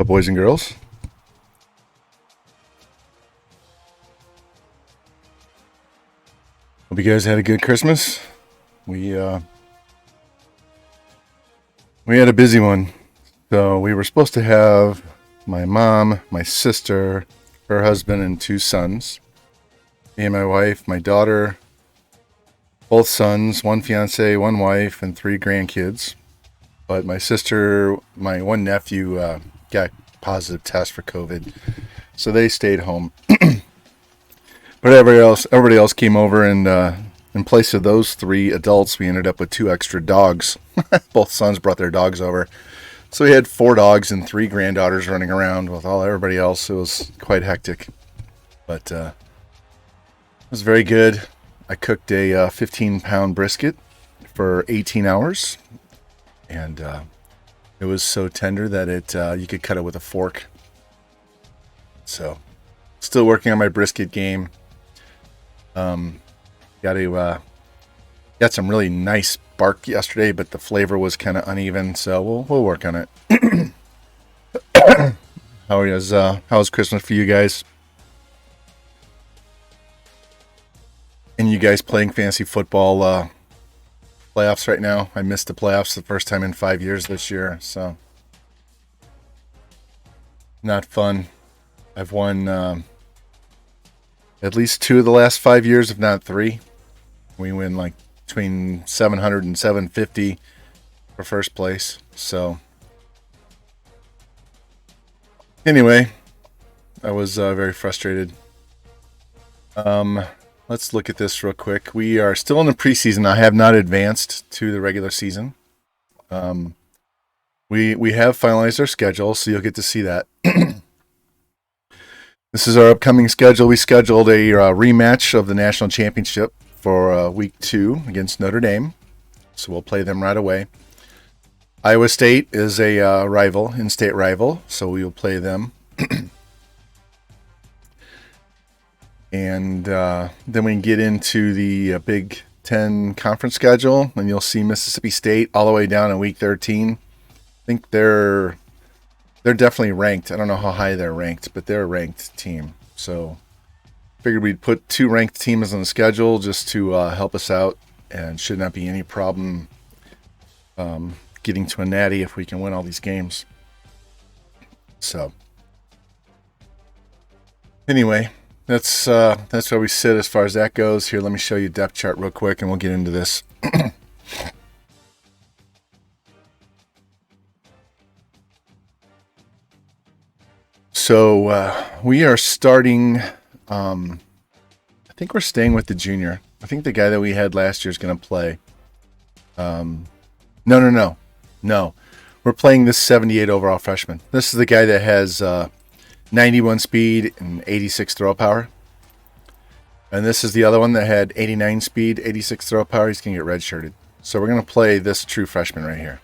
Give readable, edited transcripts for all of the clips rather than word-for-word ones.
Boys and girls. Hope you guys had a good Christmas. We had a busy one. So we were supposed to have my mom, my sister, her husband, and 2 sons. Me and my wife, my daughter, both sons, 1 fiance, 1 wife, and 3 grandkids. But my sister, my 1 nephew got positive test for COVID, so they stayed home. But everybody else came over, and in place of those 3 adults, we ended up with 2 extra dogs. Both sons brought their dogs over, so we had 4 dogs and 3 granddaughters running around with everybody else. It was quite hectic, but it was very good. I cooked a 15-pound brisket for 18 hours, and it was so tender that you could cut it with a fork. So, still working on my brisket game. Got some really nice bark yesterday, but the flavor was kind of uneven, so we'll work on it. How was Christmas for you guys? And you guys playing fantasy football playoffs right now? I missed the playoffs the first time in 5 years this year, so not fun. I've won at least 2 of the last 5 years, if not 3. We win like between 700 and 750 for first place. So anyway, I was very frustrated. Let's look at this real quick. We are still in the preseason. I have not advanced to the regular season. We have finalized our schedule, so you'll get to see that. This is our upcoming schedule. We scheduled a rematch of the national championship for week 2 against Notre Dame, so we'll play them right away. Iowa State is a in-state rival, so we will play them. And then we can get into the Big Ten conference schedule, and you'll see Mississippi State all the way down in week 13. I think they're definitely ranked. I don't know how high they're ranked, but they're a ranked team. So figured we'd put 2 ranked teams on the schedule just to help us out, and should not be any problem getting to a Natty if we can win all these games. So anyway, that's where we sit as far as that goes. Here, let me show you depth chart real quick, and we'll get into this. So we are starting. I think we're staying with the junior. I think the guy that we had last year is going to play. No. We're playing this 78 overall freshman. This is the guy that has 91 speed and 86 throw power. And this is the other one that had 89 speed, 86 throw power. He's going to get redshirted. So we're going to play this true freshman right here.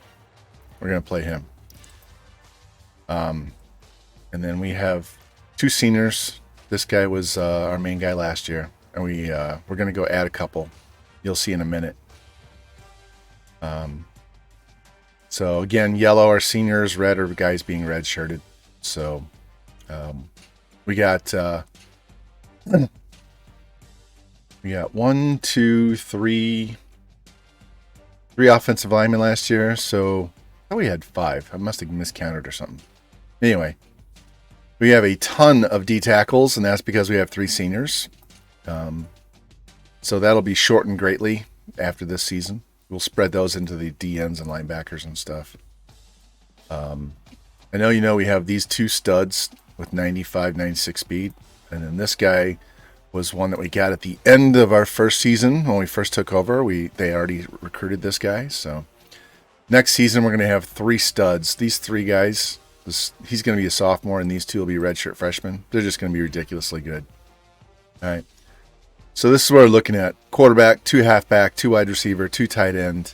We're going to play him. And then we have 2 seniors. This guy was our main guy last year. And we're going to go add a couple. You'll see in a minute. So again, yellow are seniors, red are guys being redshirted. So we got 1, 2, 3 offensive linemen last year. So I thought we had 5. I must have miscounted or something. Anyway, we have a ton of D tackles, and that's because we have 3 seniors. So that'll be shortened greatly after this season. We'll spread those into the DNs and linebackers and stuff. I know we have these 2 studs with 95, 96 speed. And then this guy was one that we got at the end of our first season when we first took over. They already recruited this guy. So next season we're going to have 3 studs. These 3 guys, he's going to be a sophomore, and these 2 will be redshirt freshmen. They're just going to be ridiculously good. All right. So this is what we're looking at. Quarterback, 2 halfback, 2 wide receiver, 2 tight end,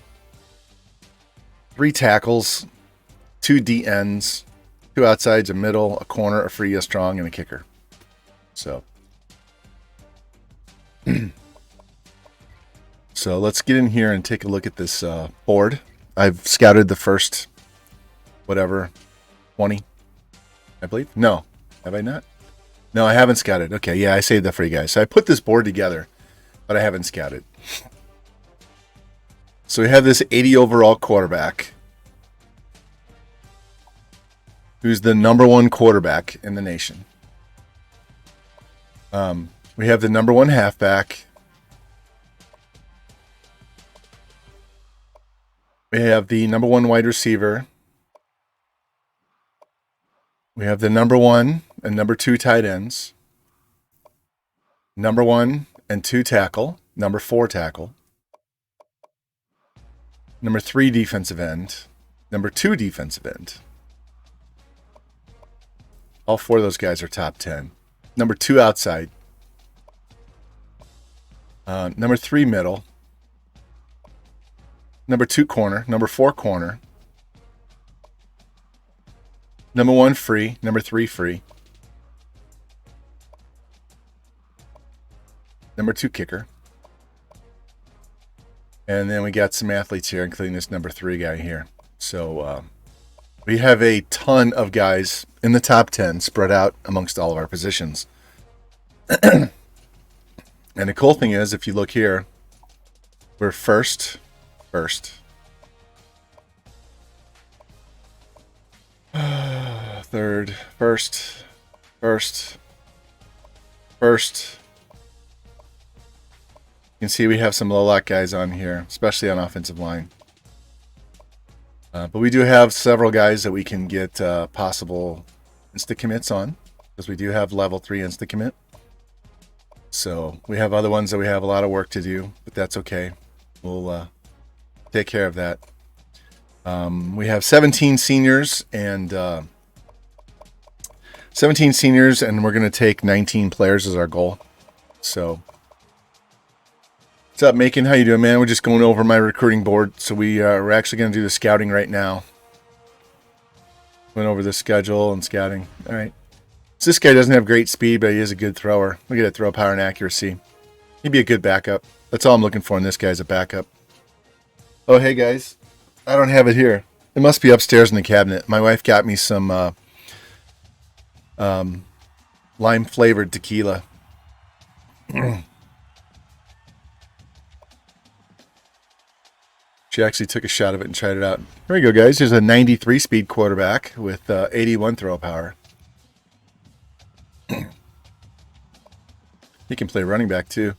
3 tackles, 2 DNs, 2 outsides, a middle, a corner, a free, a strong, and a kicker. So let's get in here and take a look at this board. I've scouted the first, 20. I believe. No, have I not? No, I haven't scouted. Okay, yeah, I saved that for you guys. So I put this board together, but I haven't scouted. So we have this 80 overall quarterback, who's the number one quarterback in the nation. We have the number one halfback. We have the number one wide receiver. We have the number one and number two tight ends. Number one and two tackle. Number four tackle. Number three defensive end. Number two defensive end. All four of those guys are top 10. Number two outside. Number three middle. Number two corner. Number four corner. Number one free. Number three free. Number two kicker. And then we got some athletes here, including this number three guy here. So we have a ton of guys in the top 10 spread out amongst all of our positions. And the cool thing is, if you look here, we're first, third, first. You can see we have some low lock guys on here, especially on offensive line. But we do have several guys that we can get possible insta commits on, because we do have level 3 insta commit. So we have other ones that we have a lot of work to do, but that's okay. We'll take care of that. We have 17 seniors and we're going to take 19 players as our goal. So what's up, Macon? How you doing, man? We're just going over my recruiting board. So we're actually going to do the scouting right now. Went over the schedule and scouting. All right. So this guy doesn't have great speed, but he is a good thrower. Look at that throw power and accuracy. He'd be a good backup. That's all I'm looking for in this guy, is a backup. Oh, hey, guys. I don't have it here. It must be upstairs in the cabinet. My wife got me some lime-flavored tequila. She actually took a shot of it and tried it out. Here we go, guys. Here's a 93 speed quarterback with 81 throw power. He can play running back, too.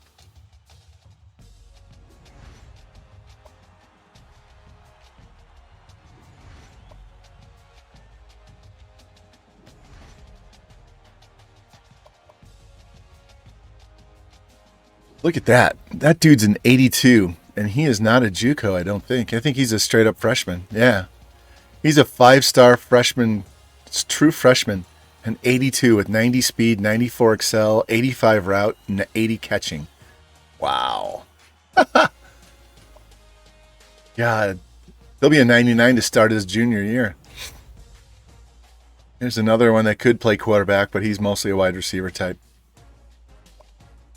Look at that. That dude's an 82, and he is not a JUCO, I don't think. I think he's a straight-up freshman. Yeah. He's a 5-star freshman, true freshman, an 82 with 90 speed, 94 excel, 85 route, and 80 catching. Wow. God. He'll be a 99 to start his junior year. Here's another one that could play quarterback, but he's mostly a wide receiver type.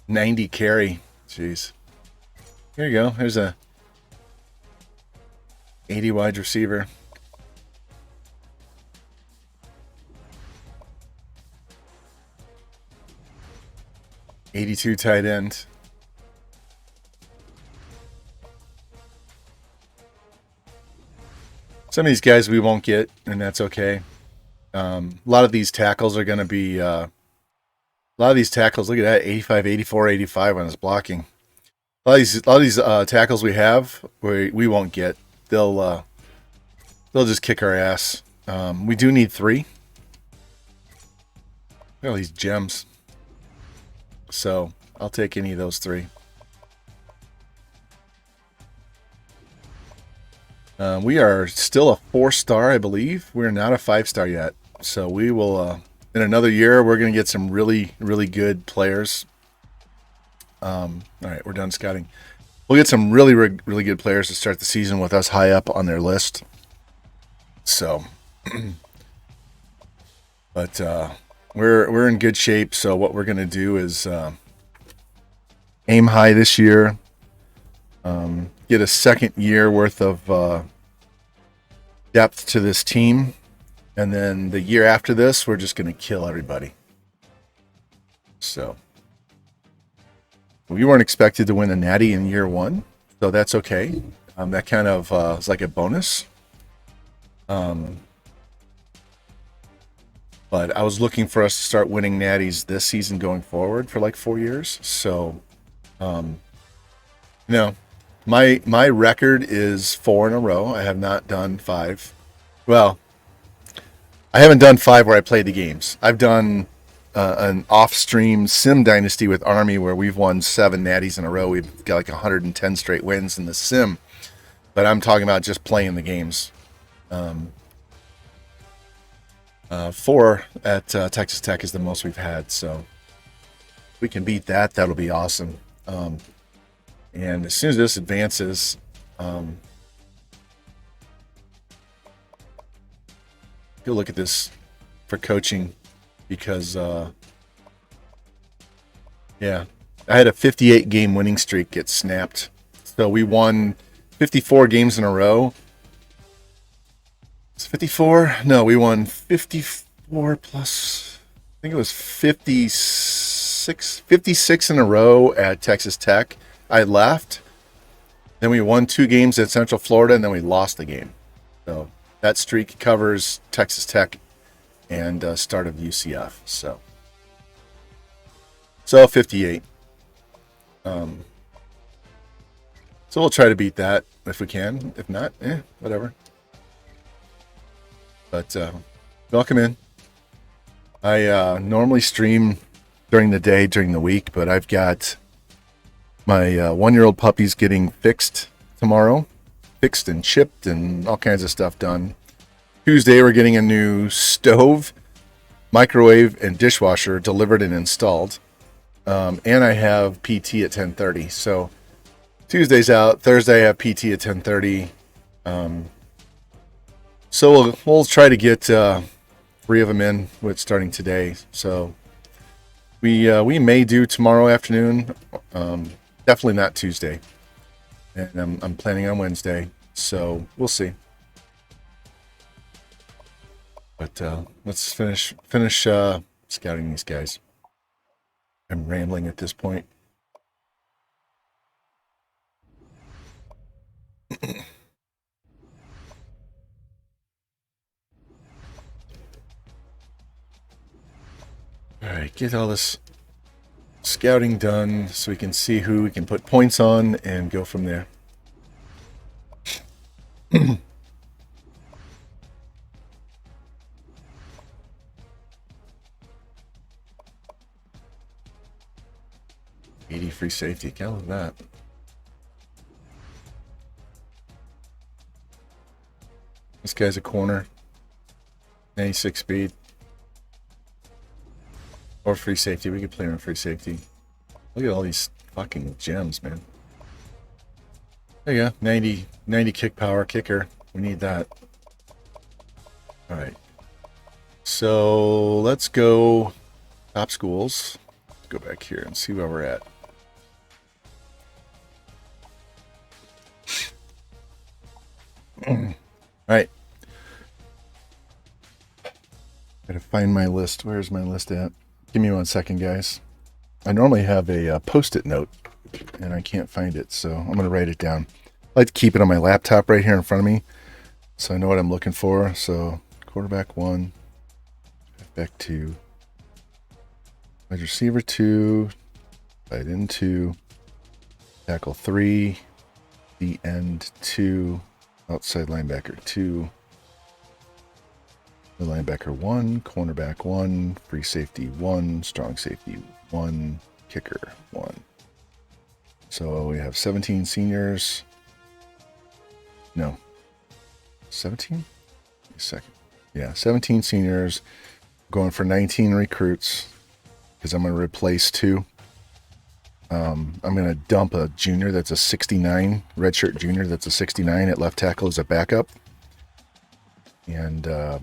90 carry. Jeez. Here you go. Here's a 80 wide receiver. '82 tight end. Some of these guys we won't get, and that's okay. A lot of these tackles are going to be... a lot of these tackles, look at that, 85, 84, 85 on his blocking. A lot of these tackles we have, we won't get. They'll just kick our ass. We do need 3. Look at all these gems. So I'll take any of those 3. We are still a 4-star, I believe. We're not a 5-star yet. So we will... in another year, we're going to get some really, really good players. All right, we're done scouting. We'll get some really, really good players to start the season with us high up on their list. So, but we're in good shape. So what we're going to do is aim high this year. Get a second year worth of depth to this team. And then the year after this, we're just going to kill everybody. So we weren't expected to win a Natty in year one, so that's okay. That kind of is like a bonus. But I was looking for us to start winning Natties this season going forward for like 4 years. So, my record is 4 in a row. I have not done 5. Well, I haven't done 5 where I played the games. I've done an off-stream sim dynasty with Army where we've won 7 Natties in a row. We've got like 110 straight wins in the sim. But I'm talking about just playing the games. 4 at Texas Tech is the most we've had. So if we can beat that, that'll be awesome. And as soon as this advances, go look at this for coaching because, I had a 58 game winning streak get snapped. So we won 54 games in a row. It's 54? No, we won 54 plus, I think it was 56 in a row at Texas Tech. I left. Then we won 2 games at Central Florida, and then we lost the game. So that streak covers Texas Tech and start of UCF. So 58. So we'll try to beat that if we can. If not, whatever. But welcome in. I normally stream during the day, during the week, but I've got my 1-year-old puppy's getting fixed tomorrow. Fixed and chipped and all kinds of stuff done. Tuesday, we're getting a new stove, microwave, and dishwasher delivered and installed. And I have PT at 10:30. So Tuesday's out. Thursday, I have PT at 10:30. So we'll try to get 3 of them in with starting today. So we may do tomorrow afternoon. Definitely not Tuesday. And I'm planning on Wednesday. So we'll see. But let's finish scouting these guys. I'm rambling at this point. All right, get all this scouting done so we can see who we can put points on and go from there. Free safety, count that. This guy's a corner. 96 speed. Or free safety. We could play on free safety. Look at all these fucking gems, man. There you go. 90 kick power kicker. We need that. Alright. So let's go top schools. Let's go back here and see where we're at. Alright. Gotta find my list. Where's my list at? Give me 1 second, guys. I normally have a post-it note, and I can't find it, so I'm going to write it down. I like to keep it on my laptop right here in front of me, so I know what I'm looking for. So, quarterback 1, back 2, wide receiver 2, tight end 2, tackle 3, the end 2, outside linebacker 2, the linebacker 1, cornerback 1, free safety 1, strong safety 1, kicker 1. So we have 17 seniors. No. 17? A second. Yeah, 17 seniors. Going for 19 recruits because I'm going to replace 2. I'm going to dump a junior that's a 69, redshirt junior that's a 69 at left tackle as a backup. And I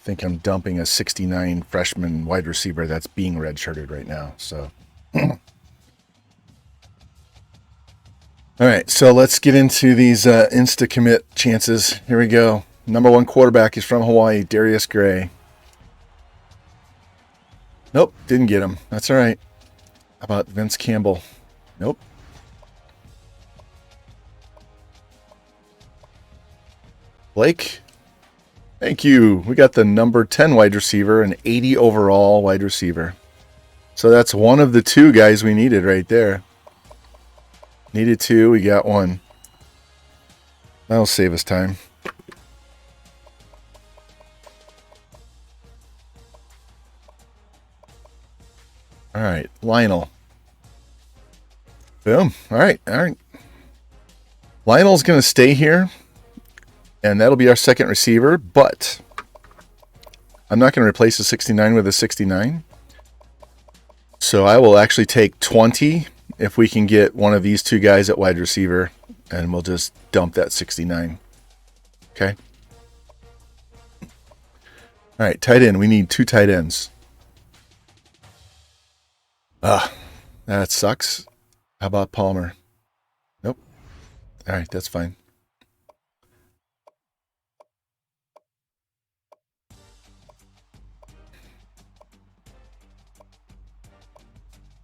think I'm dumping a 69 freshman wide receiver that's being redshirted right now. So, all right. So let's get into these insta commit chances. Here we go. Number 1 quarterback is from Hawaii, Darius Gray. Nope, didn't get him. That's all right. How about Vince Campbell? Nope. Blake? Thank you. We got the number 10 wide receiver, an 80 overall wide receiver. So that's one of the 2 guys we needed right there. Needed 2, we got 1. That'll save us time. All right, Lionel. Boom. All right. Lionel's going to stay here, and that'll be our second receiver, but I'm not going to replace a 69 with a 69. So I will actually take 20 if we can get one of these 2 guys at wide receiver, and we'll just dump that 69. Okay. All right, tight end. We need 2 tight ends. That sucks. How about Palmer? Nope. All right, that's fine.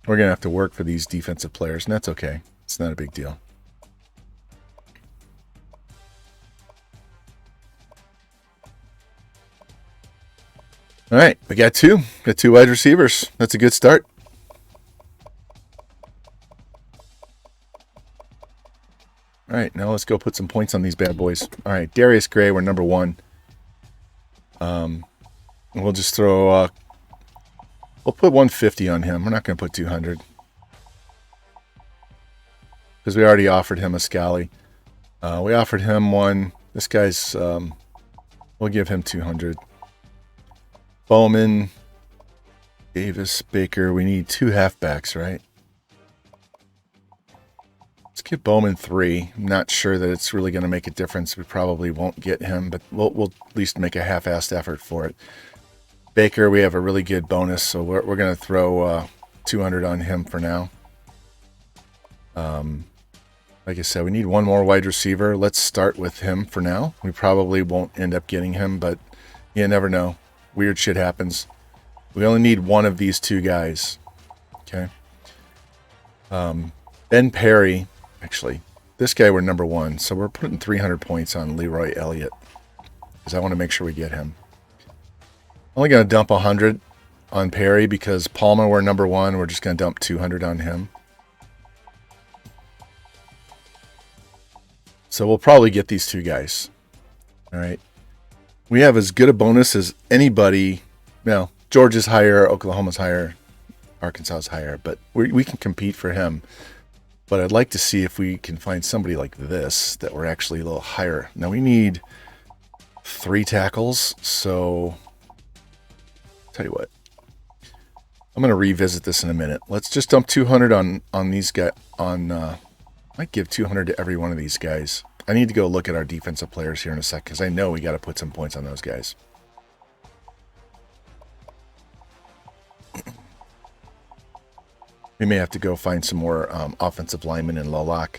We're going to have to work for these defensive players, and that's okay. It's not a big deal. All right, we got 2. Got 2 wide receivers. That's a good start. All right, now let's go put some points on these bad boys. All right, Darius Gray, we're number 1. We'll just throw... we'll put 150 on him. We're not going to put 200. Because we already offered him a Scally. We offered him 1. This guy's... we'll give him 200. Bowman, Davis, Baker. We need 2 halfbacks, right? Let's give Bowman 3. I'm not sure that it's really going to make a difference. We probably won't get him, but we'll at least make a half-assed effort for it. Baker, we have a really good bonus, so we're going to throw 200 on him for now. Like I said, we need 1 more wide receiver. Let's start with him for now. We probably won't end up getting him, but you never know. Weird shit happens. We only need 1 of these 2 guys. Okay. Ben Perry. Actually, this guy we're number 1, so we're putting 300 points on Leroy Elliott because I want to make sure we get him. I'm only going to dump 100 on Perry because Palmer we're number 1. We're just going to dump 200 on him. So we'll probably get these 2 guys. All right. We have as good a bonus as anybody. Well, Georgia's higher, Oklahoma's higher, Arkansas's higher, but we can compete for him. But I'd like to see if we can find somebody like this that we're actually a little higher. Now we need 3 tackles, so tell you what. I'm going to revisit this in a minute. Let's just dump 200 on these guys. I might give 200 to every one of these guys. I need to go look at our defensive players here in a sec because I know we got to put some points on those guys. We may have to go find some more offensive linemen in Lolak.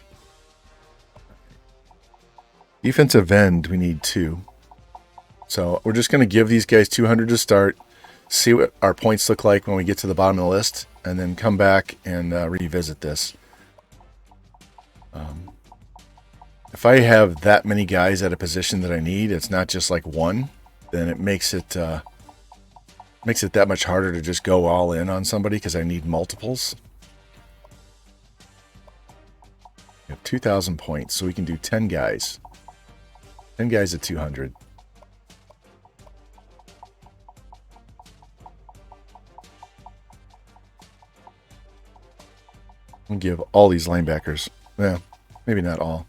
Defensive end, we need 2. So we're just going to give these guys 200 to start, see what our points look like when we get to the bottom of the list, and then come back and revisit this. If I have that many guys at a position that I need, it's not just like 1, then it makes it that much harder to just go all in on somebody because I need multiples. We have 2,000 points, so we can do 10 guys. 10 guys at 200. I'll give all these linebackers. Well, maybe not all.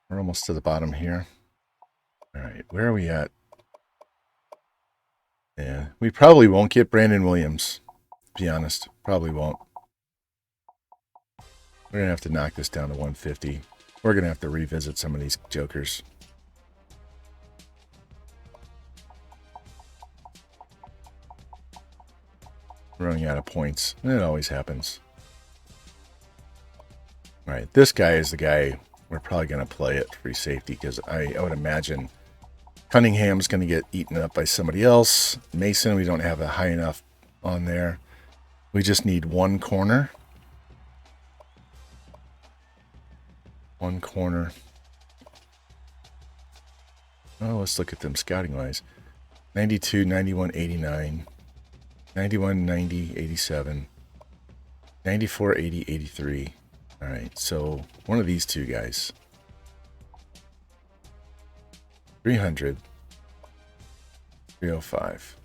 We're almost to the bottom here. All right, where are we at? Yeah, we probably won't get Brandon Williams, to be honest. Probably won't. We're going to have to knock this down to 150. We're going to have to revisit some of these jokers. Running out of points. It always happens. All right, this guy is the guy we're probably going to play at free safety because I would imagine Cunningham's going to get eaten up by somebody else. Mason, we don't have a high enough on there. We just need one corner. One corner. Oh, let's look at them scouting-wise. 92, 91, 89. 91, 90, 87. 94, 80, 83. All right, so one of these two guys. 300. 305.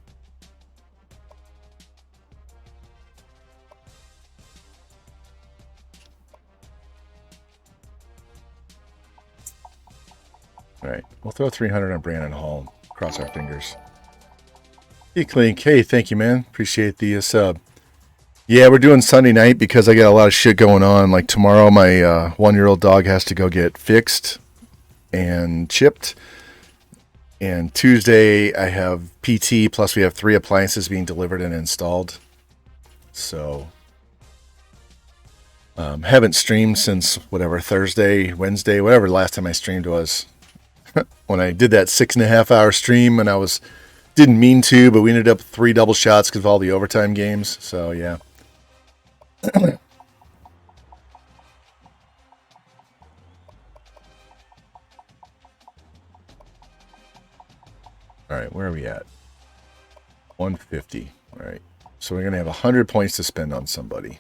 All right, we'll throw 300 on Brandon Hall. Cross our fingers. Clink, hey, thank you, man. Appreciate the sub. Yeah, we're doing Sunday night because I got a lot of shit going on. Like tomorrow, my 1-year-old dog has to go get fixed and chipped. And Tuesday, I have PT, plus we have 3 appliances being delivered and installed. So, haven't streamed since whatever, Thursday, Wednesday, whatever the last time I streamed was. When I did that 6.5 hour stream and didn't mean to, but we ended up with 3 double shots because of all the overtime games. So, yeah. All right, where are we at? 150. All right. So we're going to have 100 points to spend on somebody.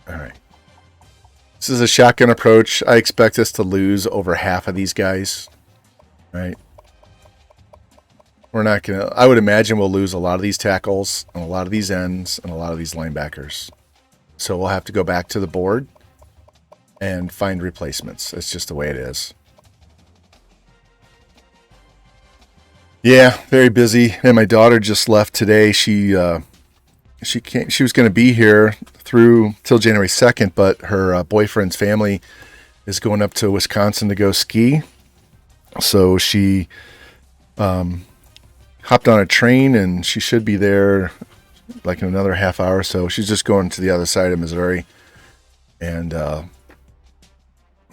All right. This is a shotgun approach. I expect us to lose over half of these guys. Right? We're not going to... I would imagine we'll lose a lot of these tackles, and a lot of these ends, and a lot of these linebackers. So we'll have to go back to the board and find replacements. It's just the way it is. Yeah, very busy. And my daughter just left today. She was going to be here till January 2nd, but her boyfriend's family is going up to Wisconsin to go ski. So she hopped on a train, and she should be there like in another half hour or so. She's just going to the other side of Missouri, and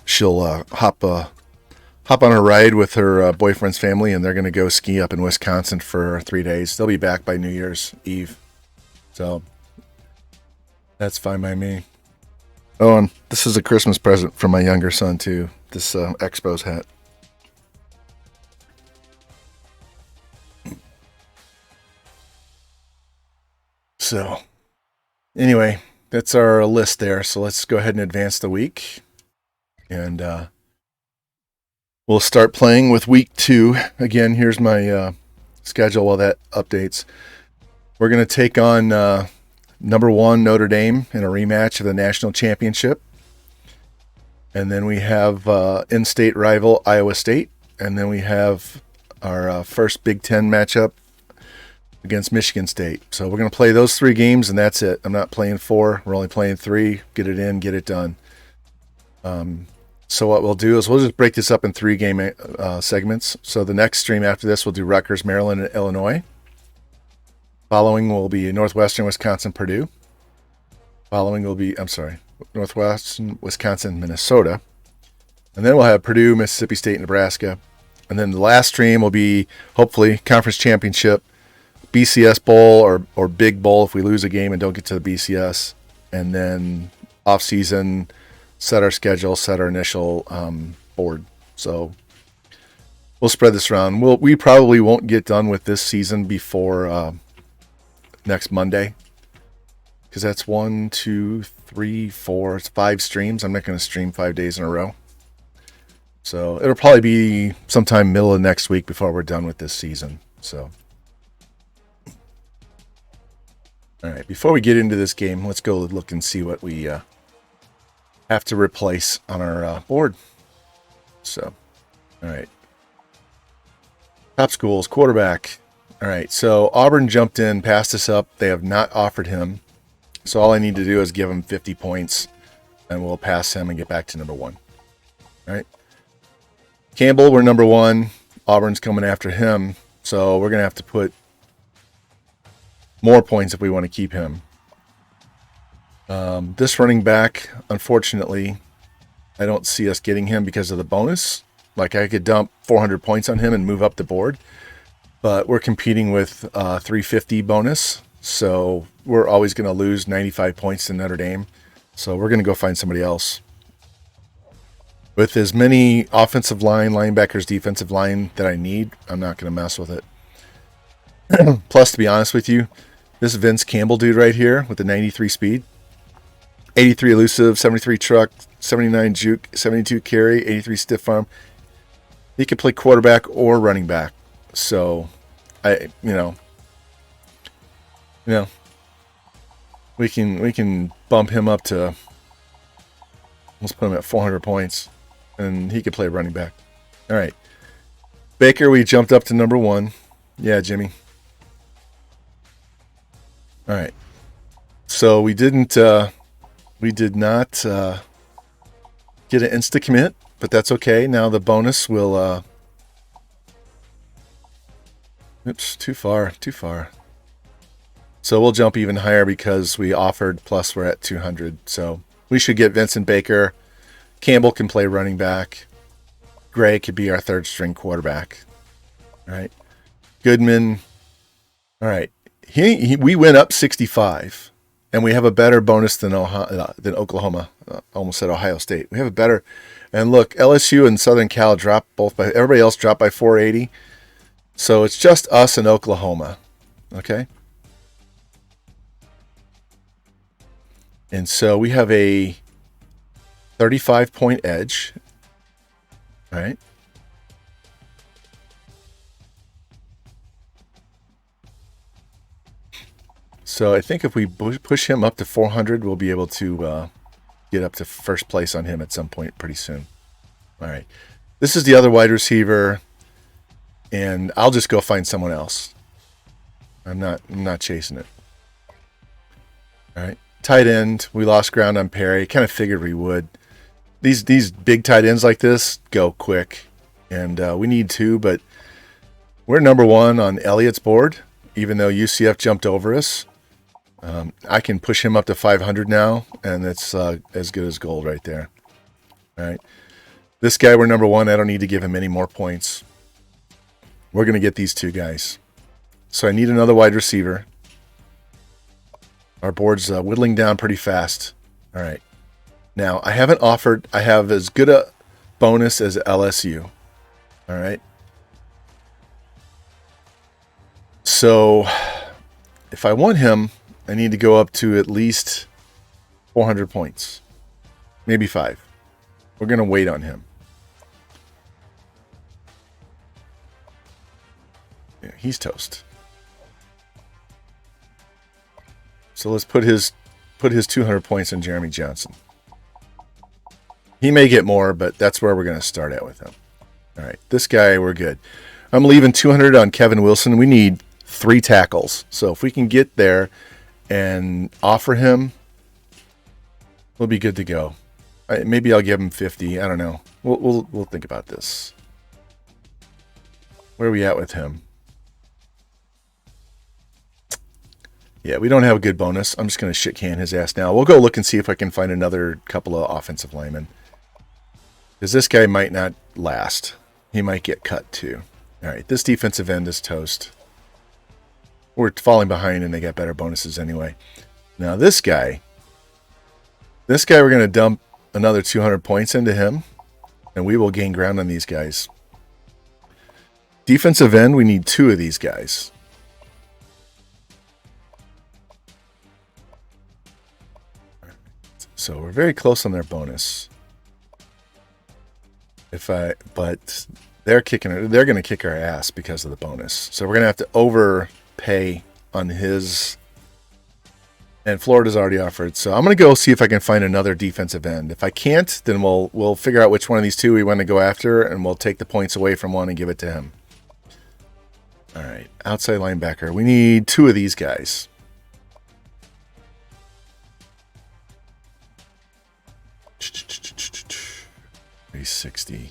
she'll hop on a ride with her boyfriend's family, and they're going to go ski up in Wisconsin for 3 days. They'll be back by New Year's Eve. So that's fine by me. Oh, and this is a Christmas present from my younger son, too. This Expos hat. So, anyway, that's our list there. So let's go ahead and advance the week. And we'll start playing with week 2. Again, here's my schedule while that updates. We're going to take on number 1 Notre Dame in a rematch of the national championship. And then we have in-state rival Iowa State. And then we have our first Big Ten matchup against Michigan State. So we're going to play those 3 games, and that's it. I'm not playing 4. We're only playing 3. Get it in, get it done. So what we'll do is we'll just break this up in 3 game segments. So the next stream after this, we'll do Rutgers, Maryland, and Illinois. Following will be Northwestern, Wisconsin, Purdue. Following will be, Northwestern, Wisconsin, Minnesota. And then we'll have Purdue, Mississippi State, Nebraska. And then the last stream will be, hopefully, Conference Championship, BCS Bowl or Big Bowl if we lose a game and don't get to the BCS. And then off-season, set our schedule, set our initial board. So we'll spread this around. We probably won't get done with this season before next Monday, because that's 1, 2, 3, 4, it's 5 streams. I'm not going to stream 5 days in a row. So it'll probably be sometime middle of next week before we're done with this season. So, all right, before we get into this game, let's go look and see what we have to replace on our board. So, all right. Top schools, quarterback. All right, so Auburn jumped in, passed us up. They have not offered him. So all I need to do is give him 50 points, and we'll pass him and get back to number 1. All right. Campbell, we're number 1. Auburn's coming after him. So we're going to have to put more points if we want to keep him. This running back, unfortunately, I don't see us getting him because of the bonus. Like, I could dump 400 points on him and move up the board, but we're competing with 350 bonus, so we're always going to lose 95 points to Notre Dame. So we're going to go find somebody else. With as many offensive line, linebackers, defensive line that I need, I'm not going to mess with it. Plus, to be honest with you, this Vince Campbell dude right here with the 93 speed, 83 elusive, 73 truck, 79 juke, 72 carry, 83 stiff arm. He could play quarterback or running back. So, we can bump him up to, let's put him at 400 points, and he could play running back. All right. Baker, we jumped up to number 1. Yeah, Jimmy. All right. So we did not get an insta commit, but that's okay. Now the bonus will, oops, too far. So we'll jump even higher because we offered, plus we're at 200. So we should get Vincent Baker. Campbell can play running back. Gray could be our third string quarterback. All right. Goodman. All right. We went up 65, and we have a better bonus than Oklahoma. Almost said Ohio State. We have a better, and look, LSU and Southern Cal dropped everybody else dropped by 480. So it's just us and Oklahoma. Okay. And so we have a 35-point edge. All right. So I think if we push him up to 400, we'll be able to get up to first place on him at some point pretty soon. All right. This is the other wide receiver, and I'll just go find someone else. I'm not chasing it. All right. Tight end, we lost ground on Perry. Kind of figured we would. These big tight ends like this go quick, and we need 2, but we're number 1 on Elliott's board, even though UCF jumped over us. I can push him up to 500 now, and that's as good as gold right there. All right. This guy, we're number 1. I don't need to give him any more points. We're going to get these 2 guys. So I need another wide receiver. Our board's whittling down pretty fast. All right. Now, I have as good a bonus as LSU. All right. So if I want him, I need to go up to at least 400 points. Maybe 5. We're going to wait on him. Yeah, he's toast. So let's put his 200 points on Jeremy Johnson. He may get more, but that's where we're going to start at with him. All right, this guy, we're good. I'm leaving 200 on Kevin Wilson. We need 3 tackles. So if we can get there and offer him, we'll be good to go. Maybe I'll give him 50. I don't know. We'll think about this. Where are we at with him? Yeah, we don't have a good bonus. I'm just going to shit can his ass now. We'll go look and see if I can find another couple of offensive linemen. Because this guy might not last. He might get cut too. All right, this defensive end is toast. We're falling behind and they got better bonuses anyway. Now this guy we're going to dump another 200 points into him, and we will gain ground on these guys. Defensive end, we need 2 of these guys. So we're very close on their bonus. But they're going to kick our ass because of the bonus. So we're going to have to overpay on his. And Florida's already offered. So I'm going to go see if I can find another defensive end. If I can't, then we'll figure out which one of these 2 we want to go after, and we'll take the points away from one and give it to him. All right, outside linebacker. We need 2 of these guys. $360,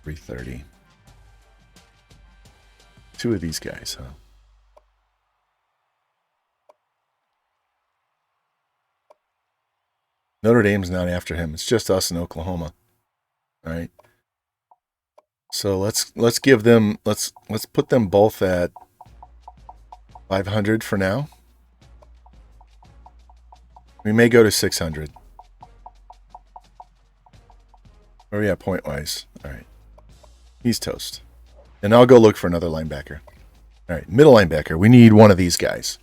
$330. Two of these guys, huh? Notre Dame's not after him. It's just us in Oklahoma. All right. So let's give them let's put them both at 500 for now. We may go to 600. Where are we at point wise? All right. He's toast. And I'll go look for another linebacker. All right, middle linebacker. We need one of these guys.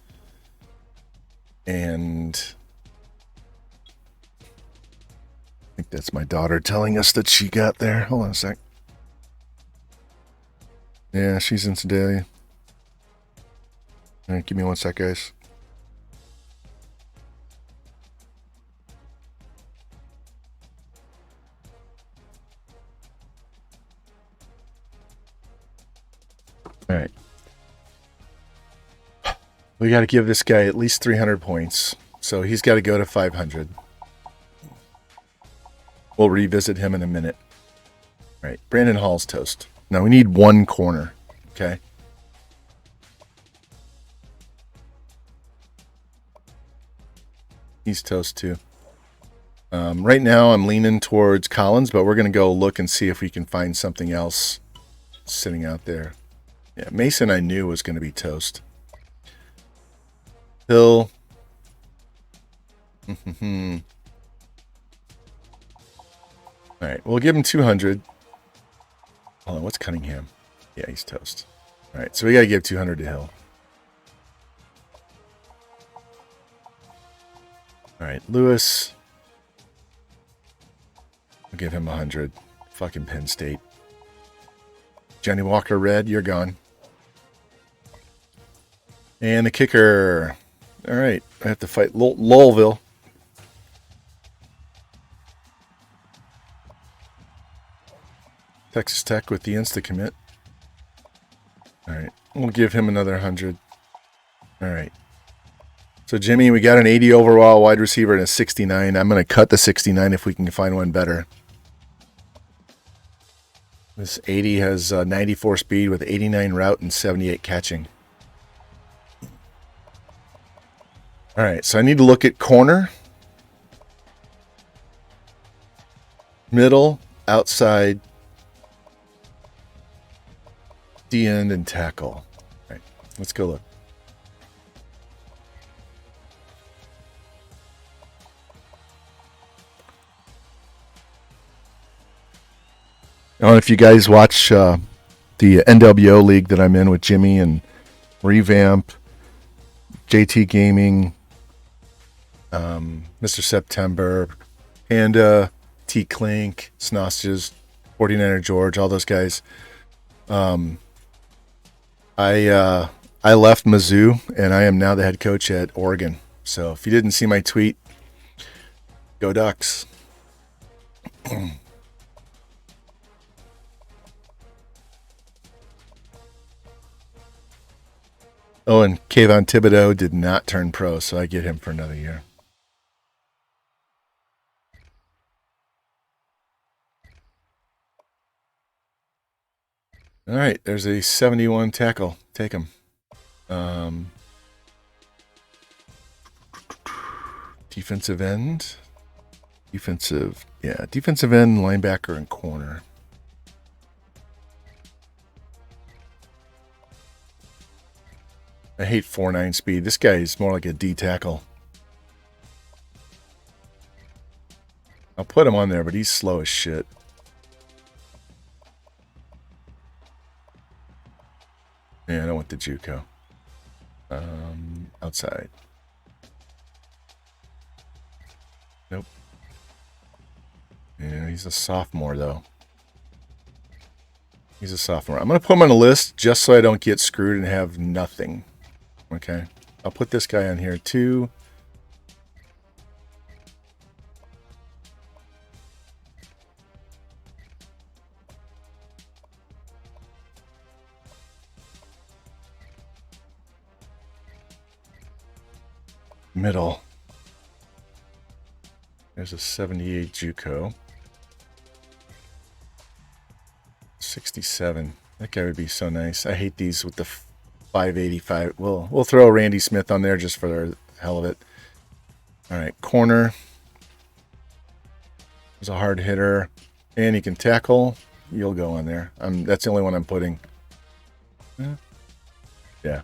And I think that's my daughter telling us that she got there. Hold on a sec. Yeah, she's in Sedalia. All right, give me one sec, guys. All right. We got to give this guy at least 300 points. So he's got to go to 500. We'll revisit him in a minute. All right. Brandon Hall's toast. Now we need one corner. Okay. He's toast too. Right now I'm leaning towards Collins, but we're going to go look and see if we can find something else sitting out there. Yeah, Mason I knew was going to be toast. Hill. All right, we'll give him 200. Hold on, what's Cunningham? Yeah, he's toast. All right, so we got to give 200 to Hill. All right, Lewis. I'll give him 100. Fucking Penn State. Johnny Walker Red, you're gone. And the kicker. All right, I have to fight Louisville. Texas Tech with the insta-commit. All right, we'll give him another 100. All right. So, Jimmy, we got an 80 overall wide receiver and a 69. I'm going to cut the 69 if we can find one better. This 80 has 94 speed with 89 route and 78 catching. All right, so I need to look at corner, middle, outside, D-end, and tackle. All right, let's go look. I don't know if you guys watch the NWO league that I'm in with Jimmy and Revamped, JT Gaming, Mr. September, Panda, T Clink, Snosses, 49er George, all those guys. I left Mizzou and I am now the head coach at Oregon. So if you didn't see my tweet, go Ducks. Oh, and Kayvon Thibodeau did not turn pro, so I get him for another year. All right, there's a 71 tackle. Take him. Defensive end. Defensive end, linebacker, and corner. I hate 4.9 speed. This guy is more like a D tackle. I'll put him on there, but he's slow as shit. Yeah, I don't want the JUCO. Outside. Nope. Yeah, he's a sophomore, though. He's a sophomore. I'm going to put him on a list just so I don't get screwed and have nothing. Okay. I'll put this guy on here, too. Middle. There's a 78 JUCO. 67. That guy would be so nice. I hate these with the 585. We'll throw Randy Smith on there just for the hell of it. All right, corner. He's a hard hitter, and he can tackle. You'll go on there. That's the only one I'm putting. Yeah.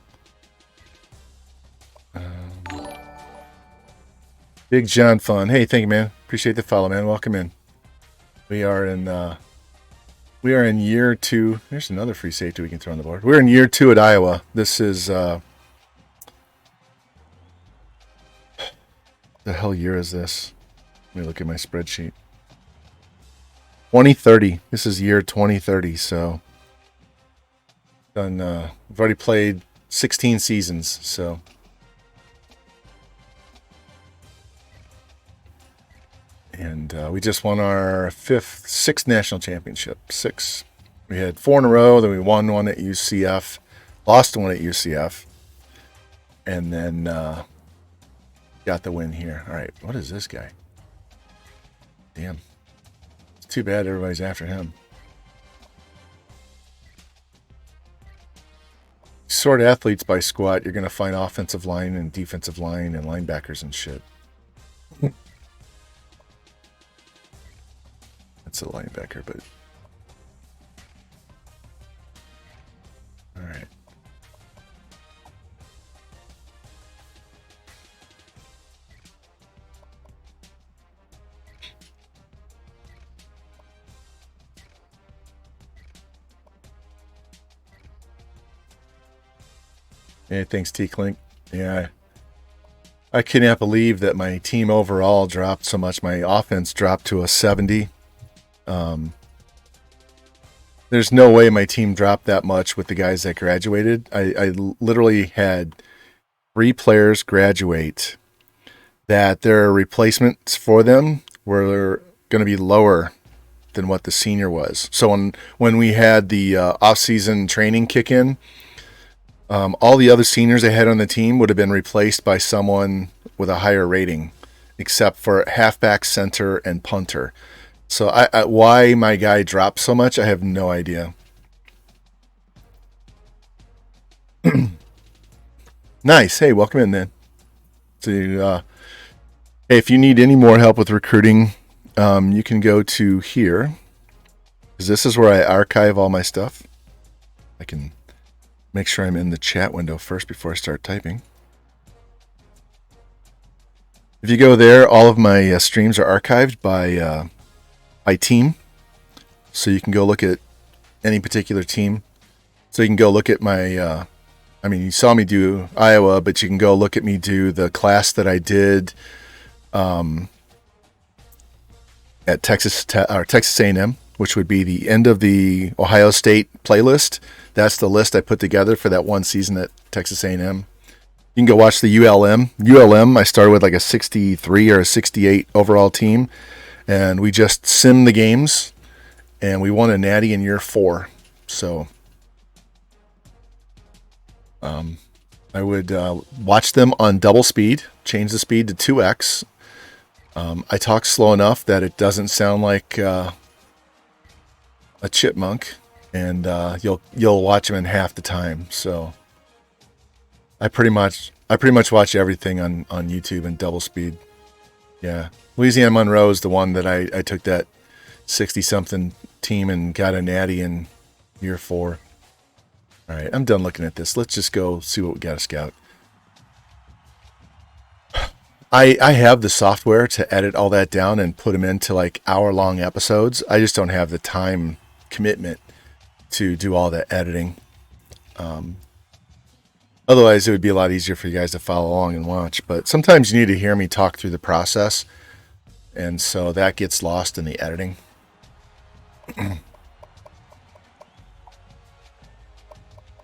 Big John Fun. Hey, thank you, man. Appreciate the follow, man. Welcome in. We are in year 2. There's another free safety we can throw on the board. We're in year 2 at Iowa. This is the hell year is this? Let me look at my spreadsheet. 2030. This is year 2030. So done. We've already played 16 seasons. So. And we just won our 6th national championship. 6. We had 4 in a row. Then we won one at UCF, lost one at UCF, and then got the win here. All right, what is this guy? Damn. It's too bad everybody's after him. Sort athletes by squat. You're going to find offensive line and defensive line and linebackers and shit. That's a linebacker, but all right. Yeah, thanks, T-Clink. Yeah, I cannot believe that my team overall dropped so much. My offense dropped to a 70. There's no way my team dropped that much with the guys that graduated. I literally had 3 players graduate that their replacements for them were going to be lower than what the senior was. So when we had the off-season training kick in, all the other seniors I had on the team would have been replaced by someone with a higher rating, except for halfback, center, and punter. So why my guy dropped so much, I have no idea. Nice. Hey, welcome in, then. So, hey, if you need any more help with recruiting, you can go to here, because this is where I archive all my stuff. I can make sure I'm in the chat window first before I start typing. If you go there, all of my streams are archived by team, so you can go look at any particular team. So you can go look at my you saw me do Iowa, but you can go look at me do the class that I did at Texas A&M, which would be the end of the Ohio State playlist. That's the list I put together for that one season at Texas A&M. You can go watch the ULM. I started with like a 63 or a 68 overall team, and we just simmed the games, and we won a Natty in year 4. So I would watch them on double speed, change the speed to 2x. I talk slow enough that it doesn't sound like a chipmunk, and you'll watch them in half the time. So I pretty much watch everything on YouTube in double speed. Yeah. Louisiana Monroe is the one that I took that 60-something team and got a Natty in year 4. All right, I'm done looking at this. Let's just go see what we got to scout. I have the software to edit all that down and put them into like hour-long episodes. I just don't have the time commitment to do all that editing. Otherwise, it would be a lot easier for you guys to follow along and watch. But sometimes you need to hear me talk through the process, and so that gets lost in the editing.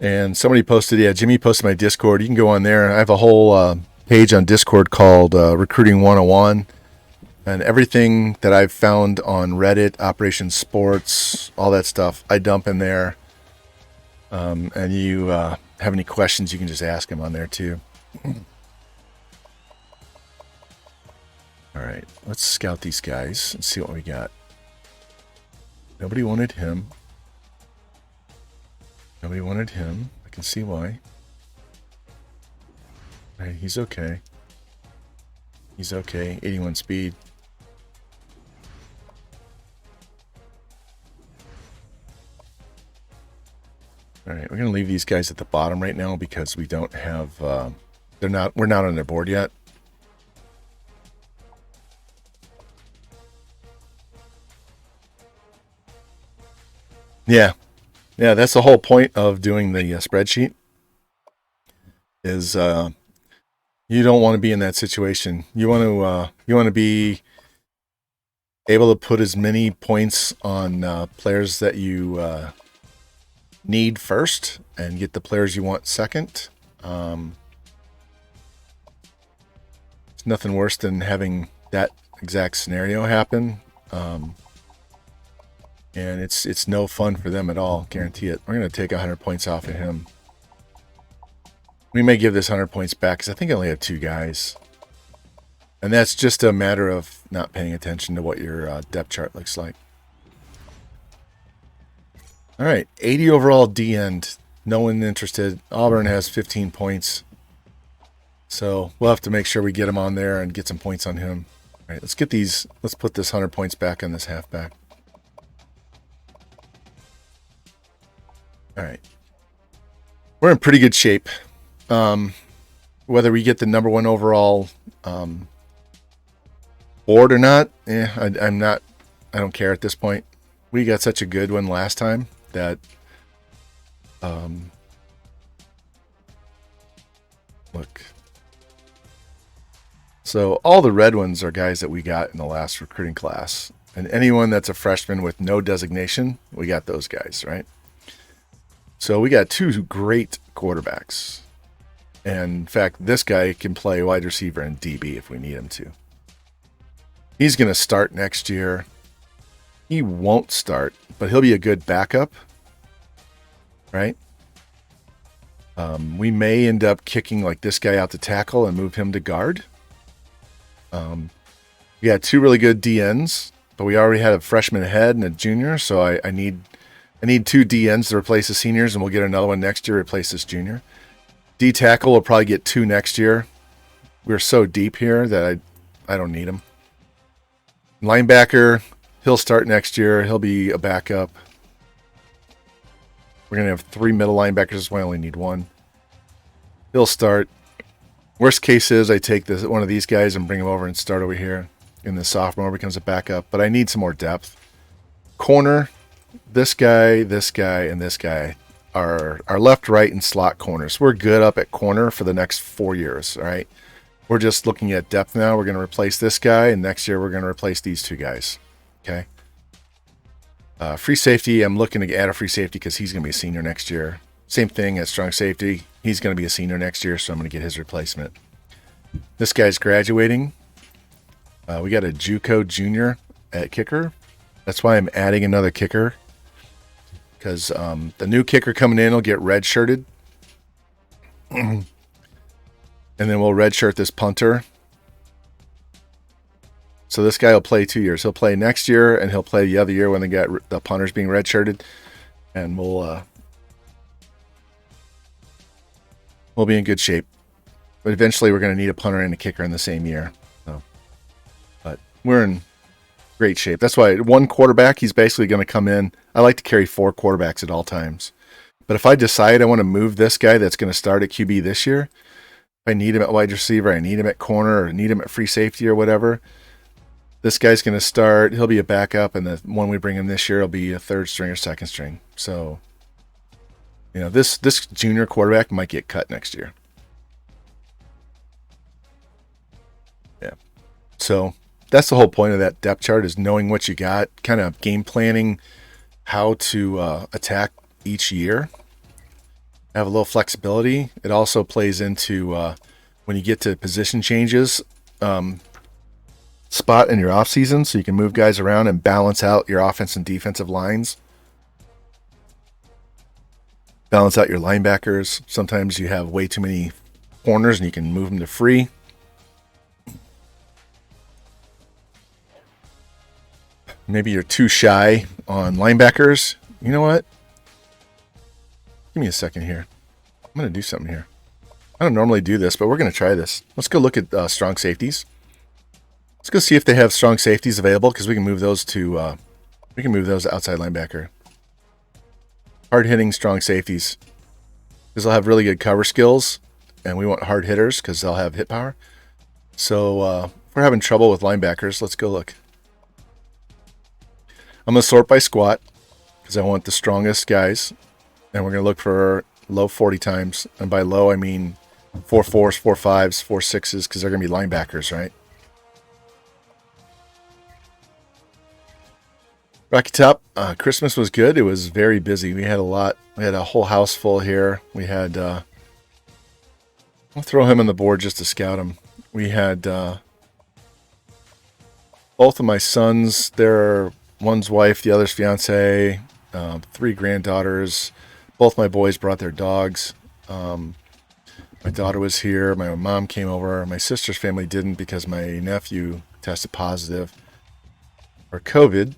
And somebody posted, Jimmy posted my Discord. You can go on there. I have a whole page on Discord called Recruiting 101. And everything that I've found on Reddit, Operation Sports, all that stuff, I dump in there. And you have any questions, you can just ask them on there too. All right, let's scout these guys and see what we got. Nobody wanted him. Nobody wanted him. I can see why. All right, he's okay. He's okay. 81 speed. All right, we're going to leave these guys at the bottom right now because we don't have, we're not on their board yet. Yeah, that's the whole point of doing the spreadsheet is you don't want to be in that situation. You want to be able to put as many points on players that you need first and get the players you want second. It's nothing worse than having that exact scenario happen. And it's no fun for them at all, guarantee it. We're going to take 100 points off of him. We may give this 100 points back because I think I only have 2 guys. And that's just a matter of not paying attention to what your depth chart looks like. All right, 80 overall D end. No one interested. Auburn has 15 points. So we'll have to make sure we get him on there and get some points on him. All right, let's put this 100 points back on this halfback. All right. We're in pretty good shape. Whether we get the number 1 overall board or not, I don't care at this point. We got such a good one last time that look. So all the red ones are guys that we got in the last recruiting class. And anyone that's a freshman with no designation, we got those guys, right? So we got 2 great quarterbacks. And in fact, this guy can play wide receiver and DB if we need him to. He's going to start next year. He won't start, but he'll be a good backup, right? We may end up kicking like this guy out to tackle and move him to guard. We got 2 really good DNs, but we already had a freshman ahead and a junior, so I need 2 DNs to replace the seniors, and we'll get another one next year to replace this junior. D tackle will probably get 2 next year. We're so deep here that I don't need him. Linebacker, he'll start next year. He'll be a backup. We're going to have 3 middle linebackers. So I only need 1. He'll start. Worst case is I take one of these guys and bring him over and start over here. And the sophomore becomes a backup. But I need some more depth. Corner, this guy, and this guy are left, right, and slot corners. We're good up at corner for the next 4 years, all right? We're just looking at depth now. We're going to replace this guy, and next year we're going to replace these 2 guys, okay? Free safety, I'm looking to add a free safety because he's going to be a senior next year. Same thing at strong safety. He's going to be a senior next year, so I'm going to get his replacement. This guy's graduating. We got a JUCO junior at kicker. That's why I'm adding another kicker, because the new kicker coming in will get red-shirted. And then we'll redshirt this punter. So this guy will play 2 years. He'll play next year, and he'll play the other year when they got the punters being redshirted. And we'll be in good shape. But eventually we're going to need a punter and a kicker in the same year. So, but we're in great shape. That's why 1 quarterback, he's basically going to come in. I like to carry 4 quarterbacks at all times. But if I decide I want to move this guy that's going to start at QB this year, if I need him at wide receiver, I need him at corner, or need him at free safety or whatever, this guy's going to start. He'll be a backup, and the one we bring him this year will be a 3rd string or 2nd string. So, this junior quarterback might get cut next year. Yeah. So that's the whole point of that depth chart, is knowing what you got, kind of game planning how to attack each year. Have a little flexibility. It also plays into when you get to position changes, spot in your off season, so you can move guys around and balance out your offense and defensive lines. Balance out your linebackers. Sometimes you have way too many corners and you can move them to free. Maybe you're too shy on linebackers. You know what? Give me a second here. I'm going to do something here. I don't normally do this, but we're going to try this. Let's go look at strong safeties. Let's go see if they have strong safeties available, because we can move those to outside linebacker. Hard-hitting strong safeties. Because they'll have really good cover skills, and we want hard hitters because they'll have hit power. So if we're having trouble with linebackers, let's go look. I'm going to sort by squat because I want the strongest guys. And we're going to look for low 40 times. And by low, I mean 4.4s, 4.5s, 4.6s, because they're going to be linebackers, right? Rocky Top, Christmas was good. It was very busy. We had a lot. We had a whole house full here. We had, I'll throw him on the board just to scout him. We had both of my sons, one's wife, the other's fiance, 3 granddaughters. Both my boys brought their dogs. My daughter was here. My mom came over. My sister's family didn't because my nephew tested positive for COVID.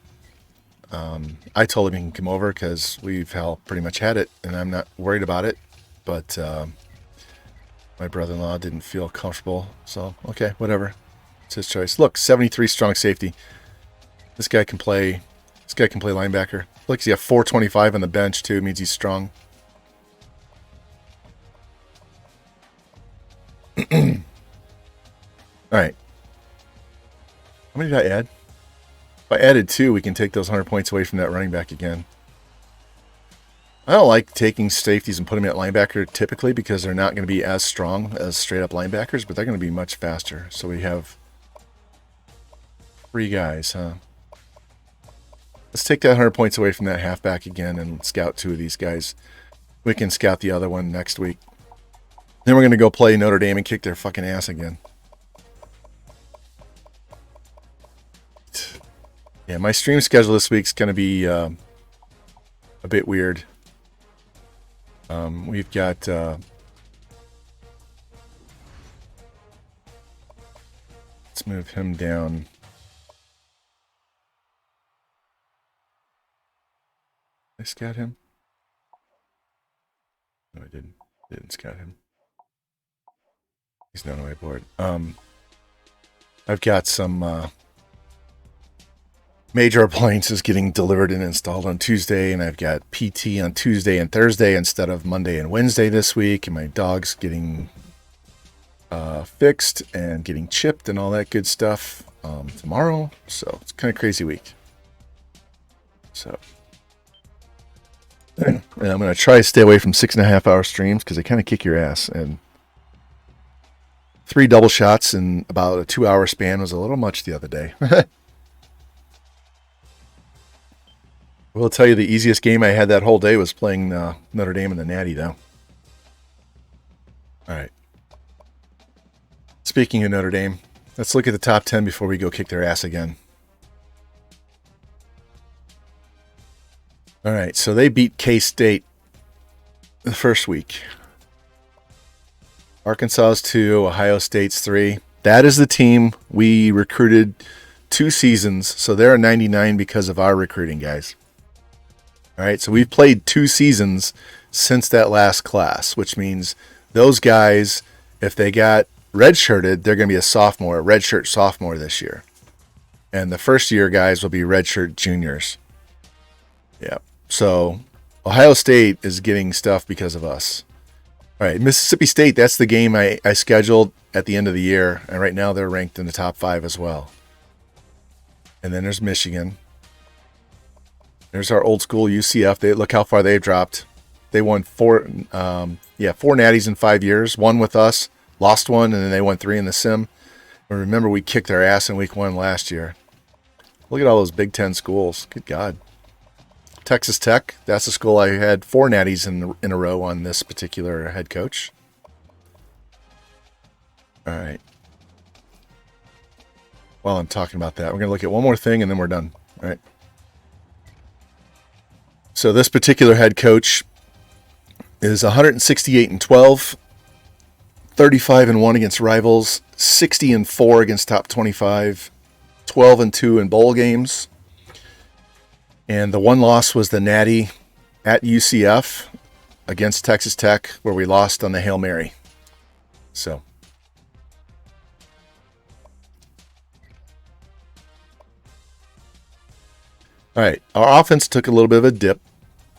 I told him he can come over because we've pretty much had it, and I'm not worried about it. But my brother-in-law didn't feel comfortable, so okay, whatever. It's his choice. Look, 73 strong safety. This guy can play. This guy can play linebacker. Look, he's got 425 on the bench too. It means he's strong. All right. How many did I add? If I added 2, we can take those 100 points away from that running back again. I don't like taking safeties and putting them at linebacker typically because they're not going to be as strong as straight-up linebackers, but they're going to be much faster. So we have 3 guys, huh? Let's take that 100 points away from that halfback again and scout 2 of these guys. We can scout the other one next week. Then we're going to go play Notre Dame and kick their fucking ass again. Yeah, my stream schedule this week's going to be a bit weird. We've got let's move him down. Did I scout him? No, I didn't. Didn't scout him. He's not on my board. I've got some major appliances getting delivered and installed on Tuesday, and I've got PT on Tuesday and Thursday instead of Monday and Wednesday this week, and my dog's getting fixed and getting chipped and all that good stuff tomorrow. So it's kind of crazy week. So and I'm going to try to stay away from 6.5 hour streams because they kind of kick your ass, and 3 double shots in about a 2 hour span was a little much the other day. I will tell you the easiest game I had that whole day was playing Notre Dame and the Natty, though. All right. Speaking of Notre Dame, let's look at the top 10 before we go kick their ass again. All right, so they beat K-State the first week. Arkansas's 2, Ohio State's 3. That is the team we recruited 2 seasons, so they're a 99 because of our recruiting, guys. All right, so we've played 2 seasons since that last class, which means those guys, if they got redshirted, they're going to be a redshirt sophomore this year. And the first year guys will be redshirt juniors. Yeah, so Ohio State is getting stuff because of us. All right, Mississippi State, that's the game I scheduled at the end of the year, and right now they're ranked in the top 5 as well. And then there's Michigan. There's our old school UCF. Look how far they've dropped. They won 4 natties in 5 years. 1 with us, lost 1, and then they won 3 in the sim. And remember, we kicked their ass in week 1 last year. Look at all those Big Ten schools. Good God. Texas Tech, that's the school I had 4 natties in a row on this particular head coach. All right. While I'm talking about that, we're going to look at one more thing, and then we're done. All right. So this particular head coach is 168-12, 35-1 against rivals, 60-4 against top 25, 12-2 in bowl games. And the one loss was the Natty at UCF. against Texas Tech, where we lost on the Hail Mary. So. All right, our offense took a little bit of a dip.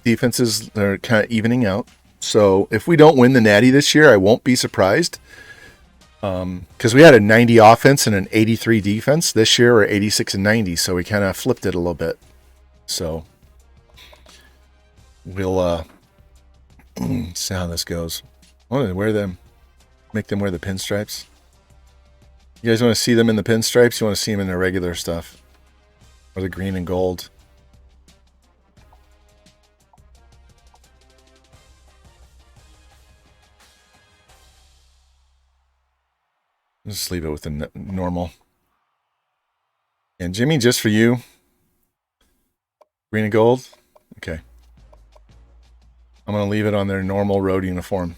Defenses are kind of evening out. So if we don't win the Natty this year, I won't be surprised. Because we had a 90 offense and an 83 defense. This year we're 86 and 90, so we kind of flipped it a little bit. So we'll see how this goes. I want to make them wear the pinstripes. You guys want to see them in the pinstripes? You want to see them in their regular stuff? Or the green and gold? Just leave it with the normal. And Jimmy, just for you. Green and gold? Okay. I'm going to leave it on their normal road uniform.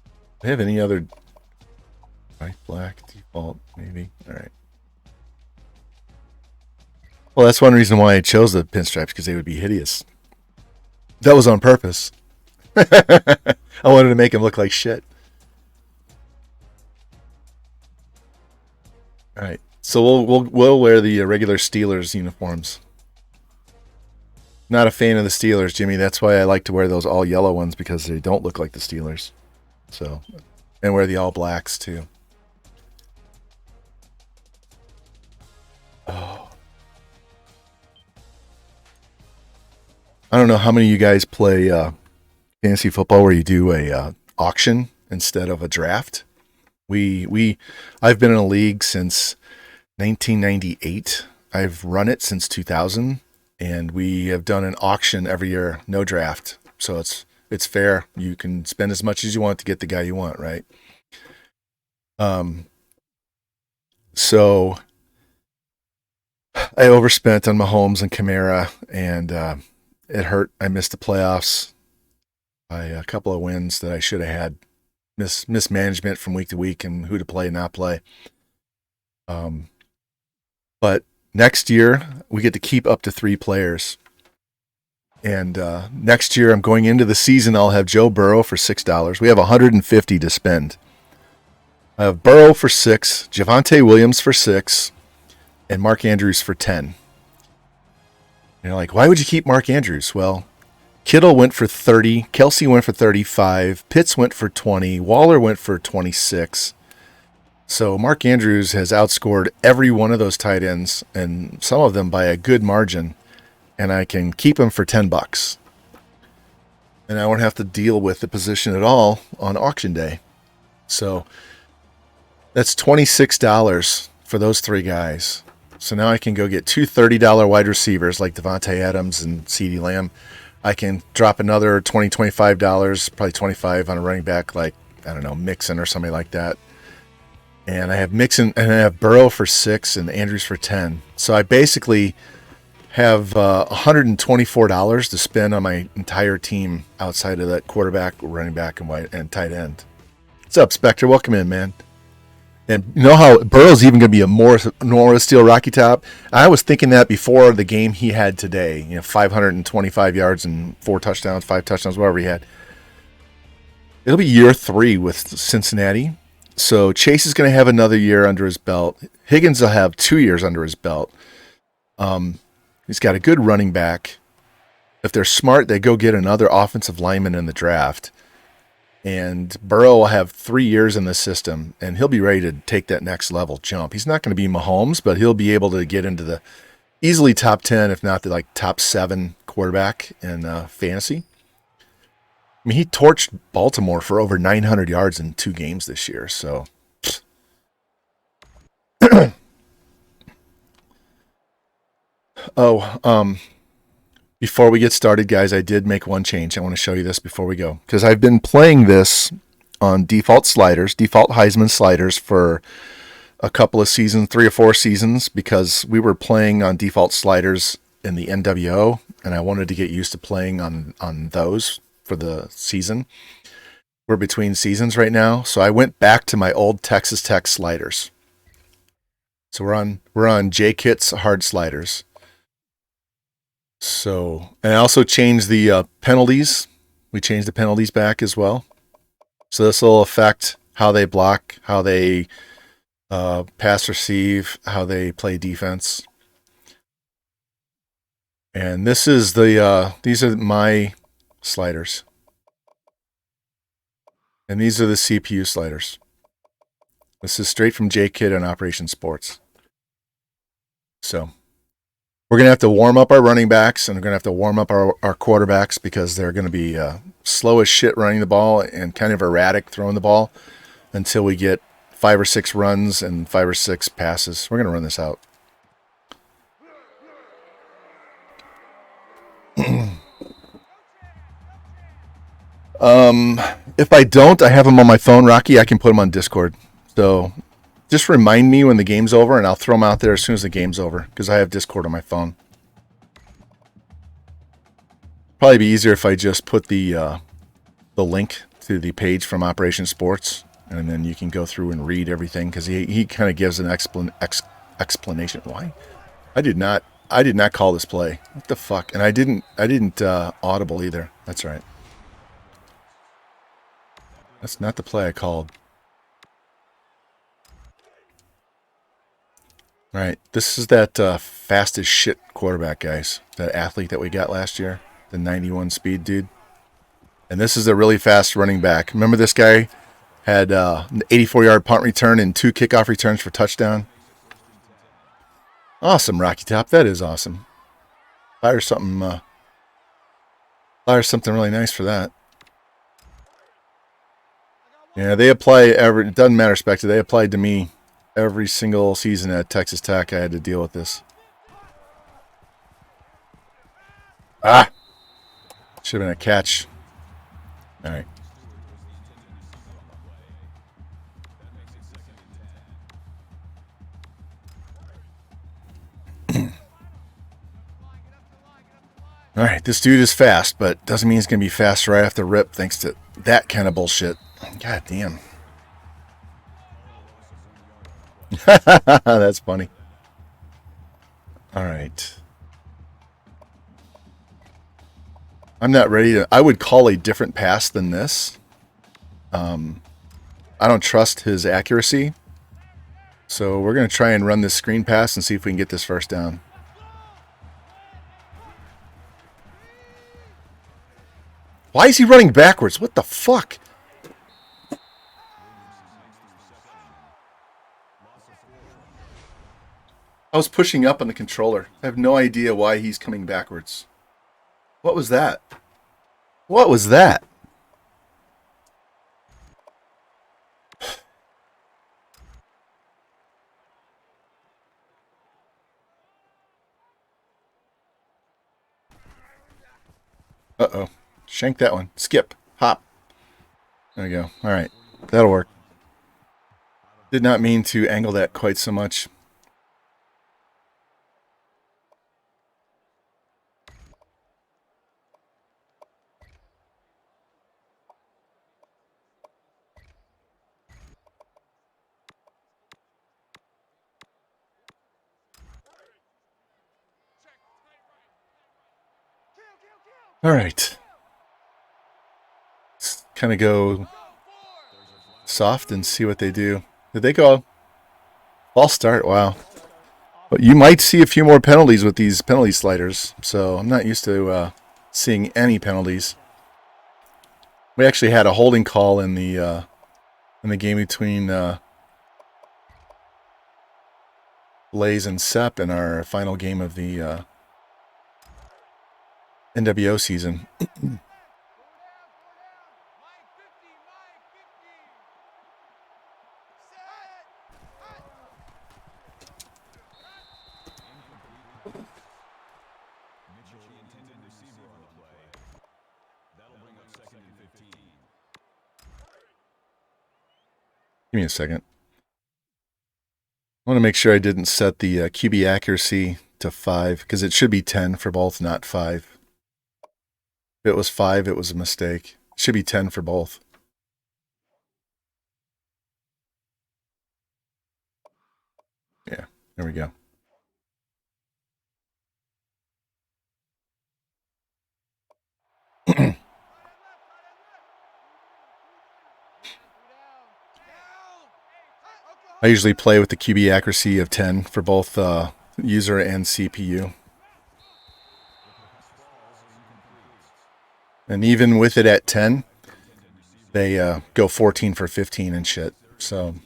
Do they have any other white, black, default, maybe? All right. Well, that's one reason why I chose the pinstripes, because they would be hideous. That was on purpose. I wanted to make him look like shit. All right, so we'll wear the regular Steelers uniforms. Not a fan of the Steelers, Jimmy. That's why I like to wear those all yellow ones, because they don't look like the Steelers. So, and wear the all blacks too. Oh. I don't know how many of you guys play fantasy football where you do a auction instead of a draft. I've been in a league since 1998. I've run it since 2000, and we have done an auction every year, no draft. So it's fair. You can spend as much as you want to get the guy you want, right? So I overspent on Mahomes and Kamara, and it hurt. I missed the playoffs by a couple of wins that I should have had. Mismanagement from week to week and who to play and not play. But next year we get to keep up to 3 players. And next year I'm going into the season. I'll have Joe Burrow for $6. We have $150 to spend. I have Burrow for $6, Javonte Williams for $6, and Mark Andrews for $10. And you're like, why would you keep Mark Andrews? Well, Kittle went for 30, Kelsey went for 35, Pitts went for 20, Waller went for 26. So Mark Andrews has outscored every one of those tight ends, and some of them by a good margin, and I can keep him for $10. And I won't have to deal with the position at all on auction day. So that's $26 for those 3 guys. So now I can go get 2 $30 wide receivers like Devontae Adams and CeeDee Lamb. I can drop another $20, $25, probably $25 on a running back like, I don't know, Mixon or somebody like that. And I have Mixon, and I have Burrow for $6 and Andrews for $10. So I basically have $124 to spend on my entire team outside of that quarterback, running back, and tight end. What's up, Spectre? Welcome in, man. And you know how Burrow's even going to be a Norris Steel Rocky Top? I was thinking that before the game he had today. 525 yards and 4 touchdowns, 5 touchdowns, whatever he had. It'll be year 3 with Cincinnati. So Chase is going to have another year under his belt. Higgins will have 2 years under his belt. He's got a good running back. If they're smart, they go get another offensive lineman in the draft. And Burrow will have 3 years in the system, and he'll be ready to take that next level jump. He's not going to be Mahomes, but he'll be able to get into the easily top 10, if not the top 7 quarterback in fantasy. I mean, he torched Baltimore for over 900 yards in 2 games this year. So, before we get started, guys, I did make one change. I want to show you this before we go, because I've been playing this on default Heisman sliders for a couple of seasons, 3 or 4 seasons, because we were playing on default sliders in the NWO, and I wanted to get used to playing on those for the season. We're between seasons right now, so I went back to my old Texas Tech sliders. So we're on J-Kit's hard sliders. So, and I also changed the penalties. We changed the penalties back as well. So this will affect how they block, how they pass receive, how they play defense. And this is these are my sliders. And these are the CPU sliders. This is straight from J-Kid on Operation Sports. So we're going to have to warm up our running backs, and we're going to have to warm up our quarterbacks because they're going to be slow as shit running the ball and kind of erratic throwing the ball until we get 5 or 6 runs and 5 or 6 passes. We're going to run this out. If I don't, I have them on my phone, Rocky. I can put them on Discord. So just remind me when the game's over, and I'll throw them out there as soon as the game's over because I have Discord on my phone. Probably be easier if I just put the link to the page from Operation Sports, and then you can go through and read everything because he kind of gives an explanation. Why? I did not call this play. What the fuck? And I didn't audible either. That's right. That's not the play I called. All right, this is that fast as shit quarterback, guys. That athlete that we got last year, the 91 speed dude. And this is a really fast running back. Remember this guy had an 84-yard punt return and 2 kickoff returns for touchdown. Awesome, Rocky Top. That is awesome. Fire something really nice for that. Yeah, they apply it doesn't matter, Spectre. They applied to me every single season at Texas Tech. I had to deal with this. Ah! Should have been a catch. All right. All right, this dude is fast, but doesn't mean he's going to be fast right off the rip thanks to that kind of bullshit. God damn. That's funny. All right. I'm not ready to... I would call a different pass than this. I don't trust his accuracy. So we're going to try and run this screen pass and see if we can get this first down. Why is he running backwards? What the fuck? I was pushing up on the controller. I have no idea why he's coming backwards. What was that? What was that? Uh-oh. Shank that one. Skip. Hop. There we go. All right. That'll work. Did not mean to angle that quite so much. All right. Let's kind of go soft and see what they do. Did they go false start? Wow. But you might see a few more penalties with these penalty sliders. So I'm not used to seeing any penalties. We actually had a holding call in the game between Blaze and Sepp in our final game of the NWO season. Give me a second. I want to make sure I didn't set the QB accuracy to 5 because it should be 10 for both, not 5. If it was 5, it was a mistake. It should be 10 for both. Yeah, there we go. I usually play with the QB accuracy of 10 for both user and CPU. And even with it at 10, they go 14 for 15 and shit. So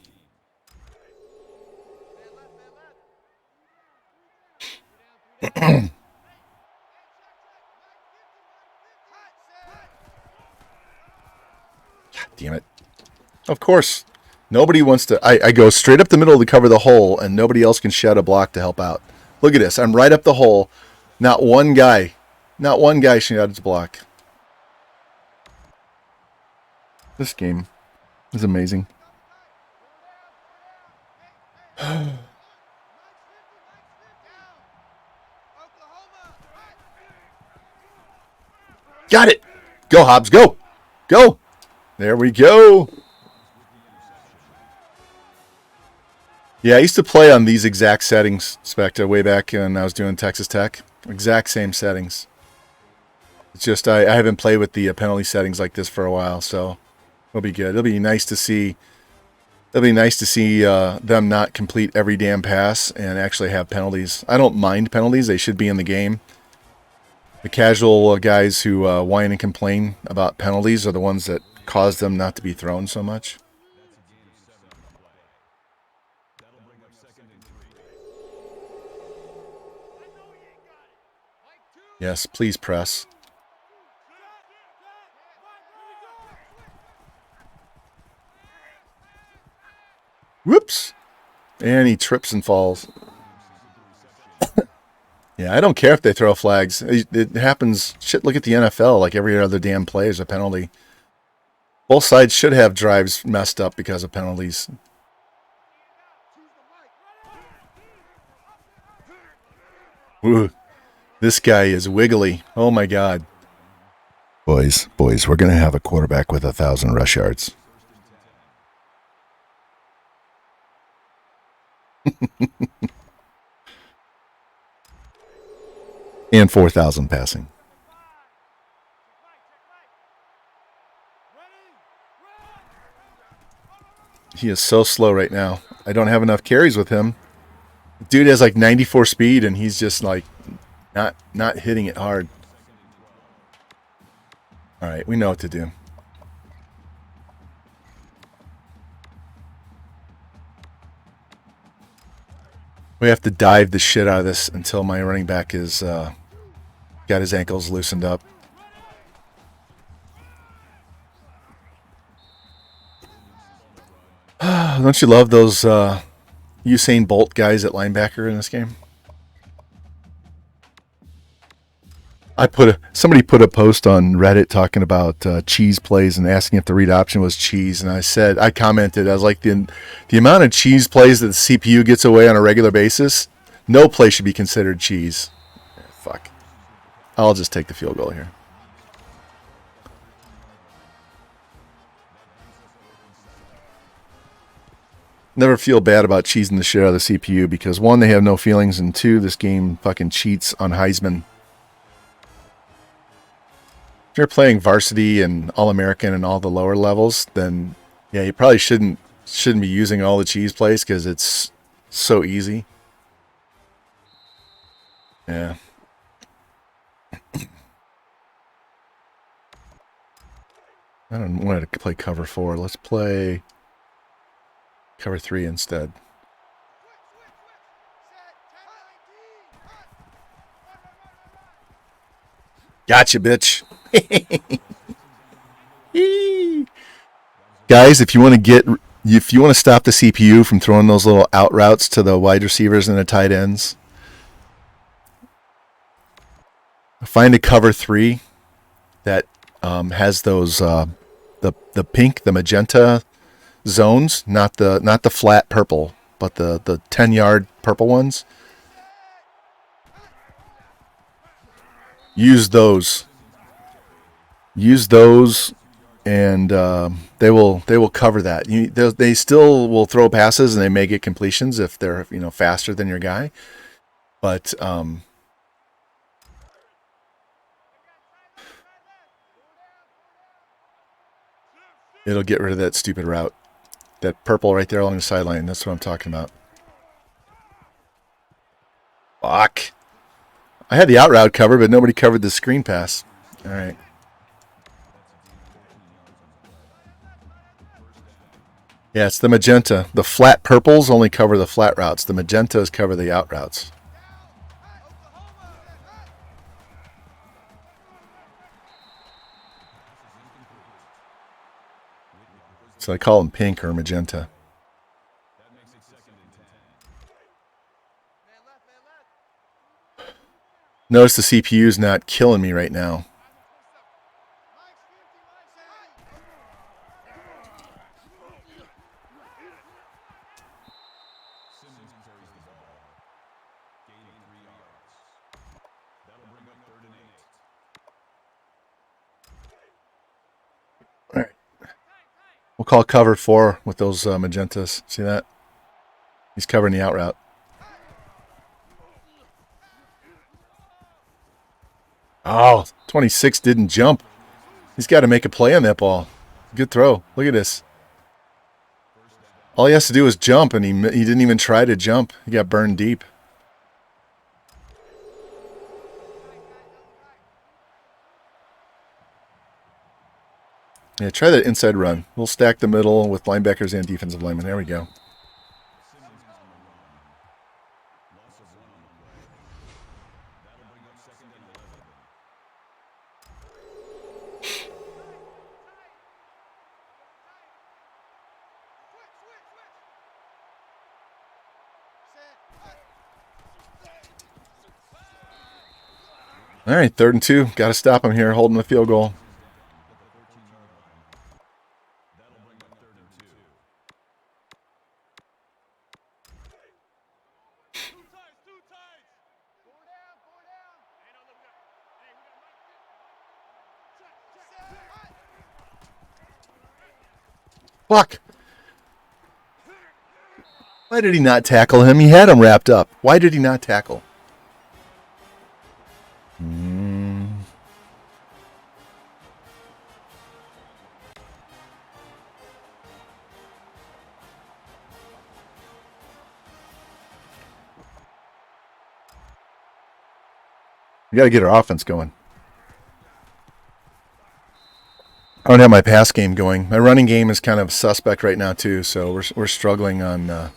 God damn it. Of course. Nobody wants to. I go straight up the middle to cover the hole, and nobody else can shed a block to help out. Look at this. I'm right up the hole. Not one guy shouted to block. This game is amazing. Got it. Go, Hobbs. Go. Go. There we go. Yeah, I used to play on these exact settings, Spectre, way back when I was doing Texas Tech. Exact same settings. It's just I haven't played with the penalty settings like this for a while, so it'll be good. It'll be nice to see. It'll be nice to see them not complete every damn pass and actually have penalties. I don't mind penalties; they should be in the game. The casual guys who whine and complain about penalties are the ones that cause them not to be thrown so much. Yes, please press. Whoops. And he trips and falls. Yeah, I don't care if they throw flags. It happens. Shit, look at the NFL. Like every other damn play is a penalty. Both sides should have drives messed up because of penalties. Ooh, this guy is wiggly. Oh my God. Boys, we're going to have a quarterback with 1,000 rush yards. And 4,000 passing. He is so slow right now. I don't have enough carries with him. Dude has like 94 speed, and he's just like not hitting it hard. All right, we know what to do. We have to dive the shit out of this until my running back is got his ankles loosened up. Don't you love those Usain Bolt guys at linebacker in this game? Somebody put a post on Reddit talking about cheese plays and asking if the read option was cheese, and I commented, I was like, the amount of cheese plays that the CPU gets away on a regular basis, no play should be considered cheese. Fuck. I'll just take the field goal here. Never feel bad about cheesing the shit out of the CPU because one, they have no feelings, and two, this game fucking cheats on Heisman. If you're playing varsity and All-American and all the lower levels, then yeah, you probably shouldn't be using all the cheese plays because it's so easy. Yeah. I don't want to play cover 4. Let's play cover 3 instead. Gotcha, bitch. Guys, if you want to stop the CPU from throwing those little out routes to the wide receivers and the tight ends, find a cover 3 that has those the pink, the magenta zones, not the flat purple, but the 10-yard purple ones. Use those, and they will cover that. They still will throw passes, and they may get completions if they're faster than your guy, but it'll get rid of that stupid route. That purple right there along the sideline. That's what I'm talking about. Fuck. I had the out route covered, but nobody covered the screen pass. All right. Yeah, it's the magenta. The flat purples only cover the flat routes. The magentas cover the out routes. So I call them pink or magenta. Notice the CPU is not killing me right now. All right. We'll call cover 4 with those magentas. See that? He's covering the out route. Oh, 26 didn't jump. He's got to make a play on that ball. Good throw. Look at this. All he has to do is jump, and he didn't even try to jump. He got burned deep. Yeah, try that inside run. We'll stack the middle with linebackers and defensive linemen. There we go. All right, 3rd and 2. Got to stop him here, holding the field goal. Fuck. Why did he not tackle him? He had him wrapped up. Why did he not tackle? We got to get our offense going. I don't have my pass game going. My running game is kind of suspect right now too, so we're struggling on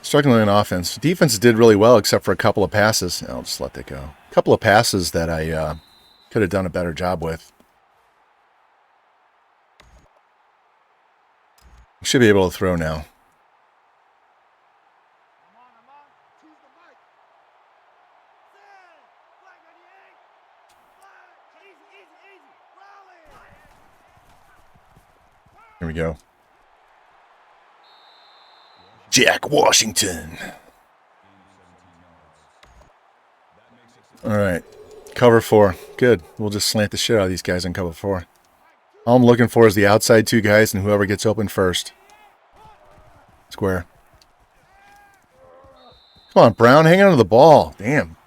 offense. Defense did really well except for a couple of passes. I'll just let that go. A couple of passes that I could have done a better job with. Should be able to throw now. Here we go. Jack Washington. All right. Cover 4. Good. We'll just slant the shit out of these guys on cover 4. All I'm looking for is the outside 2 guys and whoever gets open first. Square. Come on, Brown. Hang on to the ball. Damn.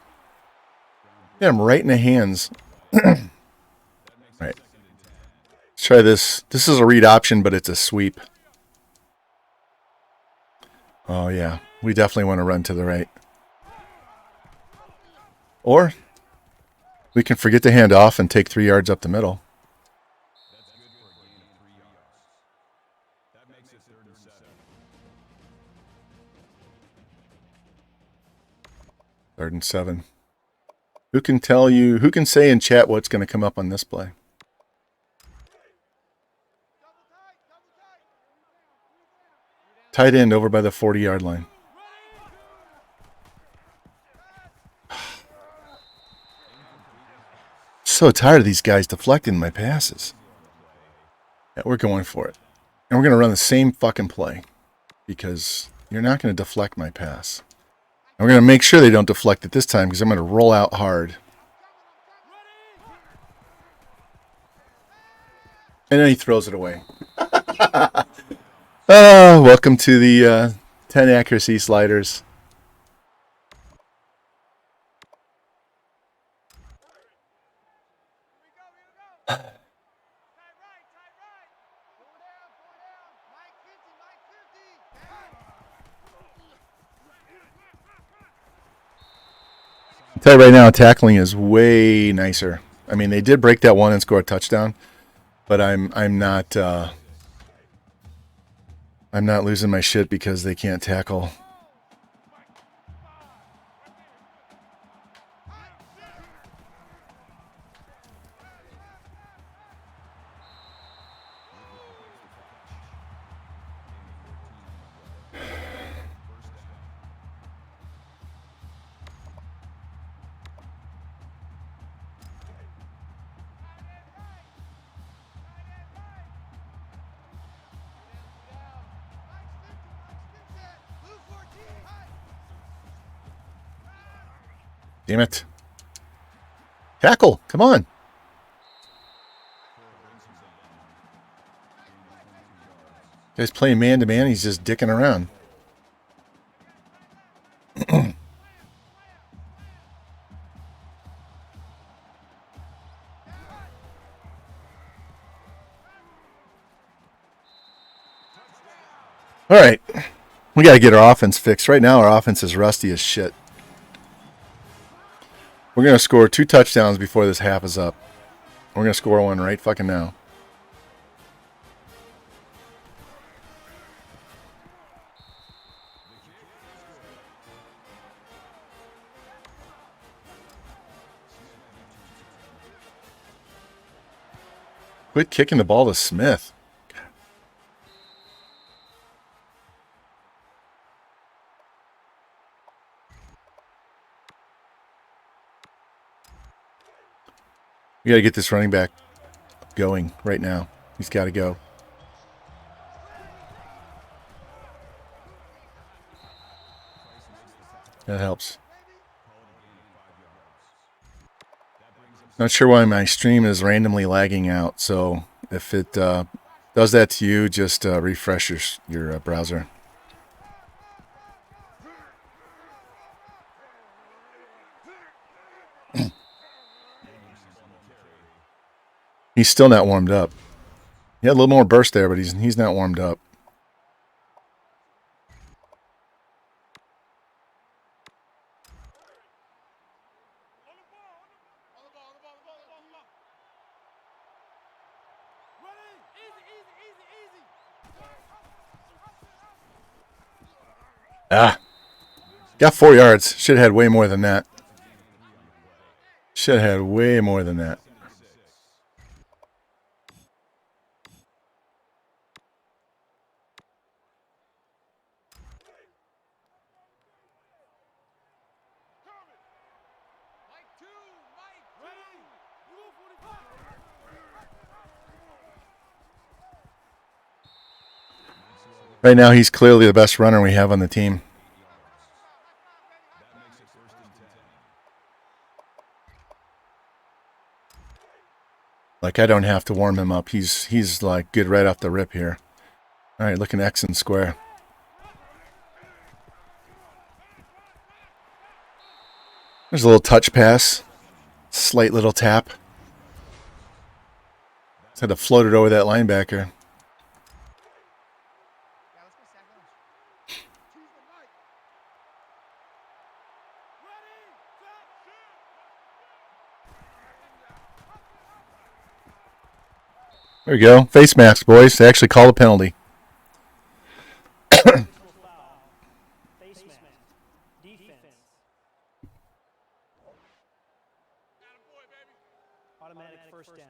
Get him right in the hands. All right. Let's try this. This is a read option, but it's a sweep. Oh, yeah. We definitely want to run to the right. Or we can forget to hand off and take 3 yards up the middle. Third and 7. Who can say in chat what's going to come up on this play? Tight end over by the 40-yard line. So tired of these guys deflecting my passes. Yeah, we're going for it. And we're going to run the same fucking play because you're not going to deflect my pass. And we're going to make sure they don't deflect it this time because I'm going to roll out hard. And then he throws it away. Welcome to the 10 accuracy sliders. Tell you right now, tackling is way nicer. I mean, they did break that one and score a touchdown, but I'm not losing my shit because they can't tackle. Damn it. Tackle. Come on. Guy's playing man-to-man. He's just dicking around. All right. We got to get our offense fixed. Right now, our offense is rusty as shit. We're going to score 2 touchdowns before this half is up. We're going to score one right fucking now. Quit kicking the ball to Smith. We got to get this running back going right now. He's got to go. That helps. Not sure why my stream is randomly lagging out, so if it does that to you, just refresh your browser. He's still not warmed up. He had a little more burst there, but he's not warmed up. Got 4 yards. Should have had way more than that. Should have had way more than that. Right now, he's clearly the best runner we have on the team. Like, I don't have to warm him up. He's like good right off the rip here. All right, looking X and square. There's a little touch pass. Slight little tap. Just had to float it over that linebacker. There we go. Face mask, boys. They actually call a penalty. Automatic first down.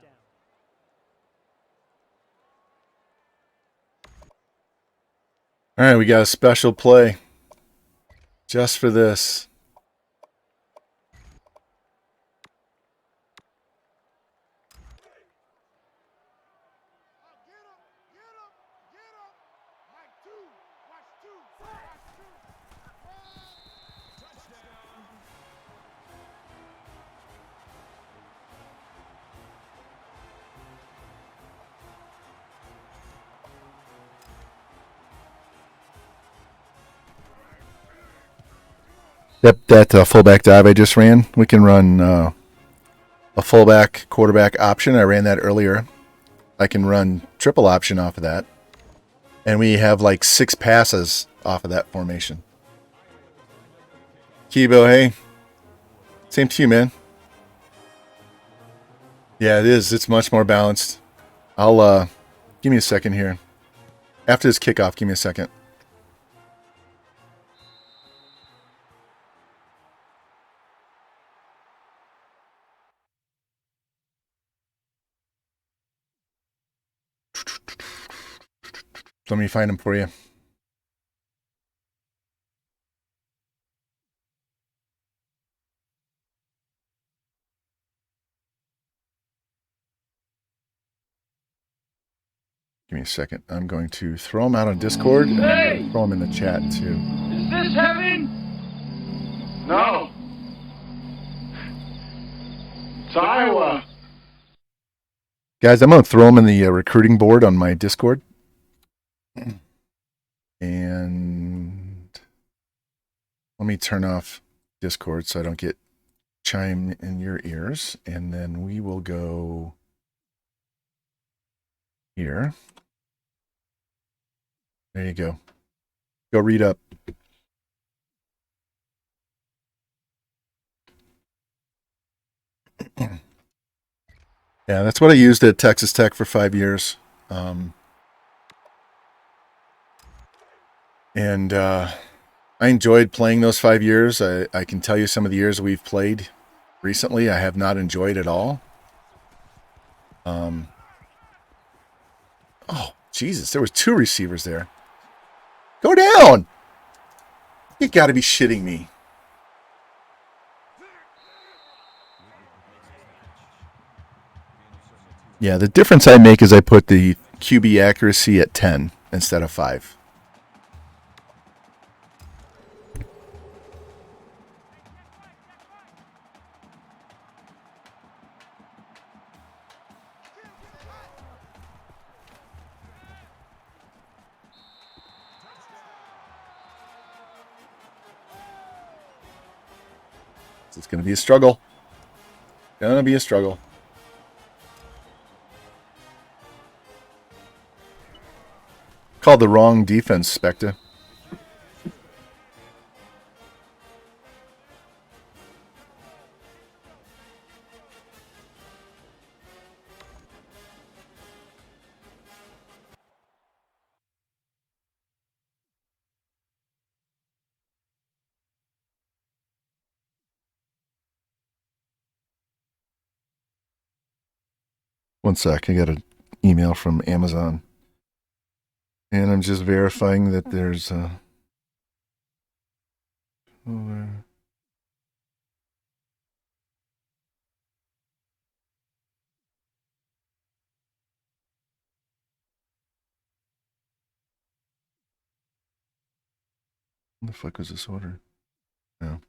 All right, we got a special play just for this. That fullback dive I just ran, we can run a fullback quarterback option. I ran that earlier. I can run triple option off of that. And we have like 6 passes off of that formation. Kibo, hey. Same to you, man. Yeah, it is. It's much more balanced. I'll, give me a second here. After this kickoff, give me a second. Let me find them for you. Give me a second. I'm going to throw them out on Discord and Hey! throw them in the chat too. Is this heaven? No. It's Iowa. Guys, I'm going to throw them in the recruiting board on my Discord. And let me turn off Discord so I don't get chime in your ears. And then we will go here. There you go. Go read up. Yeah, that's what I used at Texas Tech for 5 years. And I enjoyed playing those 5 years. I can tell you some of the years we've played recently, I have not enjoyed at all. Oh, Jesus, there was 2 receivers there. Go down! You got to be shitting me. Yeah, the difference I make is I put the QB accuracy at 10 instead of 5. It's going to be a struggle. Going to be a struggle. Called the wrong defense, Spectre. One sec, I got an email from Amazon. And I'm just verifying that there's a... One the fuck was this order? No.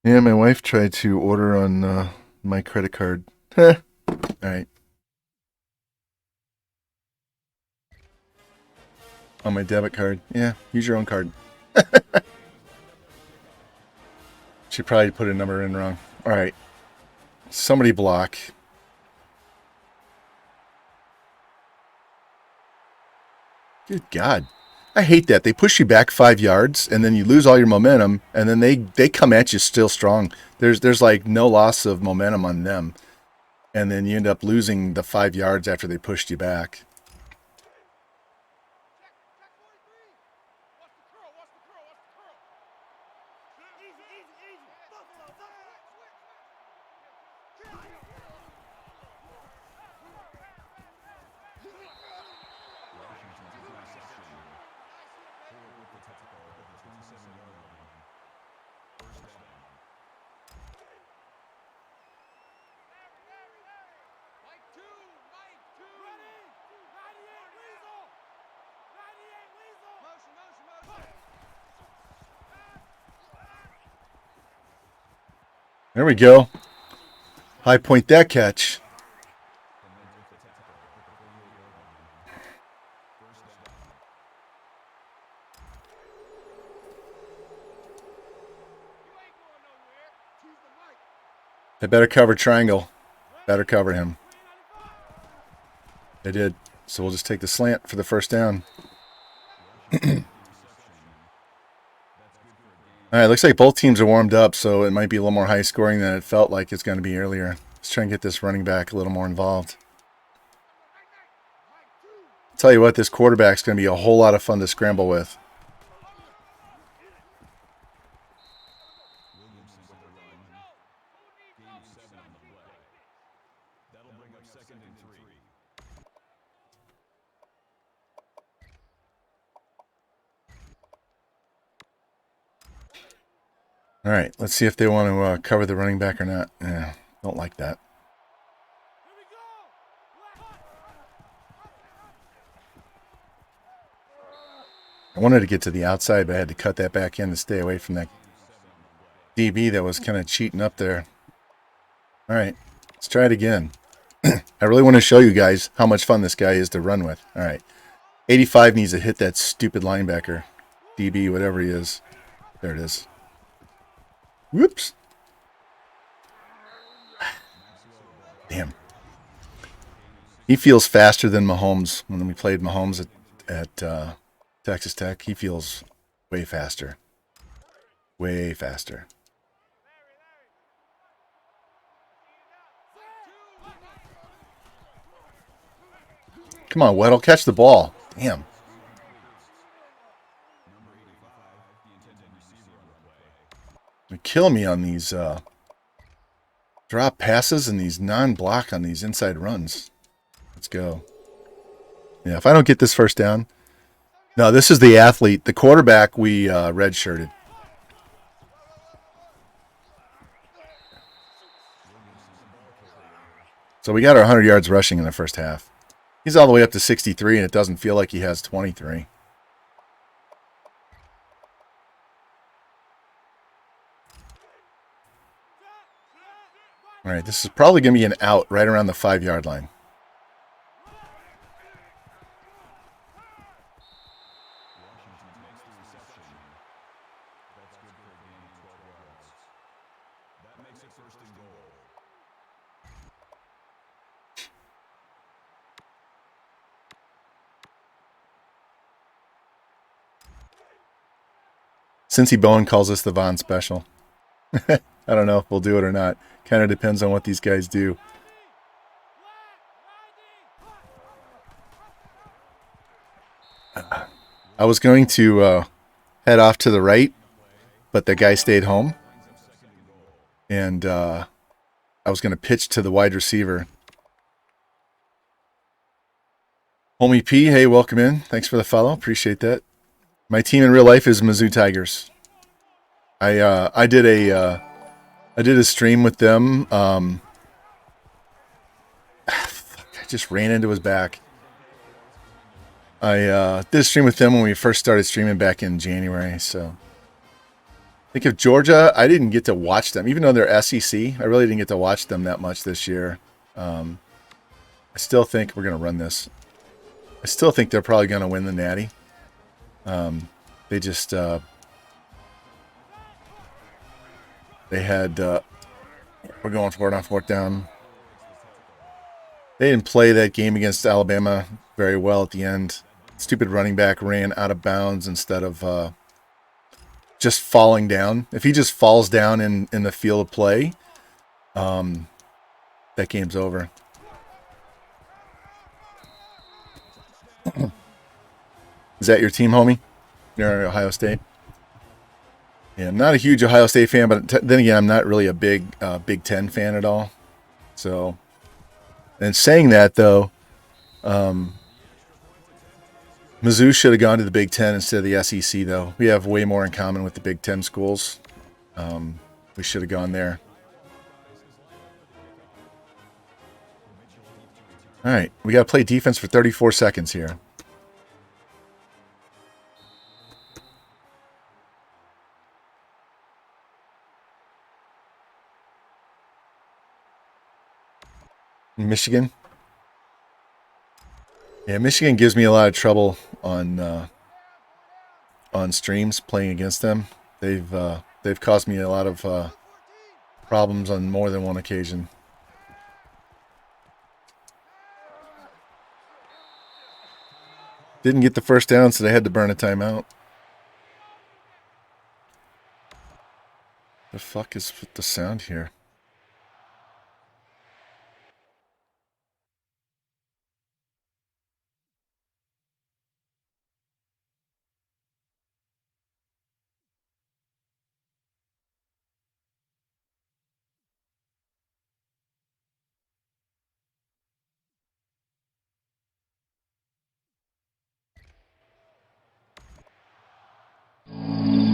Yeah, my wife tried to order on my credit card. All right. On my debit card. Yeah, use your own card. She probably put a number in wrong. All right. Somebody block. Good God. I hate that. They push you back 5 yards, and then you lose all your momentum, and then they come at you still strong. There's like no loss of momentum on them. And then you end up losing the 5 yards after they pushed you back. There we go. High point that catch. They better cover triangle. Better cover him. They did. So we'll just take the slant for the first down. I All right, looks like both teams are warmed up, so it might be a little more high scoring than it felt like it's going to be earlier. Let's try and get this running back a little more involved. I'll tell you what, this quarterback's going to be a whole lot of fun to scramble with. All right, let's see if they want to cover the running back or not. Yeah, don't like that. I wanted to get to the outside, but I had to cut that back in to stay away from that DB that was kind of cheating up there. All right, let's try it again. I really want to show you guys how much fun this guy is to run with. All right, 85 needs to hit that stupid linebacker, DB, whatever he is. There it is. Whoops. Damn. He feels faster than Mahomes. When we played Mahomes at Texas Tech, he feels way faster. Way faster. Come on, Weddle, catch the ball. Damn. They kill me on these drop passes and these non-block on these inside runs. Let's go. Yeah, if I don't get this first down. No, this is the athlete. The quarterback we redshirted. So we got our 100 yards rushing in the first half. He's all the way up to 63, and it doesn't feel like he has 23. All right, this is probably going to be an out right around the 5-yard line. Cincy Bowen calls us the Von Special. I don't know if we'll do it or not. Kind of depends on what these guys do. I was going to head off to the right, but the guy stayed home. And I was going to pitch to the wide receiver. Homie P, hey, welcome in. Thanks for the follow. Appreciate that. My team in real life is Mizzou Tigers. I did a stream with them. I just ran into his back. I did a stream with them when we first started streaming back in January. So I think of Georgia, I didn't get to watch them, even though they're SEC. I really didn't get to watch them that much this year. I still think we're going to run this. I still think they're probably going to win the Natty. They just they had we're going for it on fourth down. They didn't play that game against Alabama very well at the end. Stupid running back ran out of bounds instead of just falling down. If he just falls down in the field of play, that game's over. Is that your team, homie? You're Ohio State? Yeah, I'm not a huge Ohio State fan, but then again, I'm not really a big Big Ten fan at all. So, and saying that, though, Mizzou should have gone to the Big Ten instead of the SEC, though. We have way more in common with the Big Ten schools. We should have gone there. All right, we got to play defense for 34 seconds here. Michigan. Yeah, Michigan gives me a lot of trouble on streams playing against them. They've caused me a lot of problems on more than one occasion. Didn't get the first down, so they had to burn a timeout. The fuck is with the sound here?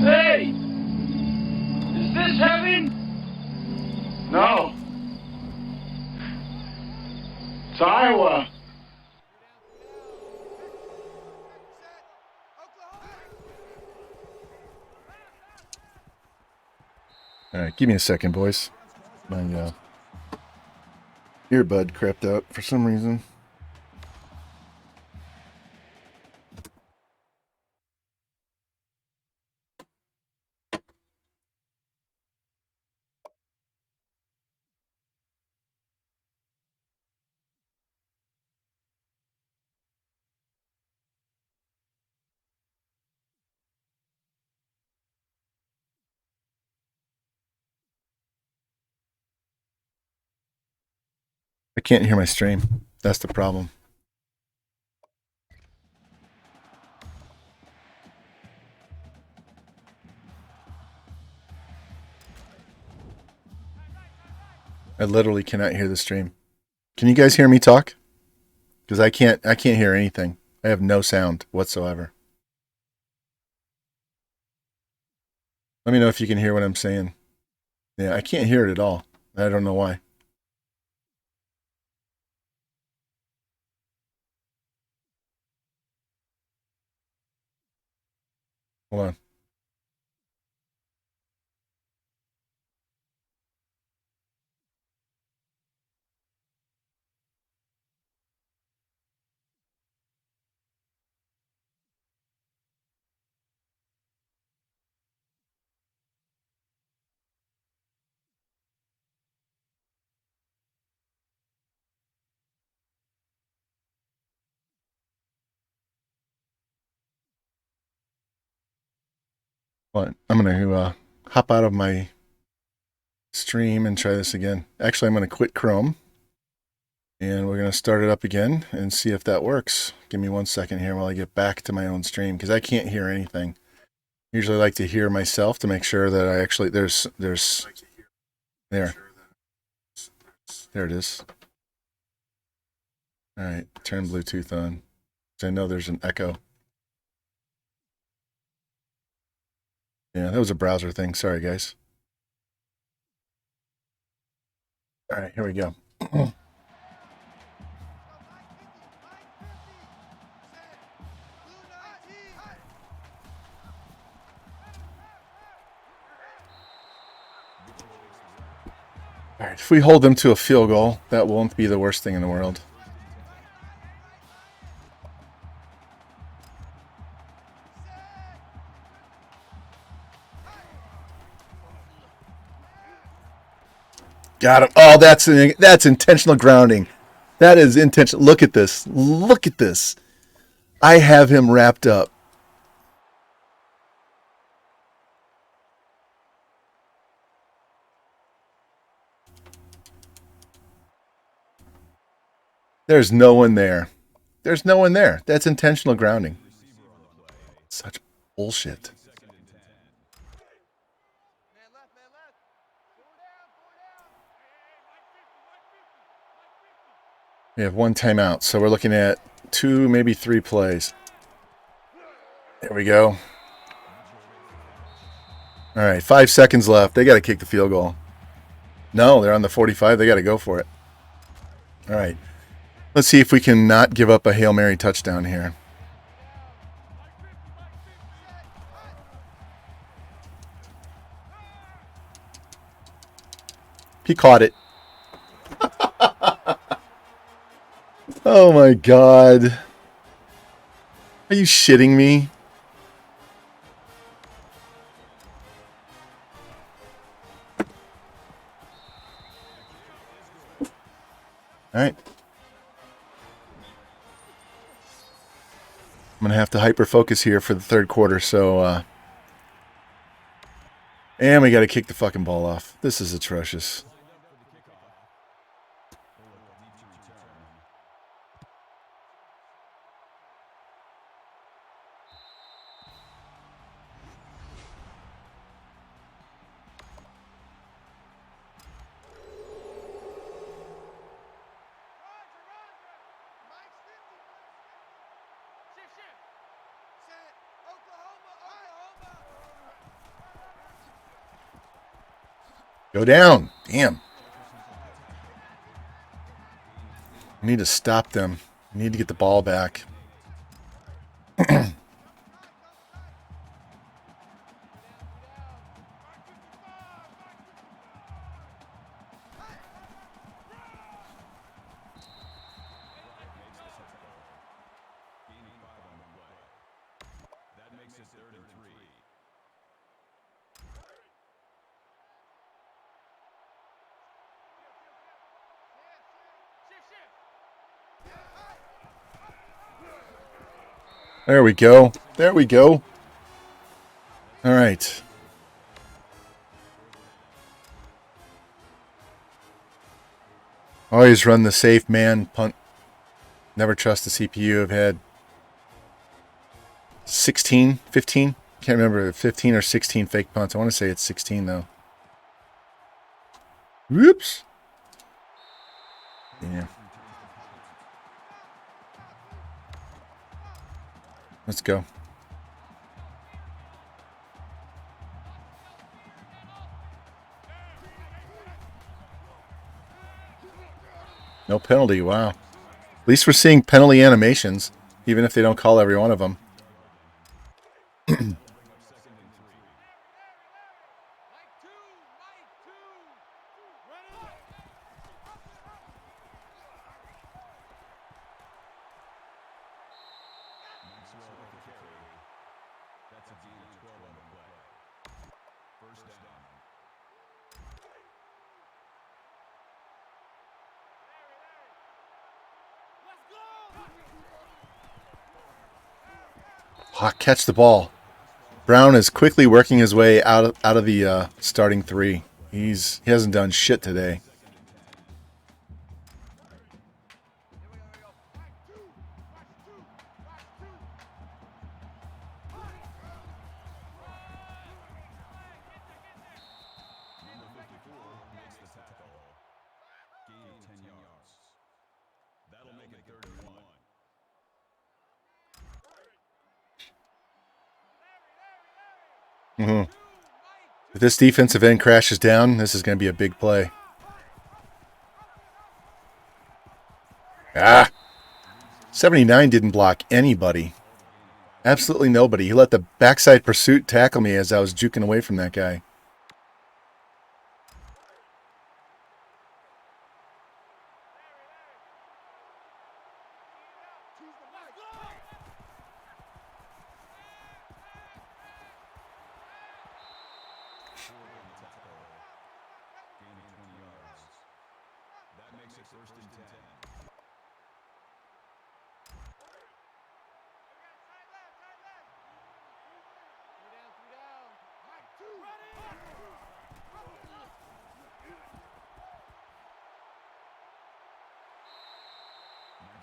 Hey! Is this heaven? No. It's Iowa. All right, give me a second, boys. My earbud crept out for some reason. I can't hear my stream. That's the problem. I literally cannot hear the stream. Can you guys hear me talk? Because I can't hear anything. I have no sound whatsoever. Let me know if you can hear what I'm saying. Yeah, I can't hear it at all. I don't know why. Hold on. Hold on. I'm going to hop out of my stream and try this again. Actually, I'm going to quit Chrome. And we're going to start it up again and see if that works. Give me 1 second here while I get back to my own stream because I can't hear anything. Usually like to hear myself to make sure that I actually there it is. All right, turn Bluetooth on. I know there's an echo. Yeah, that was a browser thing. Sorry, guys. All right, here we go. All right, if we hold them to a field goal, that won't be the worst thing in the world. Got him. Oh, that's intentional grounding. That is intentional. Look at this. Look at this. I have him wrapped up. There's no one there. There's no one there. That's intentional grounding. Such bullshit. We have one timeout, so we're looking at 2, maybe 3 plays. There we go. All right, 5 seconds left. They got to kick the field goal. No, they're on the 45. They got to go for it. All right. Let's see if we can not give up a Hail Mary touchdown here. He caught it. Oh my God. Are you shitting me? All right. I'm going to have to hyper focus here for the third quarter. So, And we got to kick the fucking ball off. This is atrocious. Go down. Damn. We need to stop them. We need to get the ball back. There we go. There we go. All right. Always run the safe man punt. Never trust the CPU. I've had 16, 15. Can't remember, 15 or 16 fake punts. I want to say it's 16 though. Whoops. Yeah. Let's go. No penalty. Wow. At least we're seeing penalty animations, even if they don't call every one of them. Hawk, catch the ball. Brown is quickly working his way out of the starting three. He hasn't done shit today. Mm-hmm. If this defensive end crashes down, this is going to be a big play. Ah! 79 didn't block anybody. Absolutely nobody. He let the backside pursuit tackle me as I was juking away from that guy.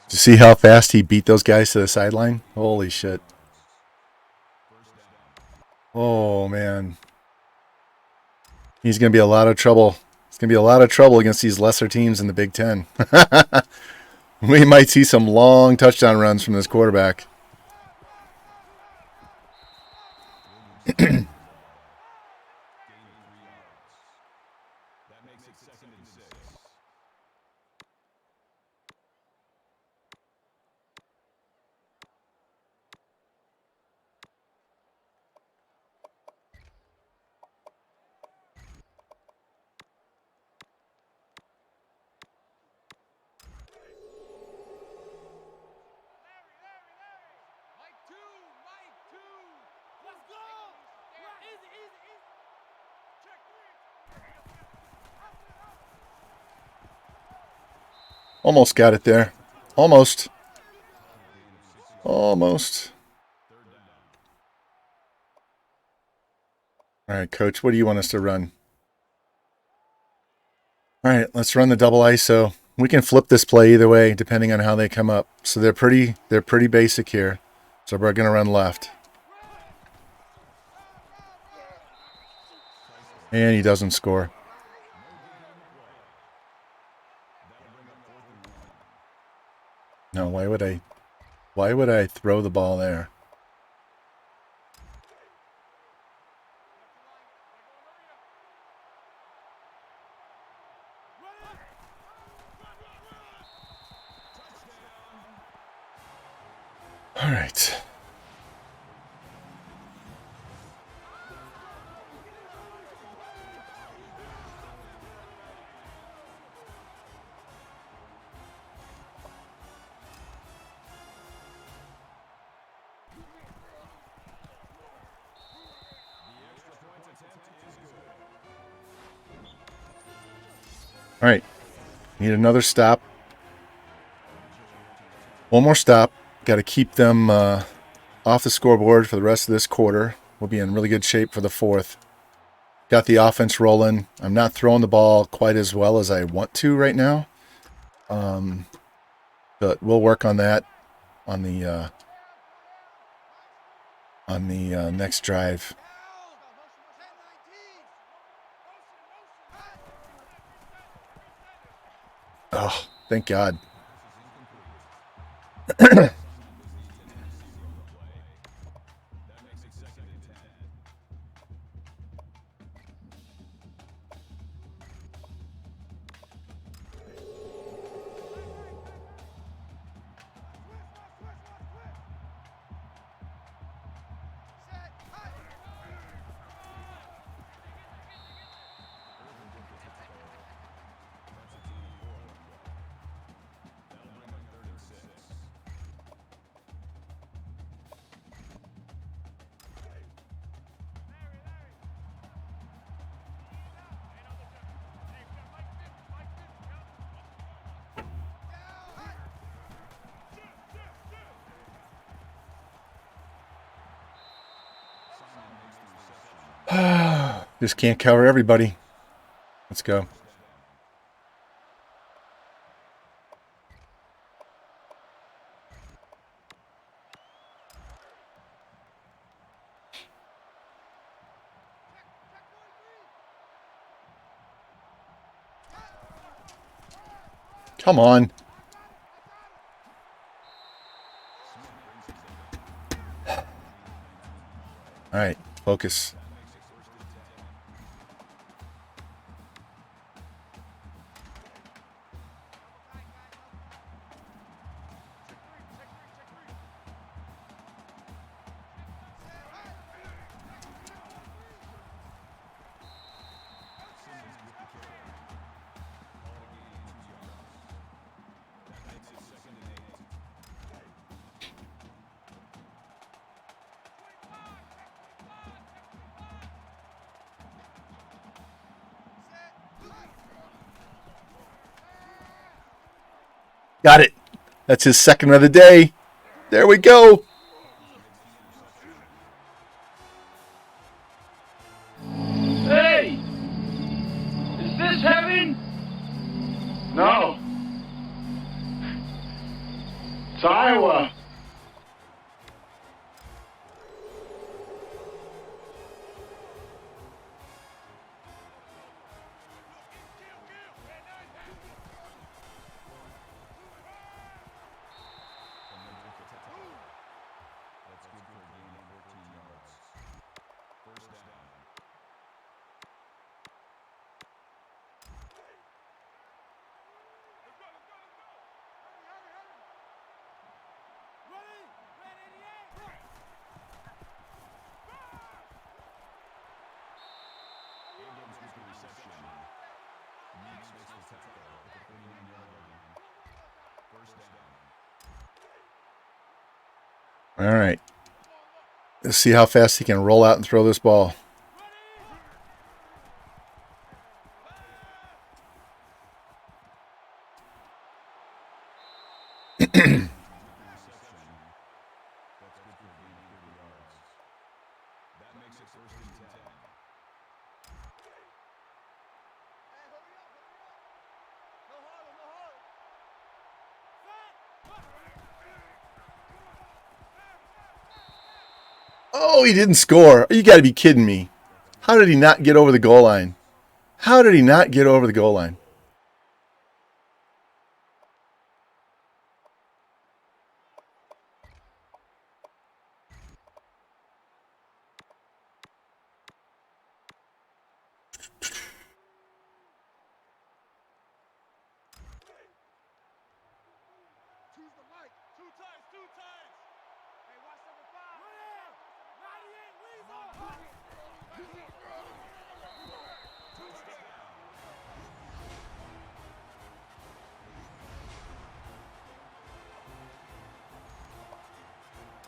Did you see how fast he beat those guys to the sideline? Holy shit. Oh, man. He's going to be a lot of trouble. It's going to be a lot of trouble against these lesser teams in the Big Ten. We might see some long touchdown runs from this quarterback. Almost got it there. Almost. Almost. All right, Coach, what do you want us to run? All right, let's run the double ISO. We can flip this play either way, depending on how they come up. So they're pretty basic here. So we're going to run left. And he doesn't score. No, why would I throw the ball there? All right. All right. Need another stop. One more stop. Got to keep them off the scoreboard for the rest of this quarter. We'll be in really good shape for the fourth. Got the offense rolling. I'm not throwing the ball quite as well as I want to right now. But we'll work on that on the next drive. Oh, thank God. Just can't cover everybody. Let's go. Come on. All right, focus. Got it. That's his second of the day. There we go. Hey! Is this heaven? No. It's Iowa. All right. Let's see how fast he can roll out and throw this ball. Oh, he didn't score. You got to be kidding me. How did he not get over the goal line? How did he not get over the goal line?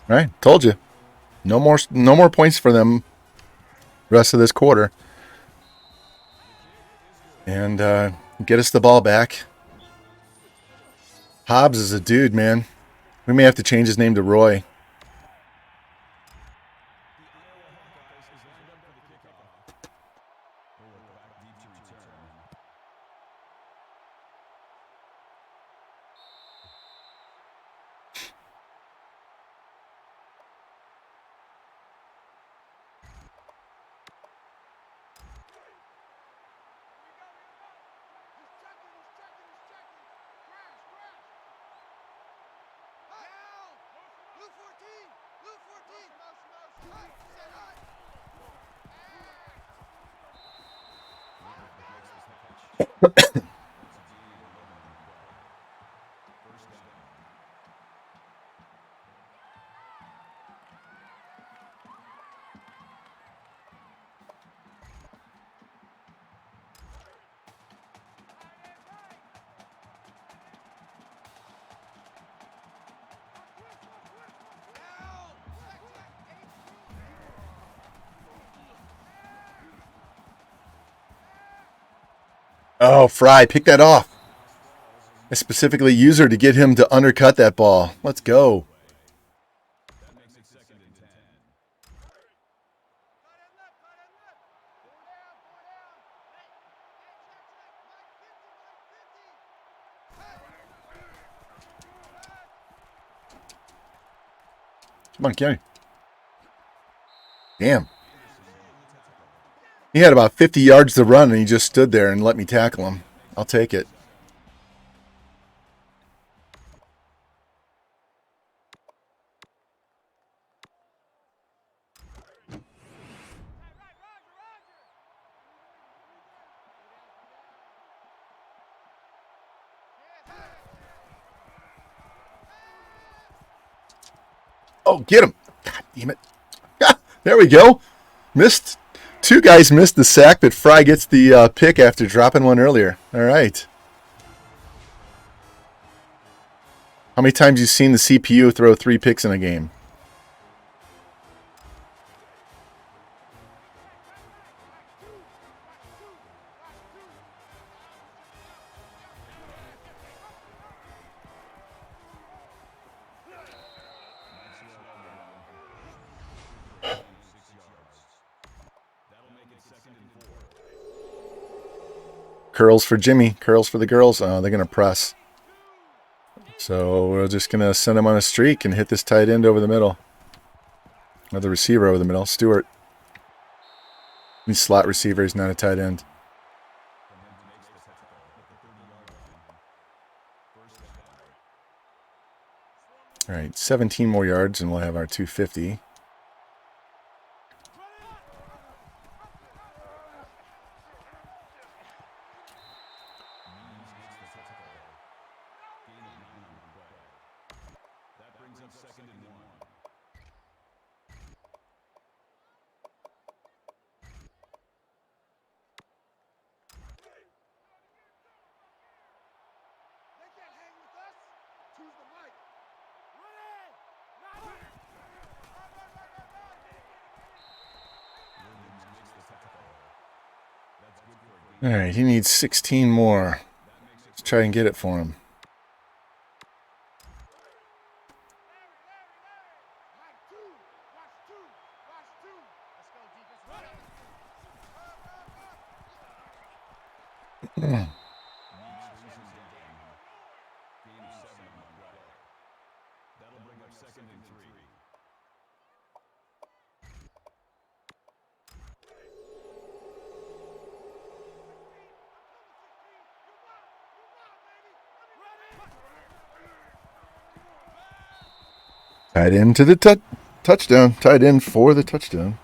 All right, told you. No more points for them rest of this quarter. And get us the ball back. Hobbs is a dude, man. We may have to change his name to Roy. Oh, Fry, pick that off. I specifically use her to get him to undercut that ball. Let's go. Come on, Kenny. Damn. He had about 50 yards to run, and he just stood there and let me tackle him. I'll take it. Oh, get him. God damn it. There we go. Missed. Two guys missed the sack, but Fry gets the pick after dropping one earlier. All right. How many times you seen the CPU throw 3 picks in a game? Curls for Jimmy. Curls for the girls. Oh, they're going to press. So we're just going to send him on a streak and hit this tight end over the middle. Or the receiver over the middle. Stewart. He's slot receiver. He's not a tight end. All right, 17 more yards and we'll have our 250. All right, he needs 16 more. Let's try and get it for him. Tied into the touchdown. Tied in for the touchdown.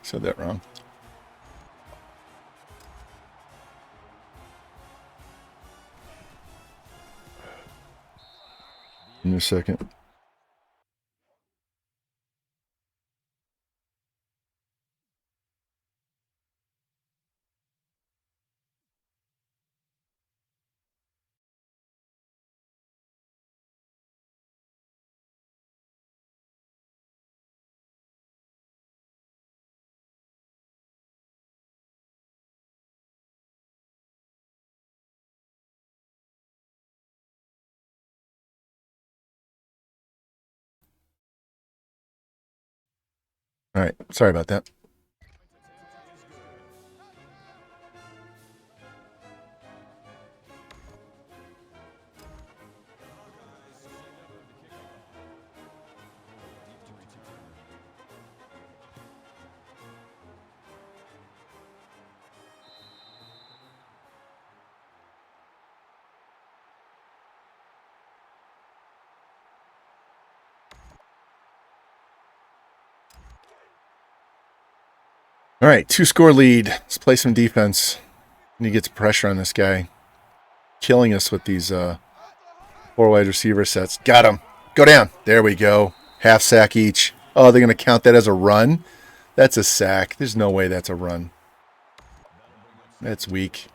Said that wrong. In a second. All right. Sorry about that. All right, 2-score lead. Let's play some defense. Need to get some pressure on this guy. Killing us with these 4 wide receiver sets. Got him. Go down. There we go. Half sack each. Oh, they're going to count that as a run? That's a sack. There's no way that's a run. That's weak.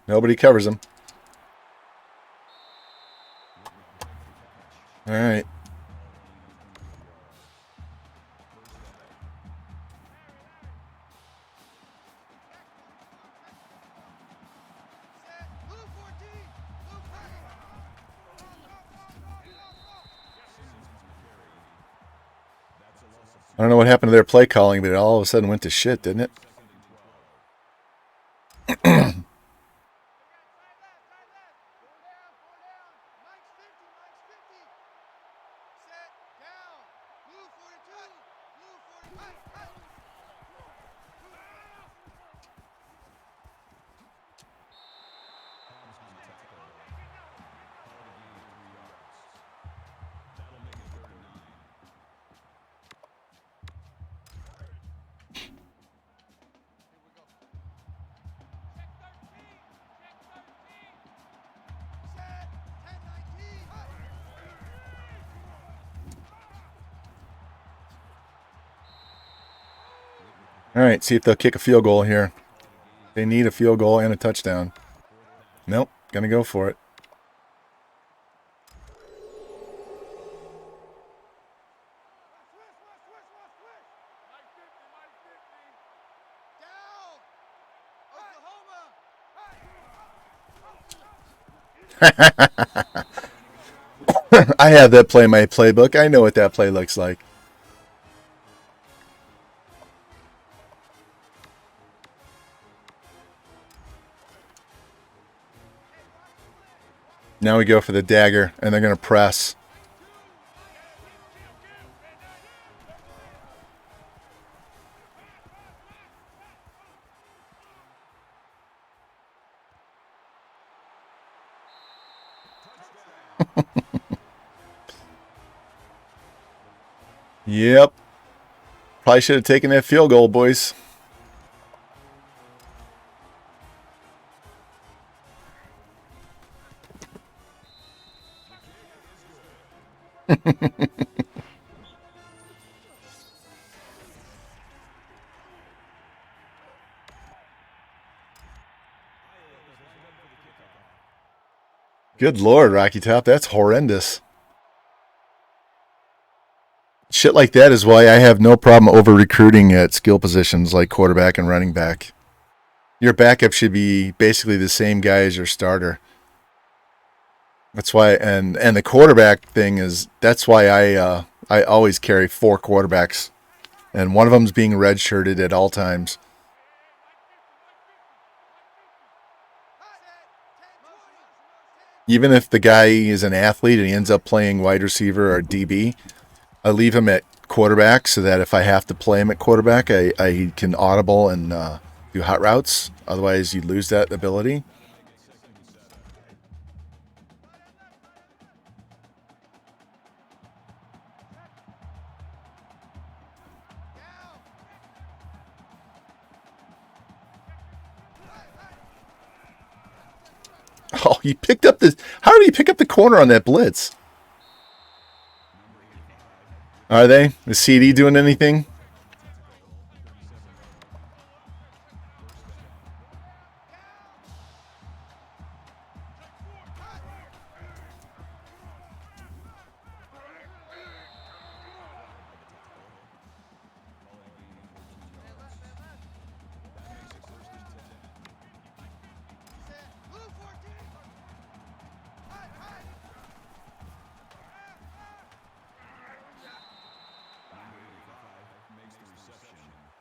Nobody covers him. All right. I don't know what happened to their play calling, but it all of a sudden went to shit, didn't it? All right, see if they'll kick a field goal here. They need a field goal and a touchdown. Nope, gonna go for it. I have that play in my playbook. I know what that play looks like. Now we go for the dagger, and they're going to press. Yep. Probably should have taken that field goal, boys. Good Lord, Rocky Top. That's horrendous. Shit like that is why I have no problem over recruiting at skill positions like quarterback and running back. Your backup should be basically the same guy as your starter. That's why, and the quarterback thing is that's why I always carry 4 quarterbacks, and one of them's being redshirted at all times. Even if the guy is an athlete and he ends up playing wide receiver or DB, I leave him at quarterback so that if I have to play him at quarterback, I can audible and do hot routes. Otherwise, you lose that ability. Oh, he picked up the. How did he pick up the corner on that blitz? Are they? Is CD doing anything?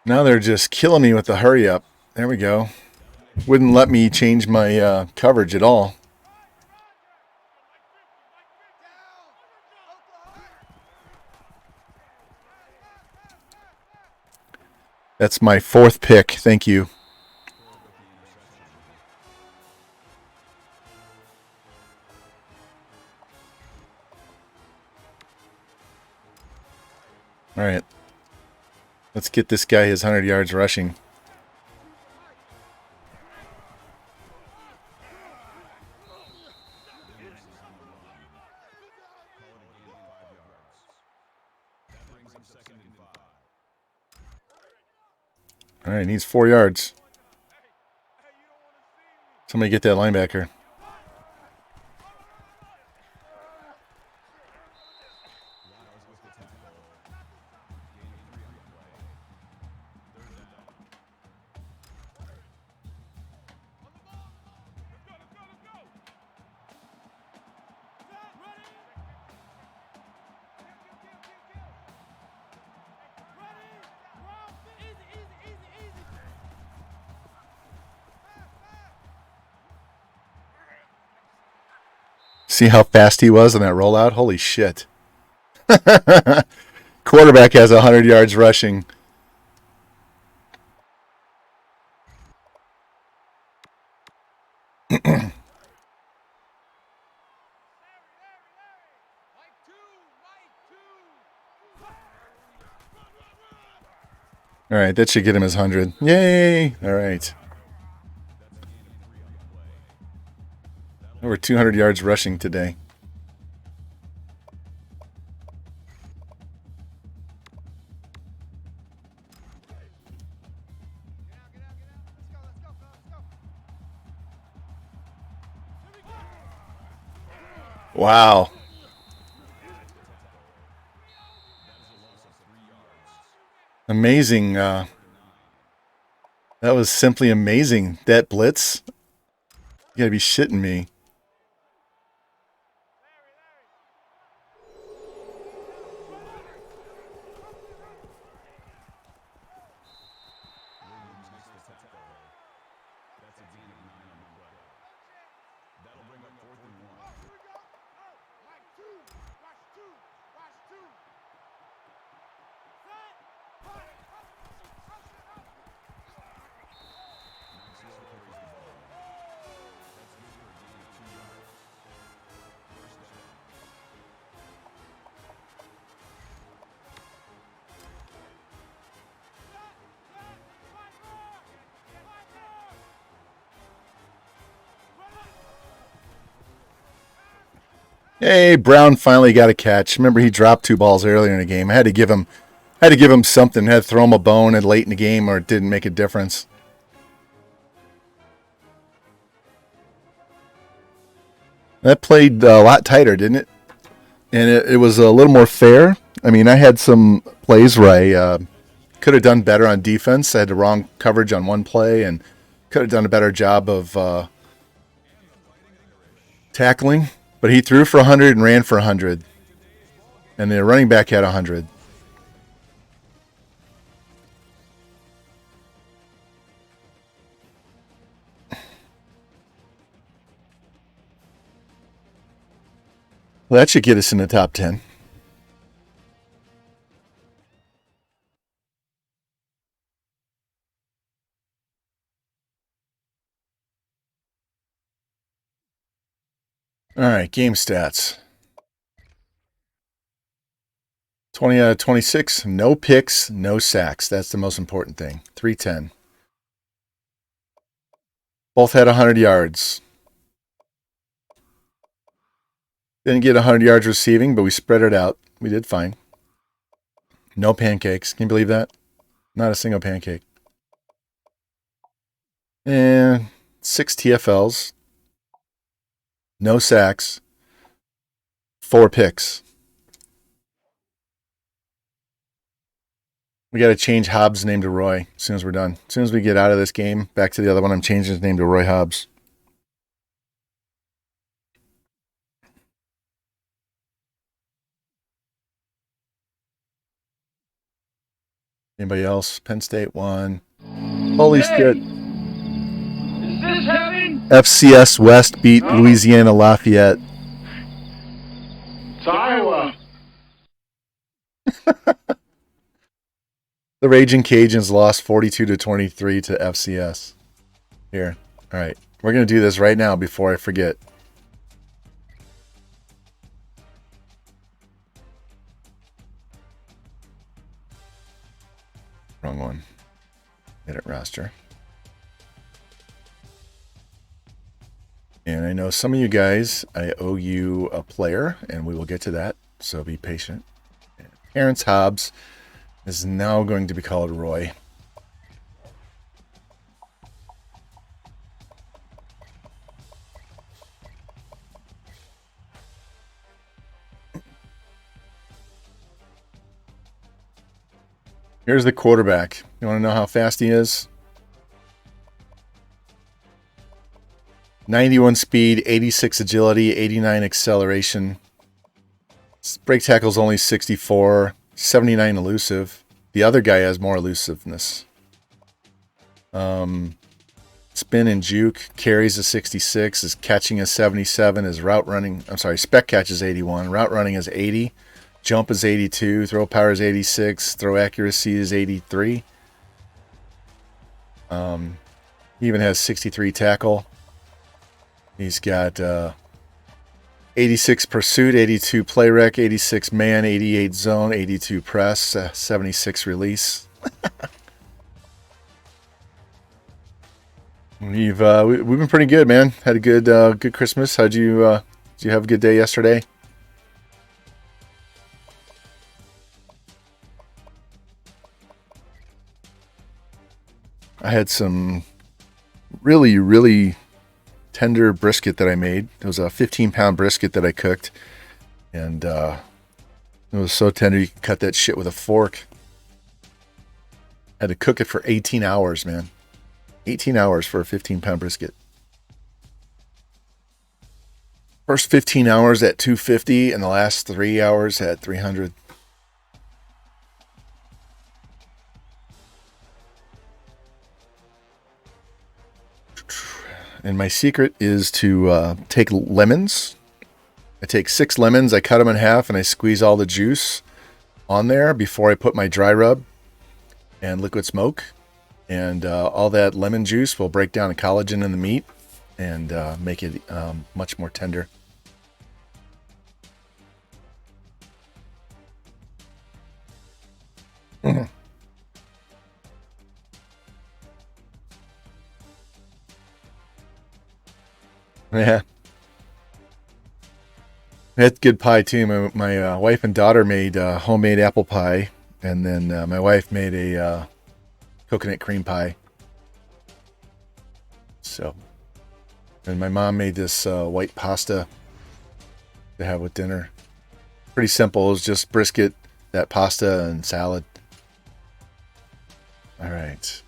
Now they're just killing me with the hurry up. There we go. Wouldn't let me change my coverage at all. That's my 4th pick. Thank you. All right. Let's get this guy his 100 yards rushing. All right, needs 4 yards. Somebody get that linebacker. See how fast he was on that rollout? Holy shit. Quarterback has 100 yards rushing. All right, that should get him his 100. Yay! All right. Over 200 yards rushing today. Wow. Amazing. That was simply amazing. That blitz? You gotta be shitting me. Hey, Brown finally got a catch. Remember, he dropped 2 balls earlier in the game. I had to give him something. Had to throw him a bone and late in the game, or it didn't make a difference. That played a lot tighter, didn't it? And it was a little more fair. I mean, I had some plays where I could have done better on defense. I had the wrong coverage on one play and could have done a better job of tackling. But he threw for 100 and ran for 100. And the running back had 100. Well, that should get us in the top 10. All right, game stats. 20 out of 26, no picks, no sacks. That's the most important thing. 310. Both had 100 yards. Didn't get 100 yards receiving, but we spread it out. We did fine. No pancakes. Can you believe that? Not a single pancake. And 6 TFLs. No sacks. 4 picks. We got to change Hobbs' name to Roy as soon as we're done. As soon as we get out of this game, back to the other one, I'm changing his name to Roy Hobbs. Anybody else? Penn State won. Holy shit. Is this heaven? FCS West beat Louisiana Lafayette. It's Iowa. The Raging Cajuns lost 42-23 to FCS. Here. All right. We're going to do this right now before I forget. Wrong one. Edit roster. And I know some of you guys, I owe you a player, and we will get to that, so be patient. Terrence Hobbs is now going to be called Roy. Here's the quarterback. You want to know how fast he is? 91 speed, 86 agility, 89 acceleration. Break tackle's only 64, 79 elusive. The other guy has more elusiveness. Spin and juke, carries a 66, is catching a 77, is spec catch is 81, route running is 80, jump is 82, throw power is 86, throw accuracy is 83. He even has 63 tackle. He's got 86 pursuit, 82 play rec, 86 man, 88 zone, 82 press, 76 release. We've been pretty good, man. Had a good Christmas. Did you have a good day yesterday? I had some really tender brisket that I made. It was a 15-pound brisket that I cooked, and it was so tender you could cut that shit with a fork. Had to cook it for 18 hours, man. 18 hours for a 15-pound brisket. First 15 hours at 250, and the last 3 hours at 300. And my secret is to take lemons. I take 6 lemons, I cut them in half, and I squeeze all the juice on there before I put my dry rub and liquid smoke. And all that lemon juice will break down the collagen in the meat and make it much more tender. Yeah. That's good pie too. My wife and daughter made homemade apple pie, and then my wife made a coconut cream pie. So, and my mom made this white pasta to have with dinner. Pretty simple. It was just brisket, that pasta, and salad. All right.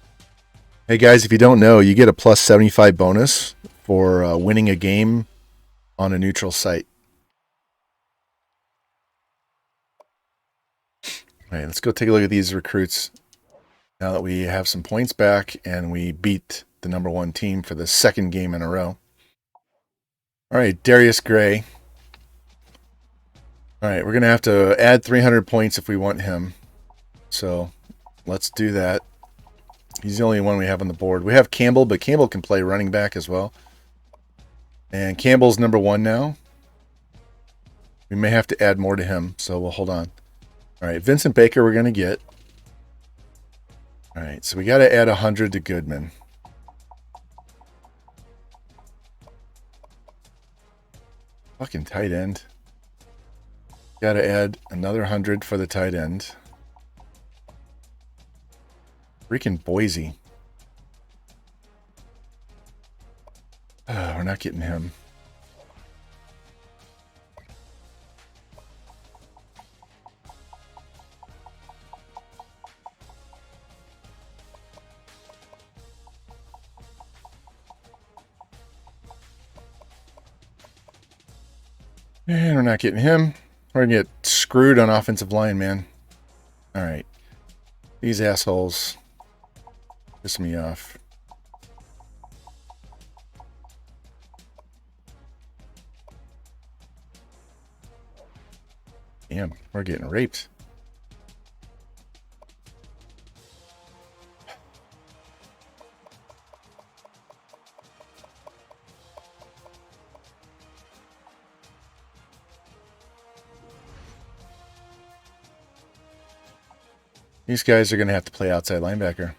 Hey guys, if you don't know, you get a plus 75 bonus for winning a game on a neutral site. All right, let's go take a look at these recruits now that we have some points back and we beat the #1 team for the second game in a row. All right, Darius Gray. All right, we're going to have to add 300 points if we want him. So let's do that. He's the only one we have on the board. We have Campbell, but Campbell can play running back as well. And Campbell's #1 now. We may have to add more to him, so we'll hold on. All right, Vincent Baker we're going to get. All right, so we got to add 100 to Goodman. Fucking tight end. Got to add another 100 for the tight end. Freaking Boise. We're not getting him. And we're not getting him. We're going to get screwed on offensive line, man. All right. These assholes piss me off. Damn, we're getting raped. These guys are going to have to play outside linebacker.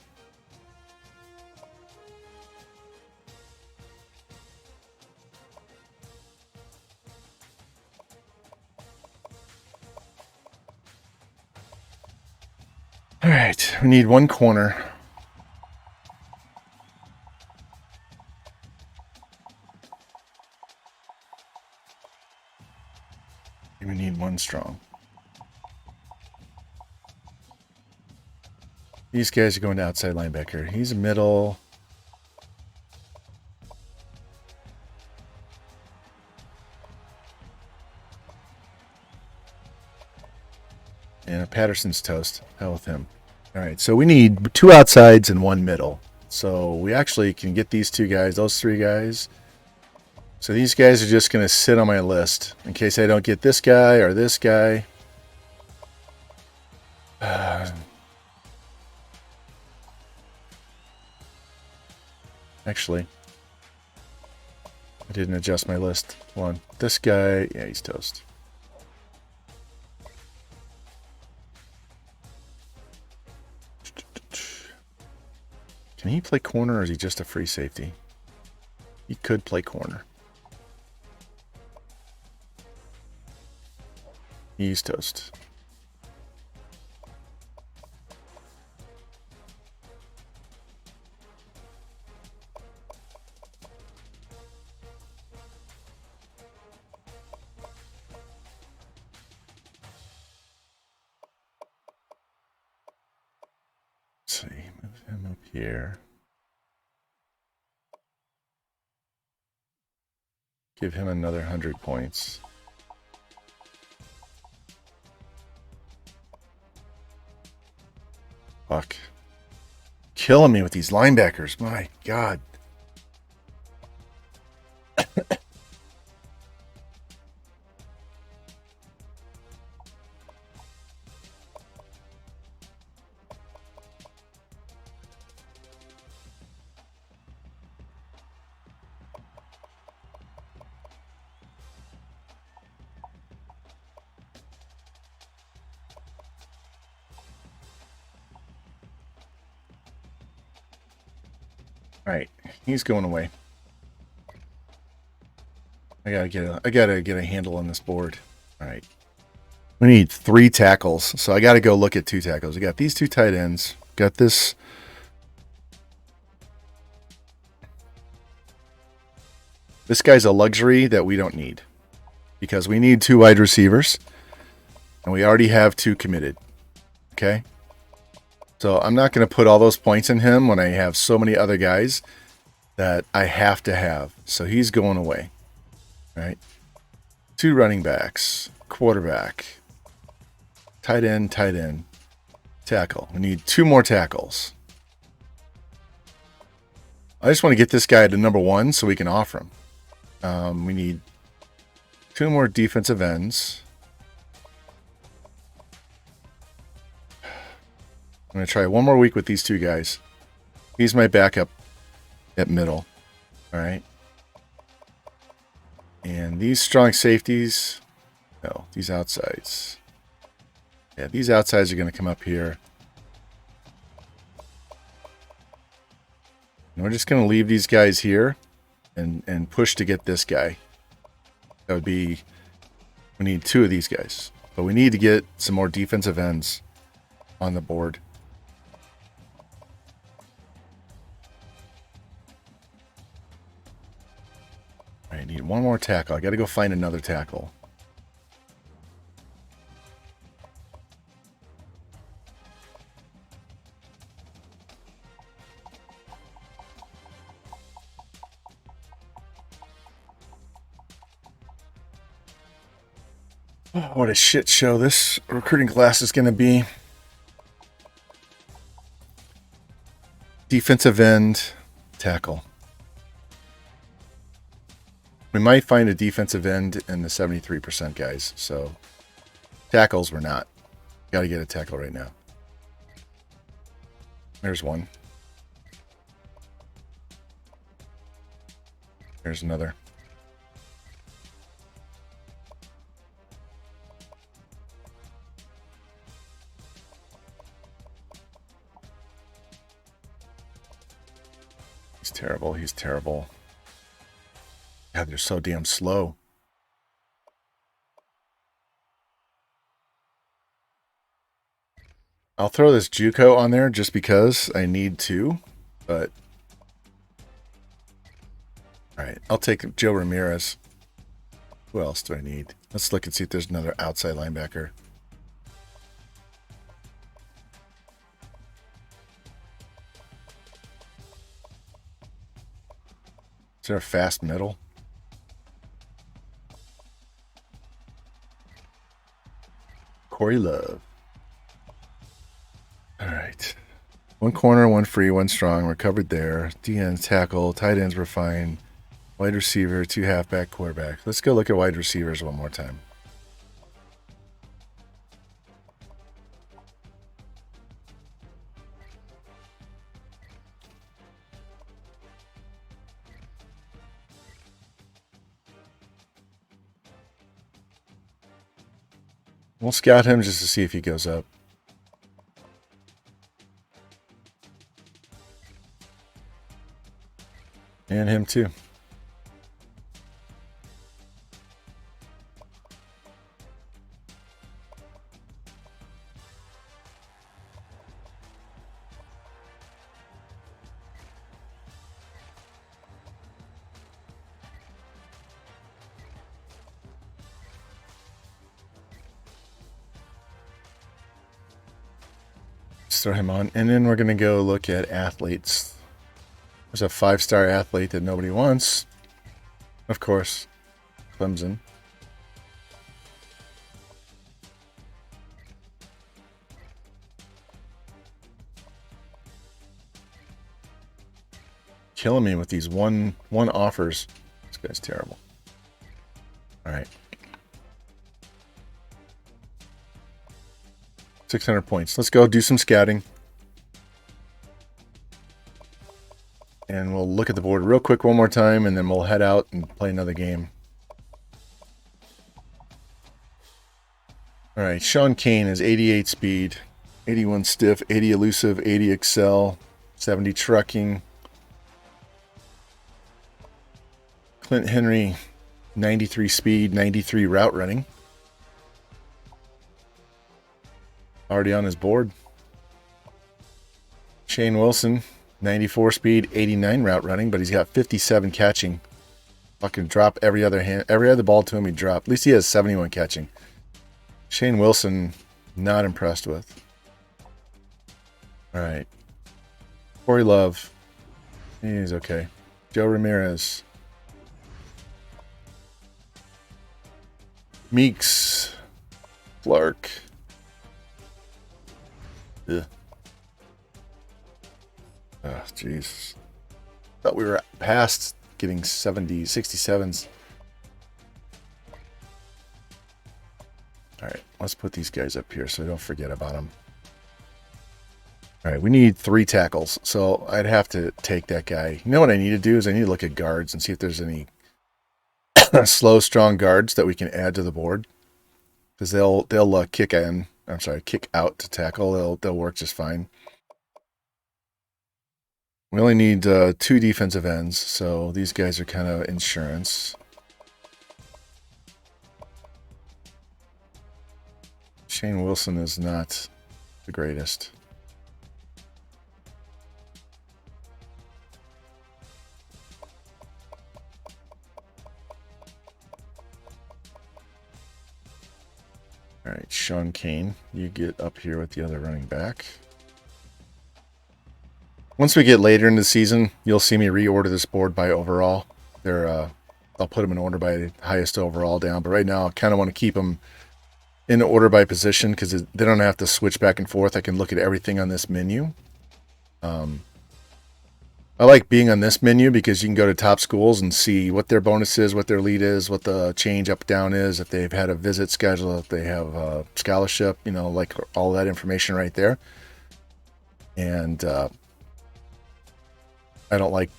All right, we need one corner. We need one strong. These guys are going to outside linebacker. He's a middle. And Patterson's toast. Hell with him. All right, so we need 2 outsides and 1 middle. So we actually can get these 2 guys, those 3 guys. So these guys are just going to sit on my list in case I don't get this guy or this guy. Actually, I didn't adjust my list. Hold on. This guy, yeah, he's toast. Can he play corner or is he just a free safety? He could play corner. He's toast. Let's see, move him up here. Give him another 100 points. Fuck. Killing me with these linebackers. My God. All right, he's going away. I gotta get a handle on this board. All right, we need 3 tackles, so I gotta go look at 2 tackles. We got these 2 tight ends. Got this. This guy's a luxury that we don't need because we need 2 wide receivers, and we already have 2 committed. Okay. So I'm not going to put all those points in him when I have so many other guys that I have to have. So he's going away. All right. 2 running backs, quarterback, tight end, tackle. We need 2 more tackles. I just want to get this guy to number 1 so we can offer him. We need 2 more defensive ends. I'm going to try one more week with these 2 guys. He's my backup at middle. All right. And these strong safeties, no, these outsides. Yeah, these outsides are going to come up here. And we're just going to leave these guys here and push to get this guy. That would be, we need 2 of these guys. But we need to get some more defensive ends on the board. I need 1 more tackle. I got to go find another tackle. Oh, what a shit show this recruiting class is going to be. Defensive end, tackle. We might find a defensive end in the 73% guys. So tackles we're not. Got to get a tackle right now. There's one. There's another. He's terrible. He's terrible. God, they're so damn slow. I'll throw this JUCO on there just because I need to, but all right, I'll take Joe Ramirez. Who else do I need? Let's look and see if there's another outside linebacker. Is there a fast middle? Corey Love. All right. 1 corner, 1 free, 1 strong. We're covered there. DN, tackle, tight ends were fine. Wide receiver, 2 halfback, quarterback. Let's go look at wide receivers one more time. We'll scout him just to see if he goes up. And him too. Throw him on, and then we're going to go look at athletes. There's a 5-star athlete that nobody wants. Of course, Clemson. Killing me with these one offers. This guy's terrible. All right. 600 points. Let's go do some scouting. And we'll look at the board real quick one more time, and then we'll head out and play another game. All right, Sean Kane is 88 speed, 81 stiff, 80 elusive, 80 excel, 70 trucking. Clint Henry, 93 speed, 93 route running. Already on his board. Shane Wilson, 94 speed, 89 route running, but he's got 57 catching. Fucking drop every other ball to him he dropped. At least he has 71 catching. Shane Wilson, not impressed with. All right. Corey Love, he's okay. Joe Ramirez. Meeks. Clark. Ugh. Oh, jeez. Thought we were past getting 70, 67s. All right, let's put these guys up here so I don't forget about them. All right, we need 3 tackles, so I'd have to take that guy. You know what I need to do is I need to look at guards and see if there's any slow, strong guards that we can add to the board, because they'll kick in. I'm sorry, kick out to tackle. They'll work just fine. We only need 2 defensive ends, so these guys are kind of insurance. Shane Wilson is not the greatest. All right, Sean Kane, you get up here with the other running back. Once we get later in the season, you'll see me reorder this board by overall. I'll put them in order by highest overall down, but right now I kind of want to keep them in order by position because they don't have to switch back and forth. I can look at everything on this menu. I like being on this menu because you can go to top schools and see what their bonus is, what their lead is, what the change up down is, if they've had a visit schedule, if they have a scholarship, like all that information right there. And I don't like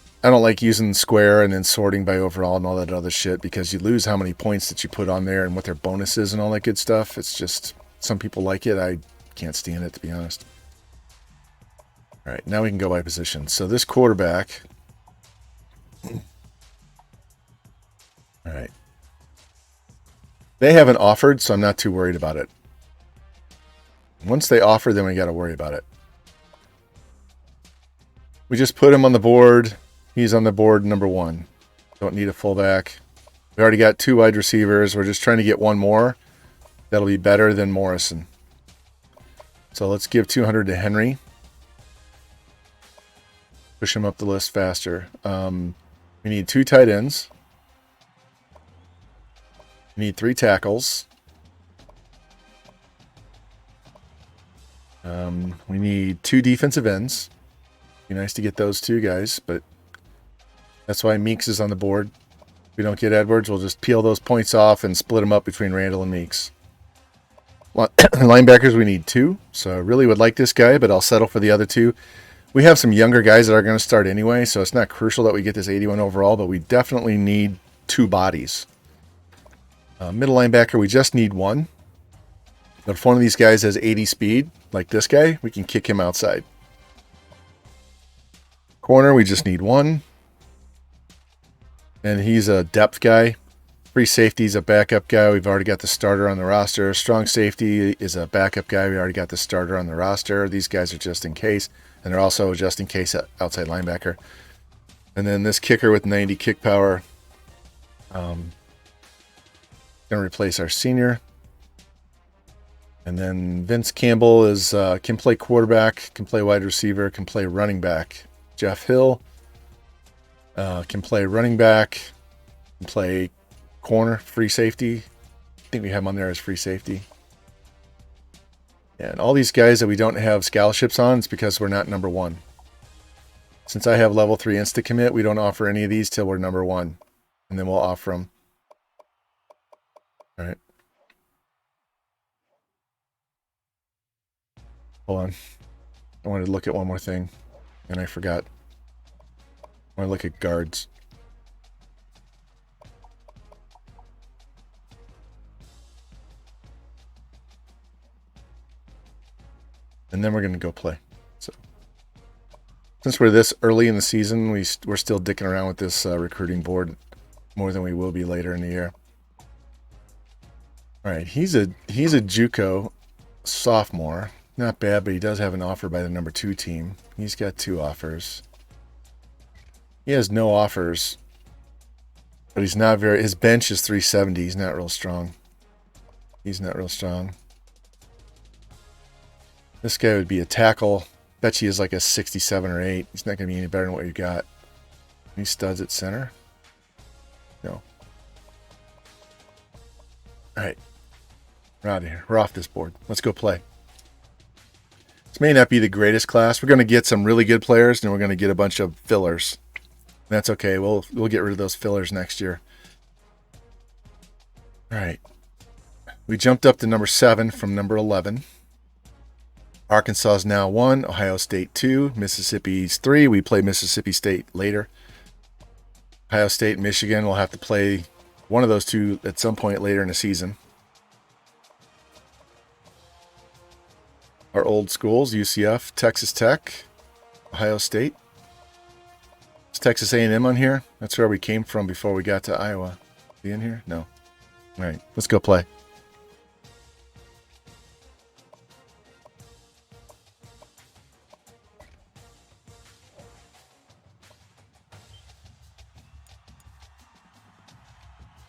using square and then sorting by overall and all that other shit because you lose how many points that you put on there and what their bonus is and all that good stuff. It's just, some people like it. I can't stand it, to be honest. All right, now we can go by position. So this quarterback. All right. They haven't offered, so I'm not too worried about it. Once they offer, then we got to worry about it. We just put him on the board. He's on the board number 1. Don't need a fullback. We already got 2 wide receivers. We're just trying to get one more. That'll be better than Morrison. So let's give 200 to Henry. Push him up the list faster. We need 2 tight ends. We need 3 tackles. We need 2 defensive ends. Be nice to get those 2 guys, but that's why Meeks is on the board. If we don't get Edwards, we'll just peel those points off and split them up between Randall and Meeks. Linebackers, we need 2. So I really would like this guy, but I'll settle for the other 2. We have some younger guys that are going to start anyway, so it's not crucial that we get this 81 overall, but we definitely need 2 bodies. Middle linebacker, we just need 1. But if one of these guys has 80 speed, like this guy, we can kick him outside. Corner, we just need 1. And he's a depth guy. Free safety is a backup guy. We've already got the starter on the roster. Strong safety is a backup guy. We already got the starter on the roster. These guys are just in case. And they're also just in case outside linebacker. And then this kicker with 90 kick power. Going to replace our senior. And then Vince Campbell is can play quarterback, can play wide receiver, can play running back. Jeff Hill can play running back, can play corner, free safety. I think we have him on there as free safety. And all these guys that we don't have scholarships on, it's because we're not number 1. Since I have level 3 insta commit, we don't offer any of these till we're number 1. And then we'll offer them. All right. Hold on. I wanted to look at one more thing, and I forgot. I want to look at guards. And then we're going to go play. So, since we're this early in the season, we're still dicking around with this recruiting board more than we will be later in the year. All right, he's a JUCO sophomore. Not bad, but he does have an offer by the number 2 team. He's got 2 offers. He has no offers, but he's not very. His bench is 370. He's not real strong. He's not real strong. This guy would be a tackle. Bet you is like a 67 or 8. He's not going to be any better than what you got. Any studs at center? No. All right. We're out of here. We're off this board. Let's go play. This may not be the greatest class. We're going to get some really good players, and we're going to get a bunch of fillers. That's okay. We'll get rid of those fillers next year. All right. We jumped up to number 7 from number 11. Arkansas is now 1, Ohio State 2, Mississippi's 3. We play Mississippi State later. Ohio State and Michigan will have to play one of those two at some point later in the season. Our old schools, UCF, Texas Tech, Ohio State. Is Texas A&M on here? That's where we came from before we got to Iowa. Is he in here? No. All right, let's go play.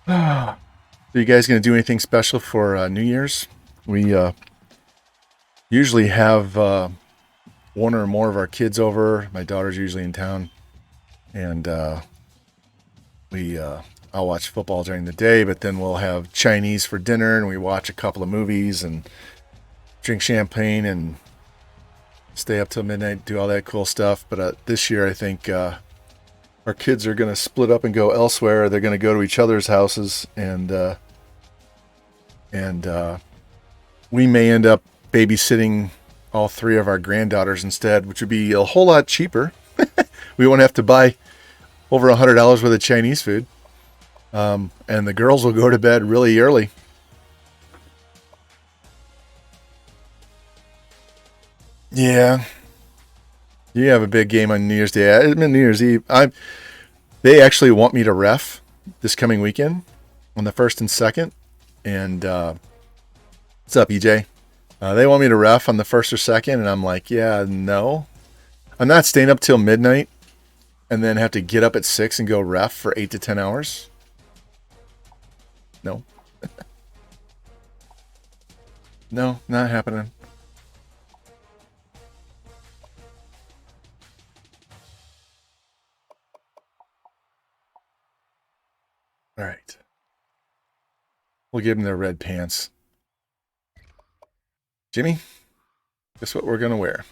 So you guys going to do anything special for New Year's? We usually have one or more of our kids over. My daughter's usually in town. And I'll watch football during the day, but then we'll have Chinese for dinner, and we watch a couple of movies and drink champagne and stay up till midnight, do all that cool stuff. But this year, I think our kids are going to split up and go elsewhere. They're going to go to each other's houses, and we may end up babysitting all 3 of our granddaughters instead, which would be a whole lot cheaper. We won't have to buy over $100 worth of Chinese food. And the girls will go to bed really early. Yeah. You have a big game on New Year's Day. I mean, New Year's Eve. They actually want me to ref this coming weekend on the 1st and 2nd. And what's up, EJ? They want me to ref on the 1st or 2nd, and I'm like, yeah, no. I'm not staying up till midnight and then have to get up at 6 and go ref for 8 to 10 hours. No. No, not happening. All right. We'll give them their red pants. Jimmy, guess what we're going to wear?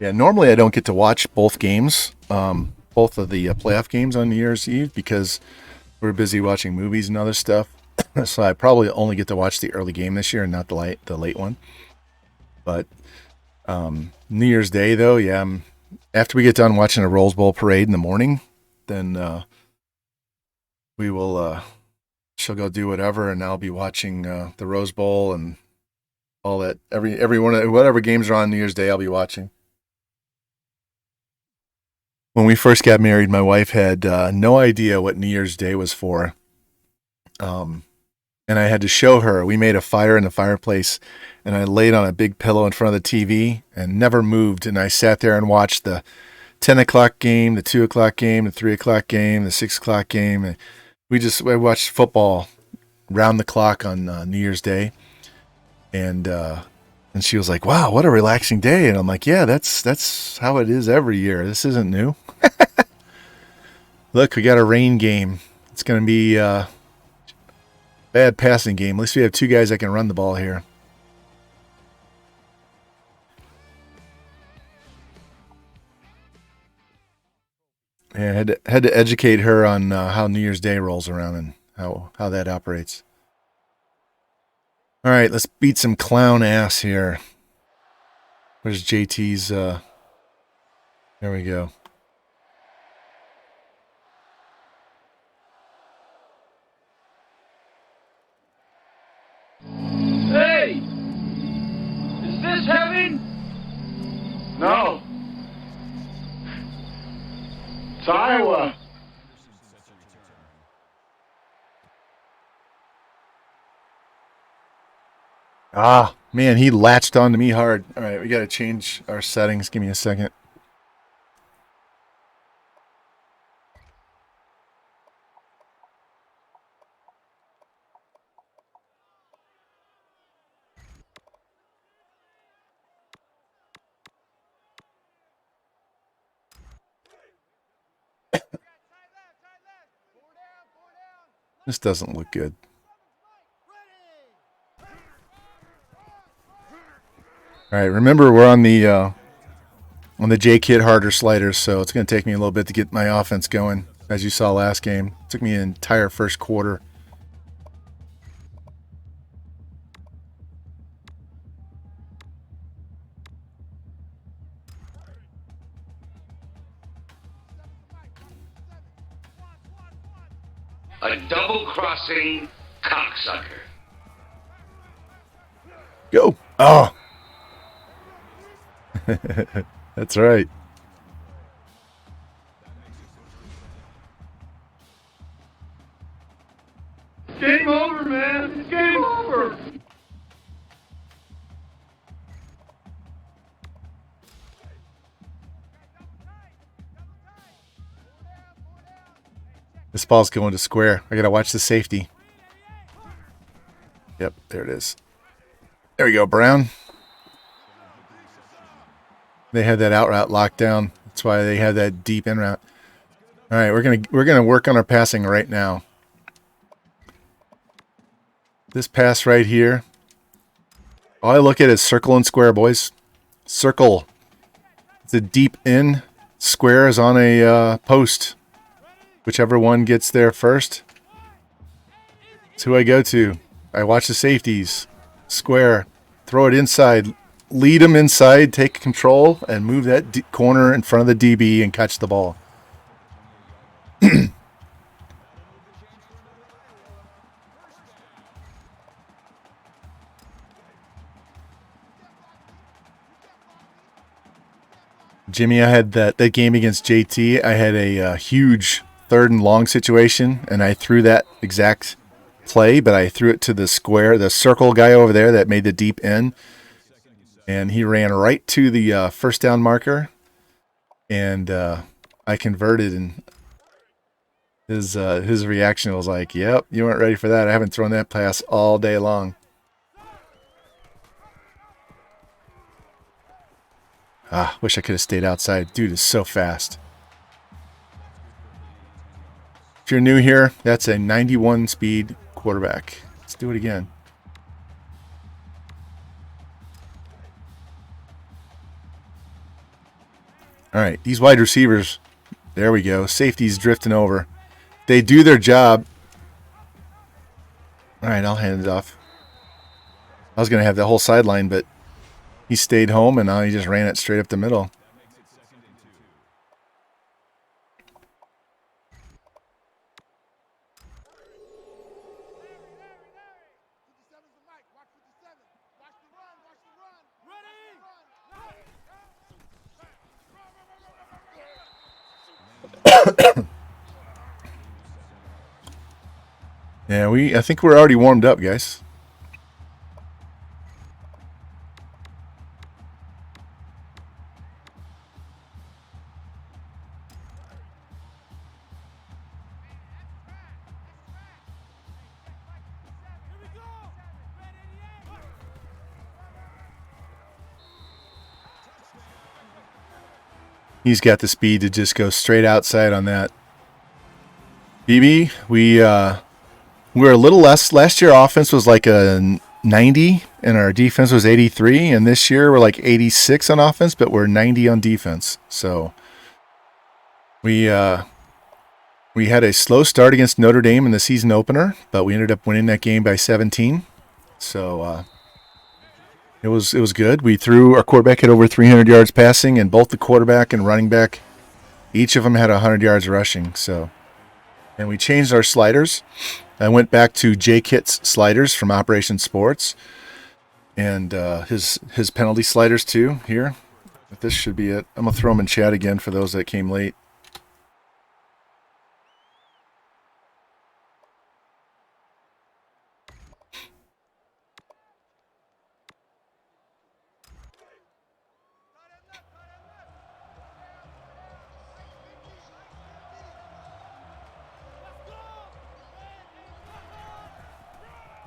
Yeah, normally I don't get to watch both games, both of the playoff games on New Year's Eve because we're busy watching movies and other stuff. So I probably only get to watch the early game this year and not the late one. But New Year's Day, though, yeah, after we get done watching a Rose Bowl parade in the morning, then we will. She'll go do whatever, and I'll be watching the Rose Bowl and all that. Every one of whatever games are on New Year's Day, I'll be watching. When we first got married, my wife had no idea what New Year's Day was for. And I had to show her. We made a fire in the fireplace, and I laid on a big pillow in front of the TV and never moved. And I sat there and watched the 10 o'clock game, the 2 o'clock game, the 3 o'clock game, the 6 o'clock game. And we watched football round the clock on New Year's Day. And she was like, wow, what a relaxing day. And I'm like, yeah, that's how it is every year. This isn't new. Look, we got a rain game. It's going to be a bad passing game. At least we have 2 guys that can run the ball here. Yeah, I had to educate her on how New Year's Day rolls around and how that operates. All right, let's beat some clown ass here. Where's JT's? There we go. Hey! Is this heaven? No. It's Iowa. Ah, man, he latched onto me hard. All right, we got to change our settings. Give me a second. This doesn't look good. All right, remember we're on the J Kid harder sliders, so it's going to take me a little bit to get my offense going. As you saw last game, it took me an entire first quarter. A double-crossing cocksucker. Go. Oh. That's right. Game over, man. It's game over. This ball's going to square. I got to watch the safety. Yep, there it is. There we go, Brown. They had that out route locked down. That's why they had that deep in route. All right, we're gonna work on our passing right now. This pass right here. All I look at is circle and square, boys. Circle. The deep in. Square is on a post. Whichever one gets there first. That's who I go to. I watch the safeties. Square. Throw it inside. Lead them inside. Take control and move that corner in front of the DB and catch the ball. Jimmy, I had that game against JT. I had a huge 3rd and long situation, and I threw that exact play, but I threw it to the square, the circle guy over there that made the deep end, and he ran right to the first down marker, and I converted, and his reaction was like, "Yep, you weren't ready for that. I haven't thrown that pass all day long." Wish I could have stayed outside. Dude is so fast. If you're new here, that's a 91 speed quarterback. Let's do it again. All right, these wide receivers, there we go. Safety's drifting over. They do their job. All right, I'll hand it off. I was going to have the whole sideline, but he stayed home, and now he just ran it straight up the middle. Yeah, I think we're already warmed up, guys. He's got the speed to just go straight outside on that. BB, we're a little less. Last year, offense was like a 90, and our defense was 83. And this year, we're like 86 on offense, but we're 90 on defense. So we had a slow start against Notre Dame in the season opener, but we ended up winning that game by 17. So it was good. We threw our quarterback had over 300 yards passing, and both the quarterback and running back, each of them had 100 yards rushing. So, and we changed our sliders. I went back to J Kit's sliders from Operation Sports, and his penalty sliders too here. But this should be it. I'm gonna throw them in chat again for those that came late.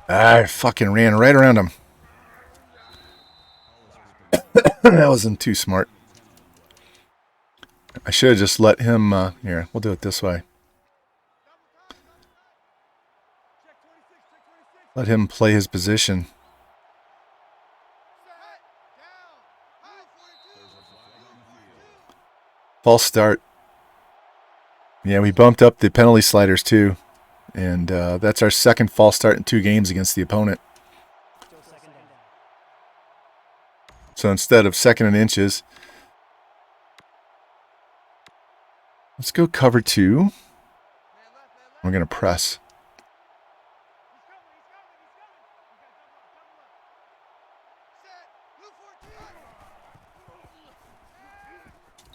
I fucking ran right around him. That wasn't too smart. I should have just let him... here, we'll do it this way. Let him play his position. False start. Yeah, we bumped up the penalty sliders too. And that's our second false start in 2 games against the opponent. So instead of 2nd and inches, let's go cover 2. We're going to press.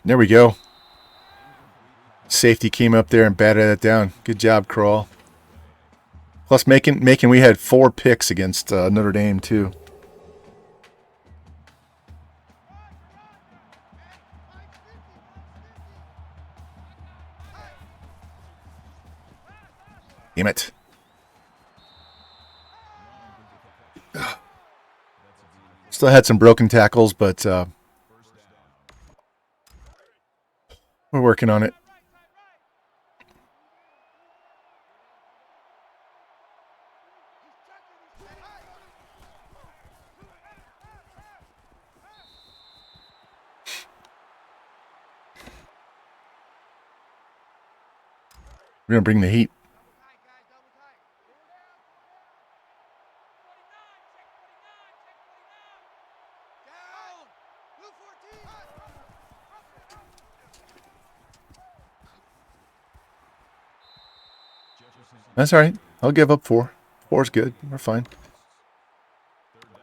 There we go. Safety came up there and batted that down. Good job, Kroll. Plus making we had 4 picks against Notre Dame too. Damn it. Still had some broken tackles, but we're working on it. We're going to bring the heat. That's all right. I'll give up 4. 4's good. We're fine.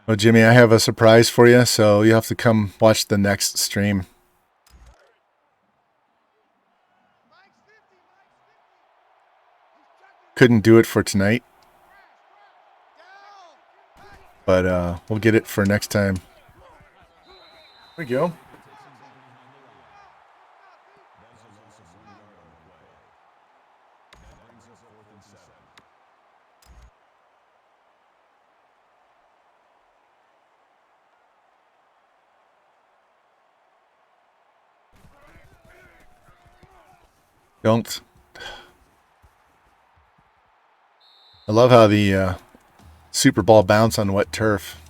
Oh, Jimmy, I have a surprise for you, so you have to come watch the next stream. Couldn't do it for tonight, but we'll get it for next time. There we go. Don't. I love how the Super Ball bounce on wet turf.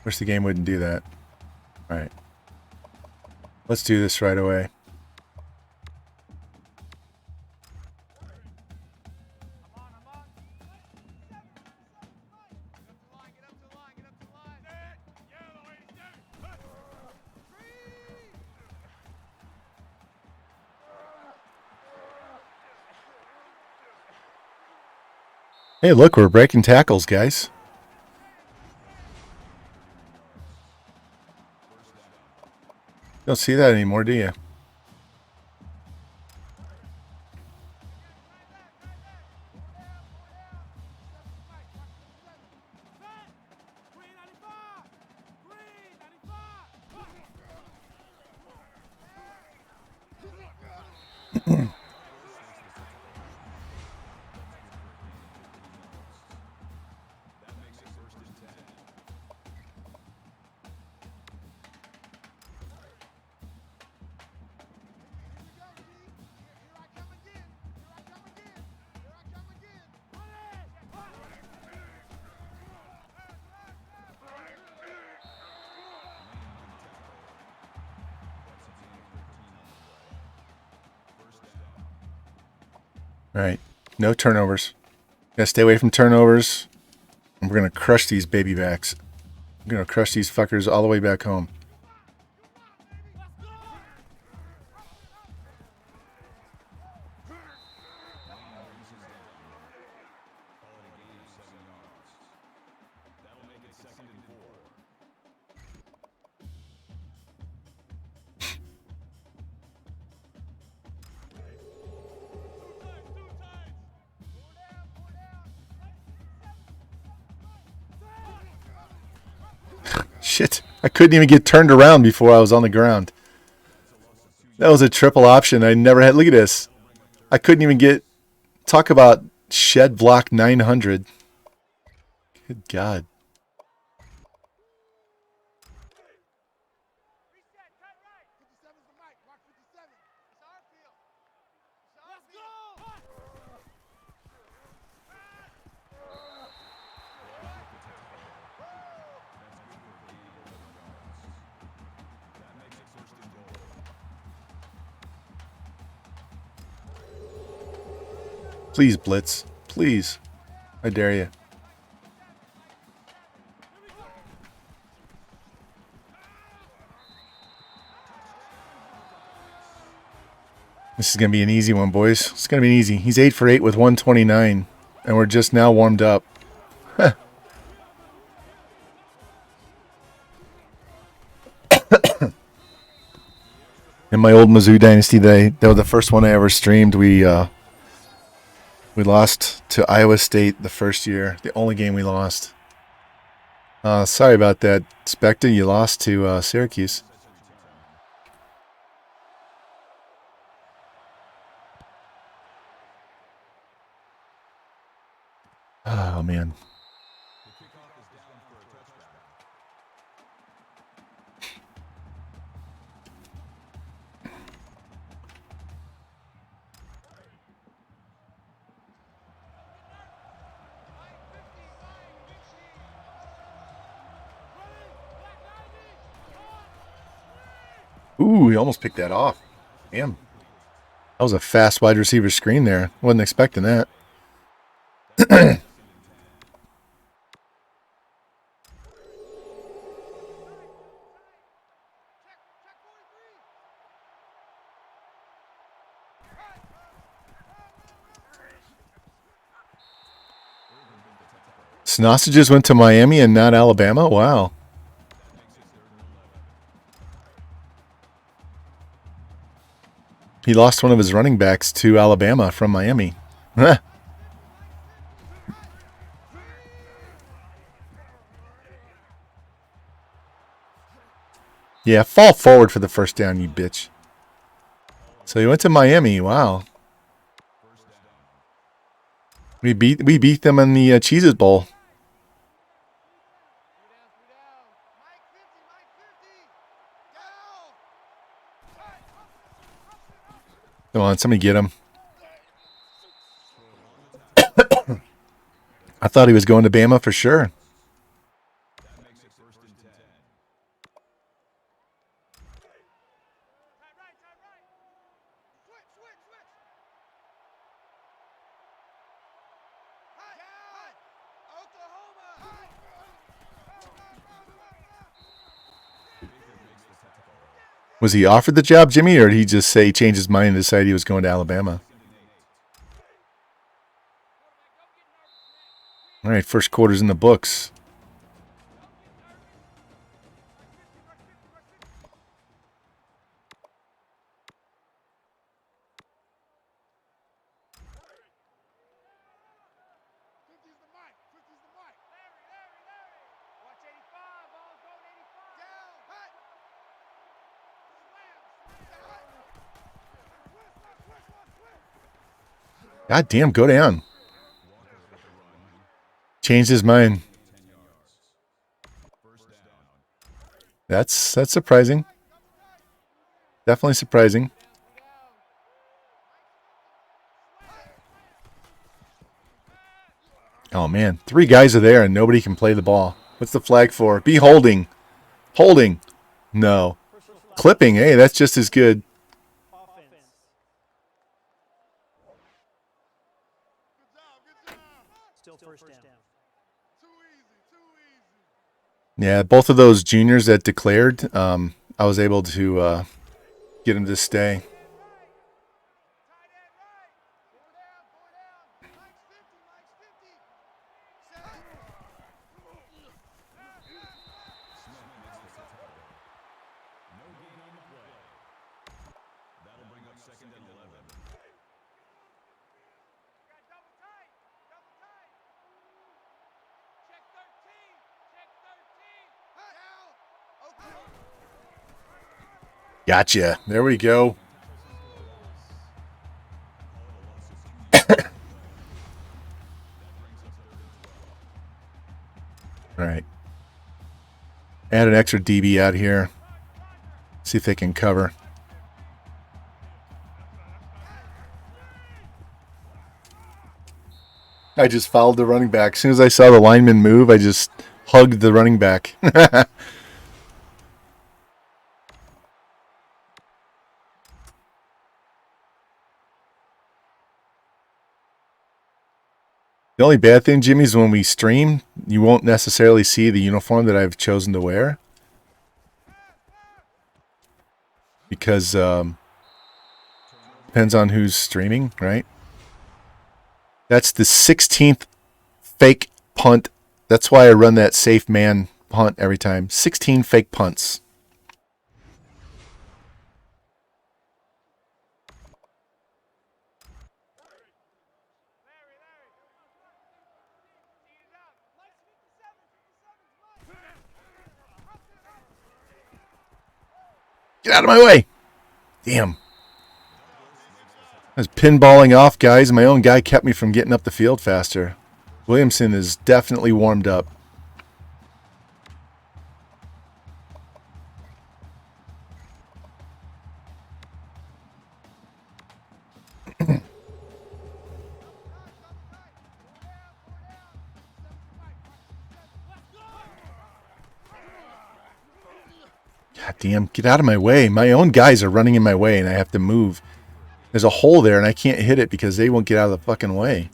Wish the game wouldn't do that. All right. Let's do this right away. Hey, look, we're breaking tackles, guys. Don't see that anymore, do you? All right. No turnovers. Gotta stay away from turnovers. And we're gonna crush these baby backs. We're gonna crush these fuckers all the way back home. Shit. I couldn't even get turned around before I was on the ground. That was a triple option I never had. Look at this. I couldn't even get... Talk about shed block 900. Good God. Please, blitz. Please. I dare you. This is going to be an easy one, boys. It's going to be easy. He's 8 for 8 with 129, and we're just now warmed up. In my old Mizzou Dynasty, they were the first one I ever streamed. We lost to Iowa State the first year, the only game we lost. Sorry about that, Spectre. You lost to Syracuse. Oh, man. Ooh, he almost picked that off. Damn. That was a fast wide receiver screen there. Wasn't expecting that. Sausages went to Miami and not Alabama? Wow. He lost one of his running backs to Alabama from Miami. Yeah, fall forward for the first down, you bitch. So he went to Miami. Wow. We beat them in the Cheez-It Bowl. Come on, somebody get him. I thought he was going to Bama for sure. Was he offered the job, Jimmy, or did he just say he changed his mind and decided he was going to Alabama? All right, first quarter's in the books. God damn, go down. Changed his mind. That's surprising. Definitely surprising. Oh, man. 3 guys are there and nobody can play the ball. What's the flag for? Be holding. Holding. No. Clipping. Hey, that's just as good. Yeah, both of those juniors that declared, I was able to get them to stay. Gotcha. There we go. All right. Add an extra DB out here. See if they can cover. I just fouled the running back. As soon as I saw the lineman move, I just hugged the running back. The only bad thing, Jimmy, is when we stream, you won't necessarily see the uniform that I've chosen to wear. Because depends on who's streaming, right? That's the 16th fake punt. That's why I run that safe man punt every time. 16 fake punts. Get out of my way. Damn. I was pinballing off, guys. My own guy kept me from getting up the field faster. Williamson is definitely warmed up. God damn, get out of my way. My own guys are running in my way and I have to move. There's a hole there and I can't hit it because they won't get out of the fucking way.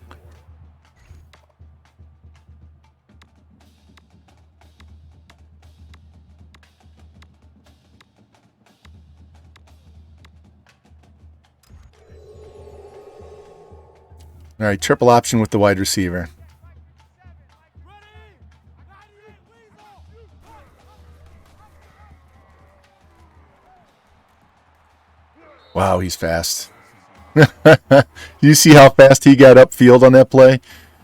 All right, triple option with the wide receiver. Wow, he's fast. You see how fast he got upfield on that play?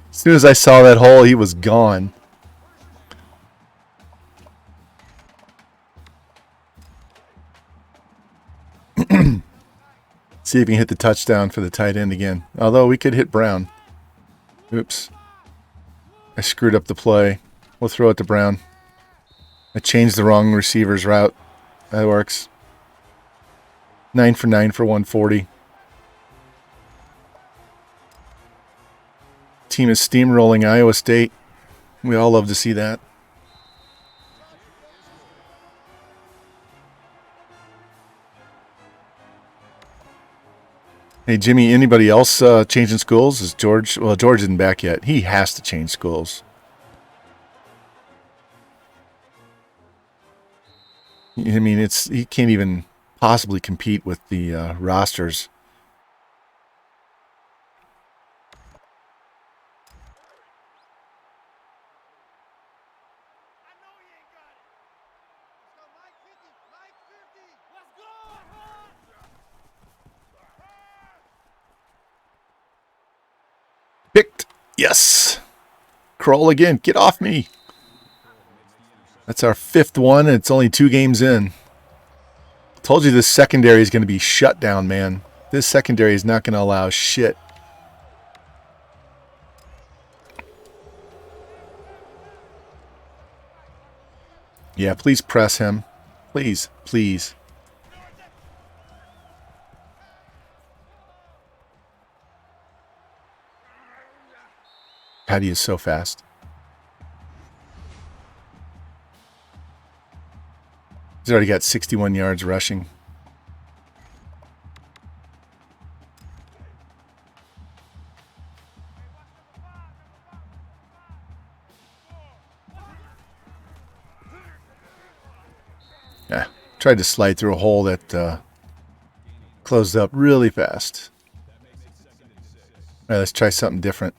As soon as I saw that hole, he was gone. See if we can hit the touchdown for the tight end again. Although we could hit Brown. Oops. I screwed up the play. We'll throw it to Brown. I changed the wrong receiver's route. That works. 9 for 9 for 140. Team is steamrolling Iowa State. We all love to see that. Hey, Jimmy, anybody else changing schools? Is George... Well, George isn't back yet. He has to change schools. I mean, he can't even possibly compete with the rosters. Picked. Yes. Crawl again. Get off me. That's our 5th one, and it's only 2 games in. Told you this secondary is going to be shut down, man. This secondary is not going to allow shit. Yeah, please press him. Please, please. Patty is so fast. He's already got 61 yards rushing. Yeah, tried to slide through a hole that closed up really fast. All right, let's try something different.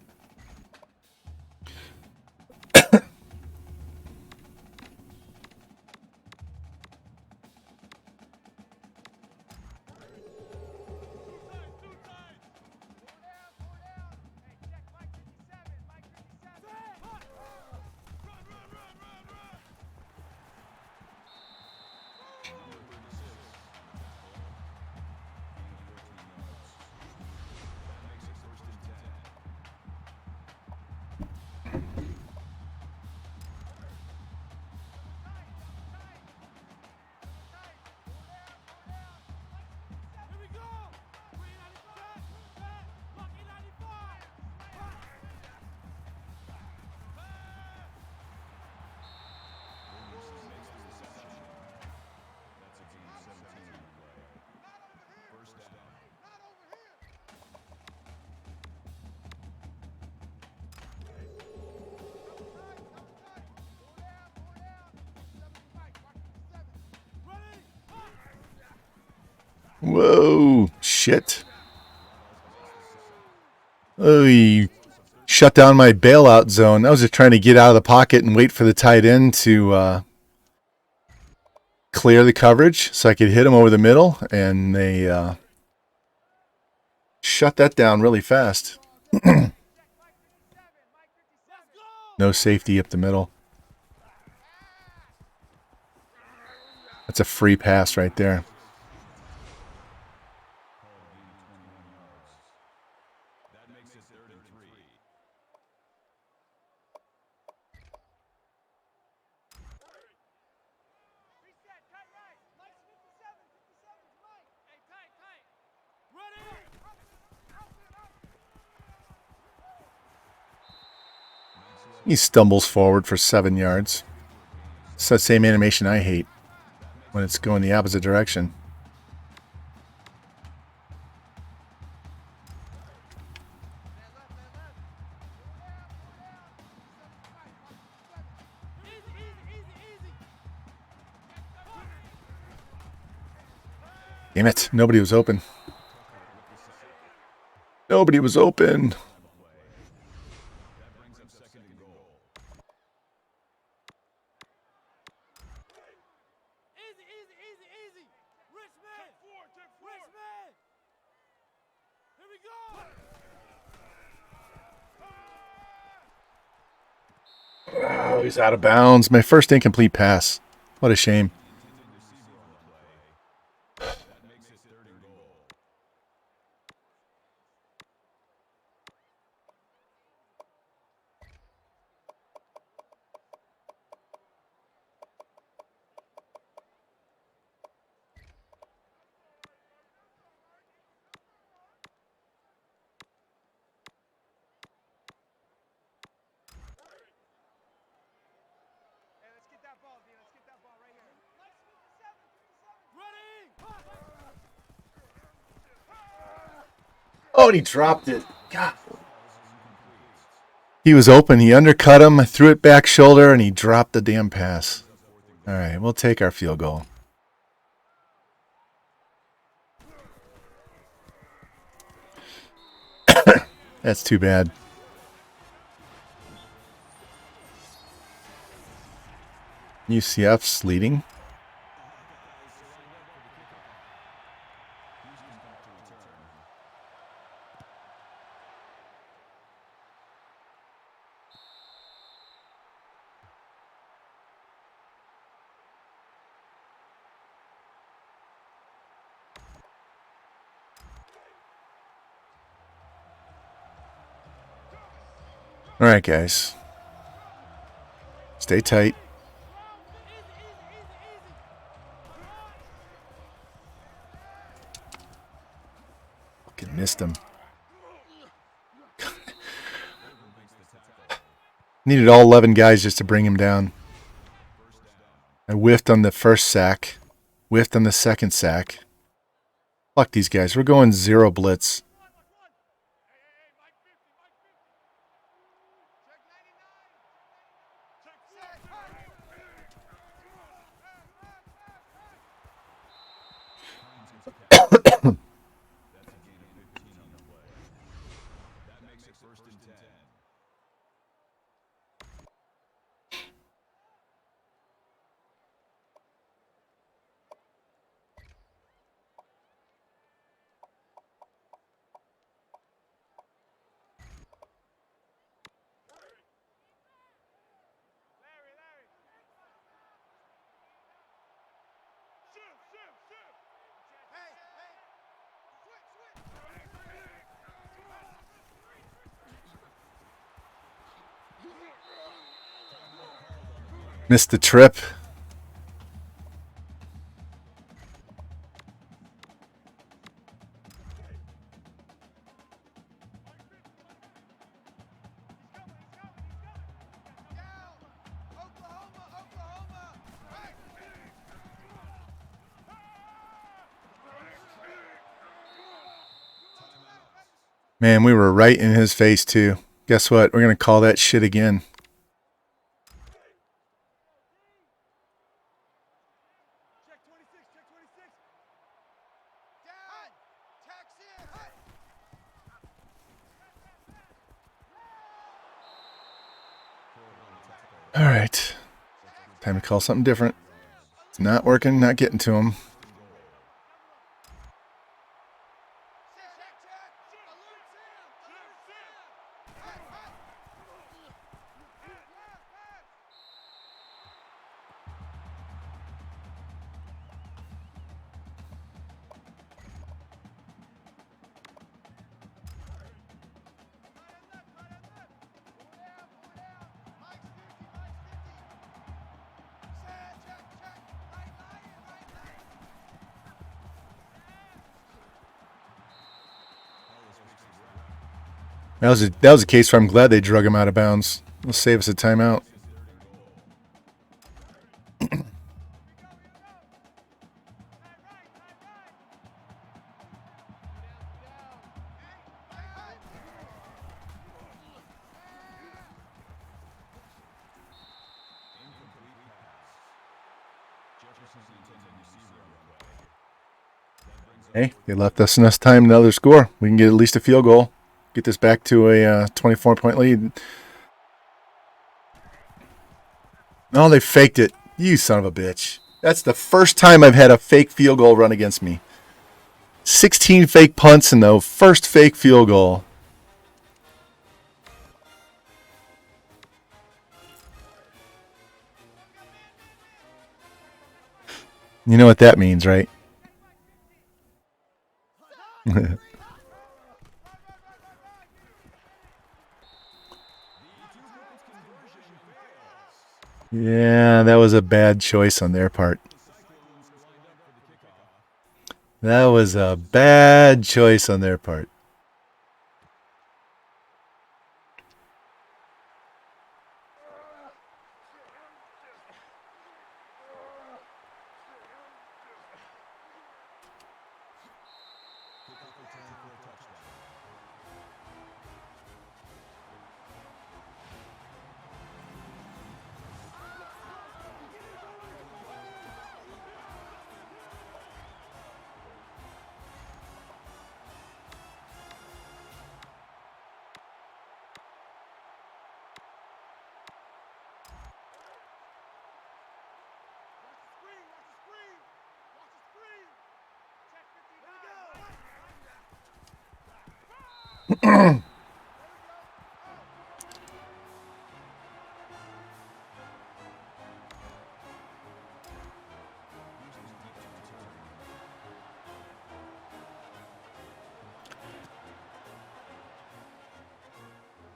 Whoa, shit. Oh, he shut down my bailout zone. I was just trying to get out of the pocket and wait for the tight end to clear the coverage so I could hit him over the middle, and they shut that down really fast. No safety up the middle. That's a free pass right there. He stumbles forward for 7 yards. It's that same animation I hate when it's going the opposite direction. Damn it. Nobody was open. Nobody was open. Oh, he's out of bounds. My first incomplete pass. What a shame. Oh, and he dropped it. God. He was open. He undercut him, threw it back shoulder, and he dropped the damn pass. All right, we'll take our field goal. That's too bad. UCF's leading. All right, guys. Stay tight. Fucking missed him. Needed all 11 guys just to bring him down. I whiffed on the first sack. Whiffed on the second sack. Fuck these guys. We're going 0 blitz. Missed the trip. Man, we were right in his face, too. Guess what? We're going to call that shit again. All right. Time to call something different. It's not working, not getting to him. That was a case where I'm glad they drug him out of bounds. It'll save us a timeout. Hey, they left us enough time, another score. We can get at least a field goal. Get this back to a 24-point lead. No, they faked it. You son of a bitch. That's the first time I've had a fake field goal run against me. 16 fake punts and the first fake field goal. You know what that means, right? Yeah, that was a bad choice on their part. That was a bad choice on their part.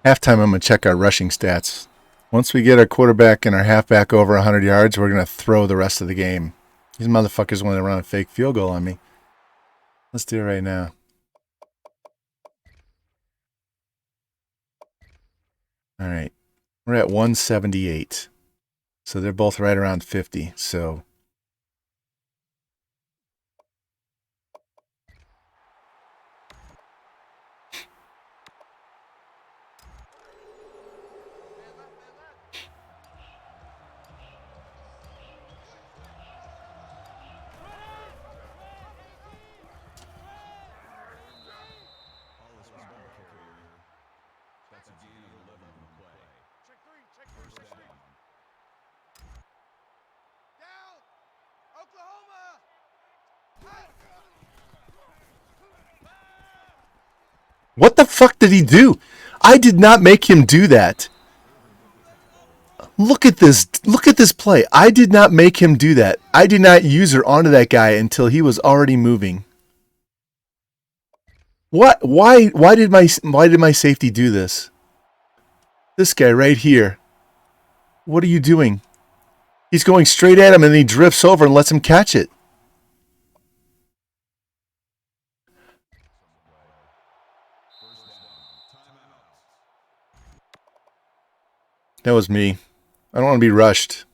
Halftime, I'm going to check our rushing stats. Once we get our quarterback and our halfback over 100 yards, we're going to throw the rest of the game. These motherfuckers want to run a fake field goal on me. Let's do it right now. All right. We're at 178. So they're both right around 50. So what the fuck did he do? I did not make him do that. Look at this. Look at this play. I did not make him do that. I did not use her onto that guy until he was already moving. What? Why did my safety do this? This guy right here. What are you doing? He's going straight at him and he drifts over and lets him catch it. That was me. I don't want to be rushed.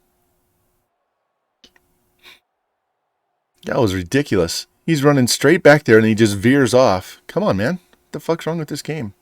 That was ridiculous. He's running straight back there and he just veers off. Come on, man. What the fuck's wrong with this game?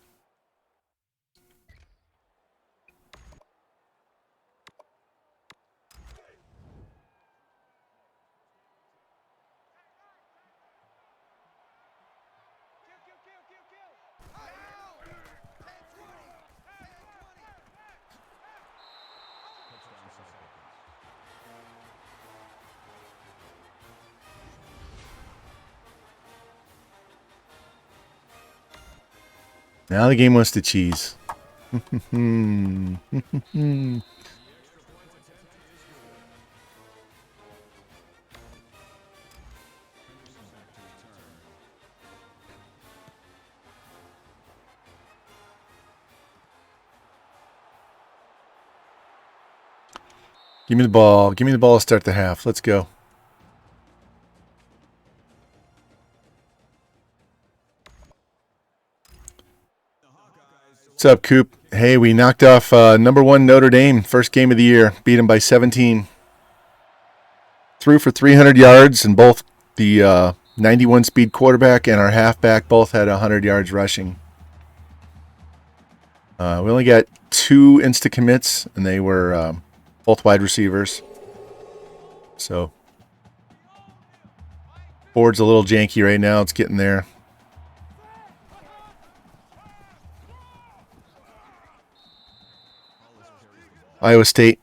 Now the game wants to cheese. Give me the ball. Give me the ball to start the half. Let's go. What's up, Coop? Hey, we knocked off number 1 Notre Dame, first game of the year. Beat them by 17. Threw for 300 yards, and both the 91 speed quarterback and our halfback both had 100 yards rushing. We only got 2 insta commits, and they were both wide receivers. So, board's a little janky right now. It's getting there. Iowa State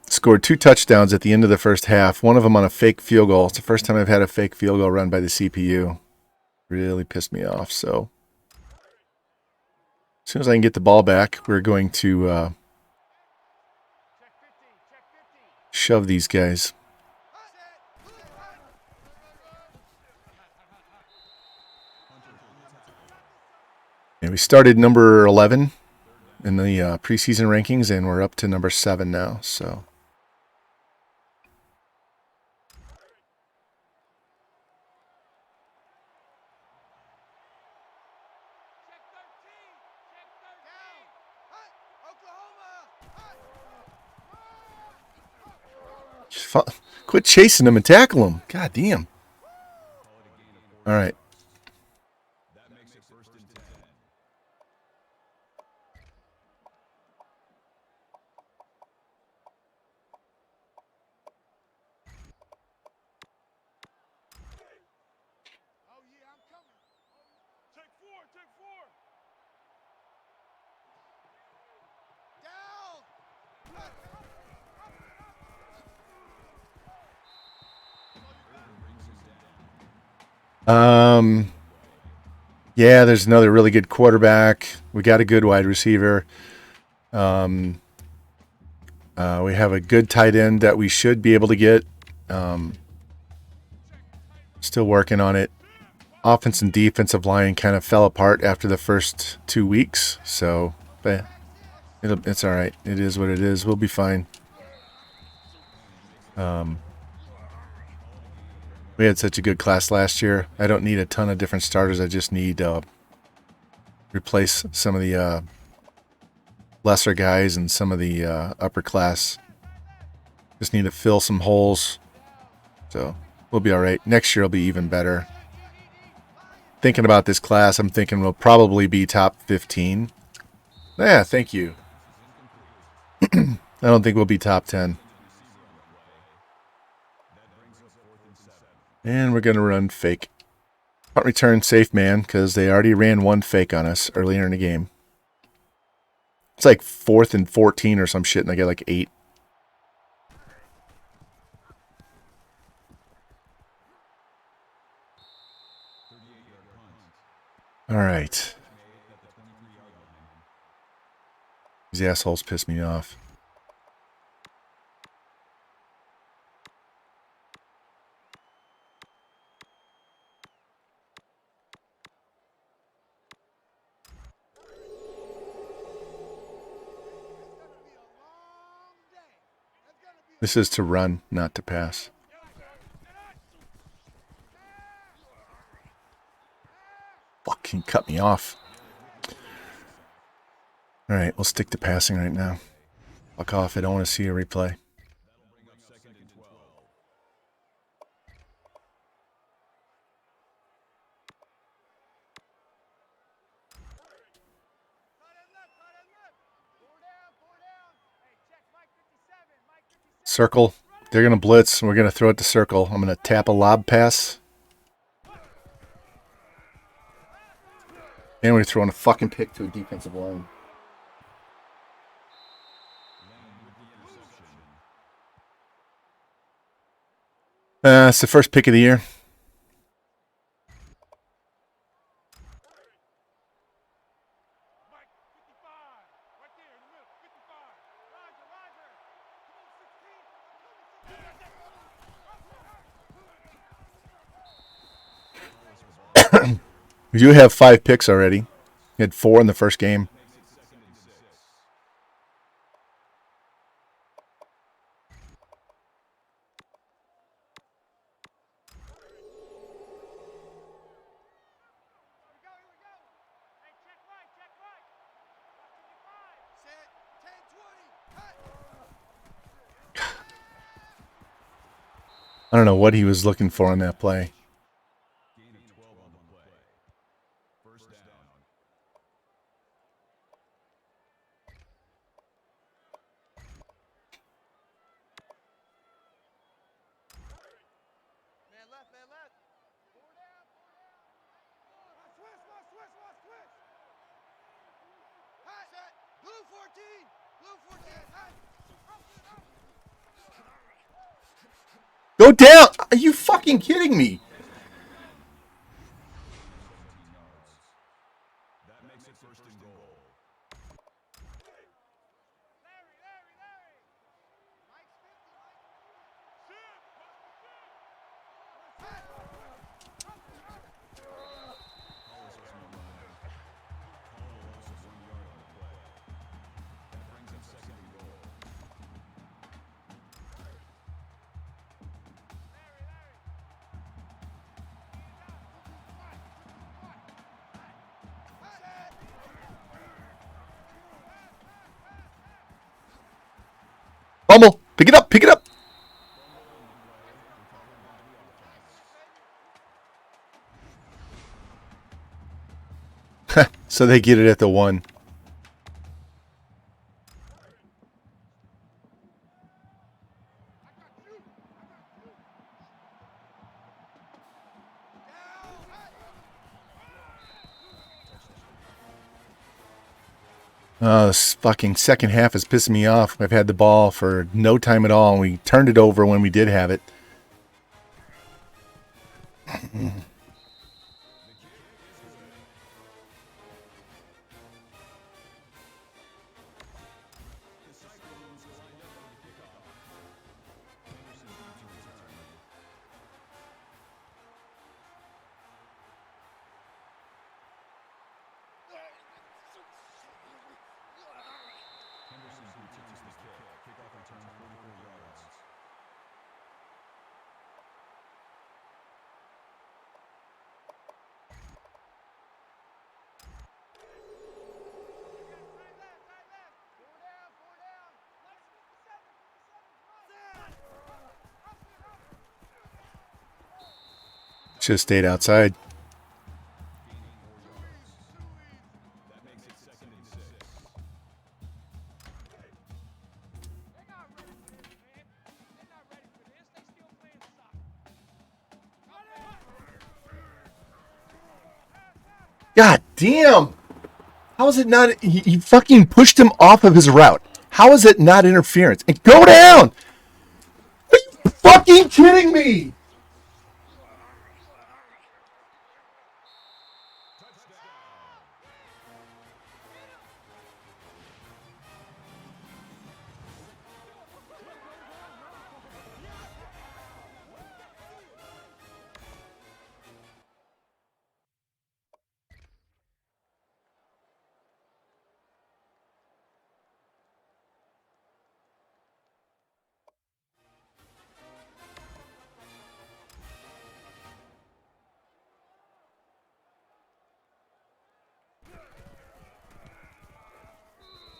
scored 2 touchdowns at the end of the first half. One of them on a fake field goal. It's the first time I've had a fake field goal run by the CPU. Really pissed me off. So, as soon as I can get the ball back, we're going to shove these guys. And we started number 11 in the preseason rankings, and we're up to number 7 now. So, quit chasing them and tackle them. God damn. All right. Yeah, there's another really good quarterback. We got a good wide receiver. We have a good tight end that we should be able to get. Still working on it. Offense and defensive line kind of fell apart after the first 2 weeks. So, it's all right. It is what it is. We'll be fine. We had such a good class last year. I don't need a ton of different starters. I just need replace some of the lesser guys and some of the upper class. Just need to fill some holes. So we'll be all right. Next year will be even better. Thinking about this class, I'm thinking we'll probably be top 15. Yeah, thank you. I don't think we'll be top 10. And we're going to run fake. Punt return safe man, because they already ran 1 fake on us earlier in the game. It's like 4th and 14 or some shit, and I get like 8. All right. These assholes piss me off. This is to run, not to pass. Fucking cut me off. All right, we'll stick to passing right now. Fuck off. I don't want to see a replay. Circle. They're going to blitz. We're going to throw it to circle. I'm going to tap a lob pass. And we're throwing a fucking pick to a defensive line. It's the first pick of the year. You have 5 picks already. You had 4 in the first game. I don't know what he was looking for on that play. Go down! Are you fucking kidding me? Bumble! Pick it up! Pick it up! So they get it at the 1. This fucking second half is pissing me off. I've had the ball for no time at all, and we turned it over when we did have it. Should have stayed outside. God damn! How is it not? He fucking pushed him off of his route. How is it not interference? And go down! Are you fucking kidding me?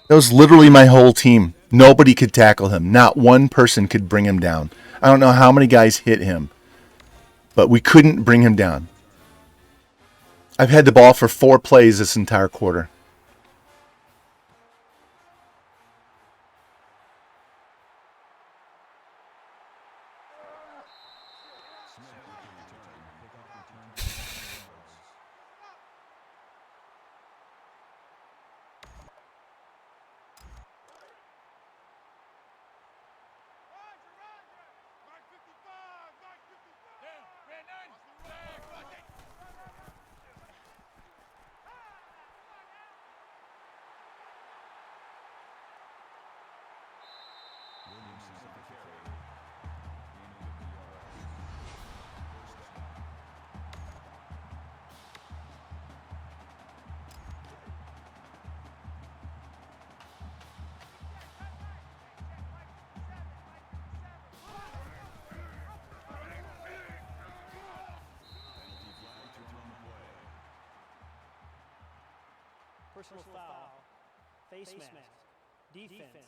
That was literally my whole team. Nobody could tackle him. Not one person could bring him down. I don't know how many guys hit him, but we couldn't bring him down. I've had the ball for 4 plays this entire quarter. Personal foul. Face mask. Defense.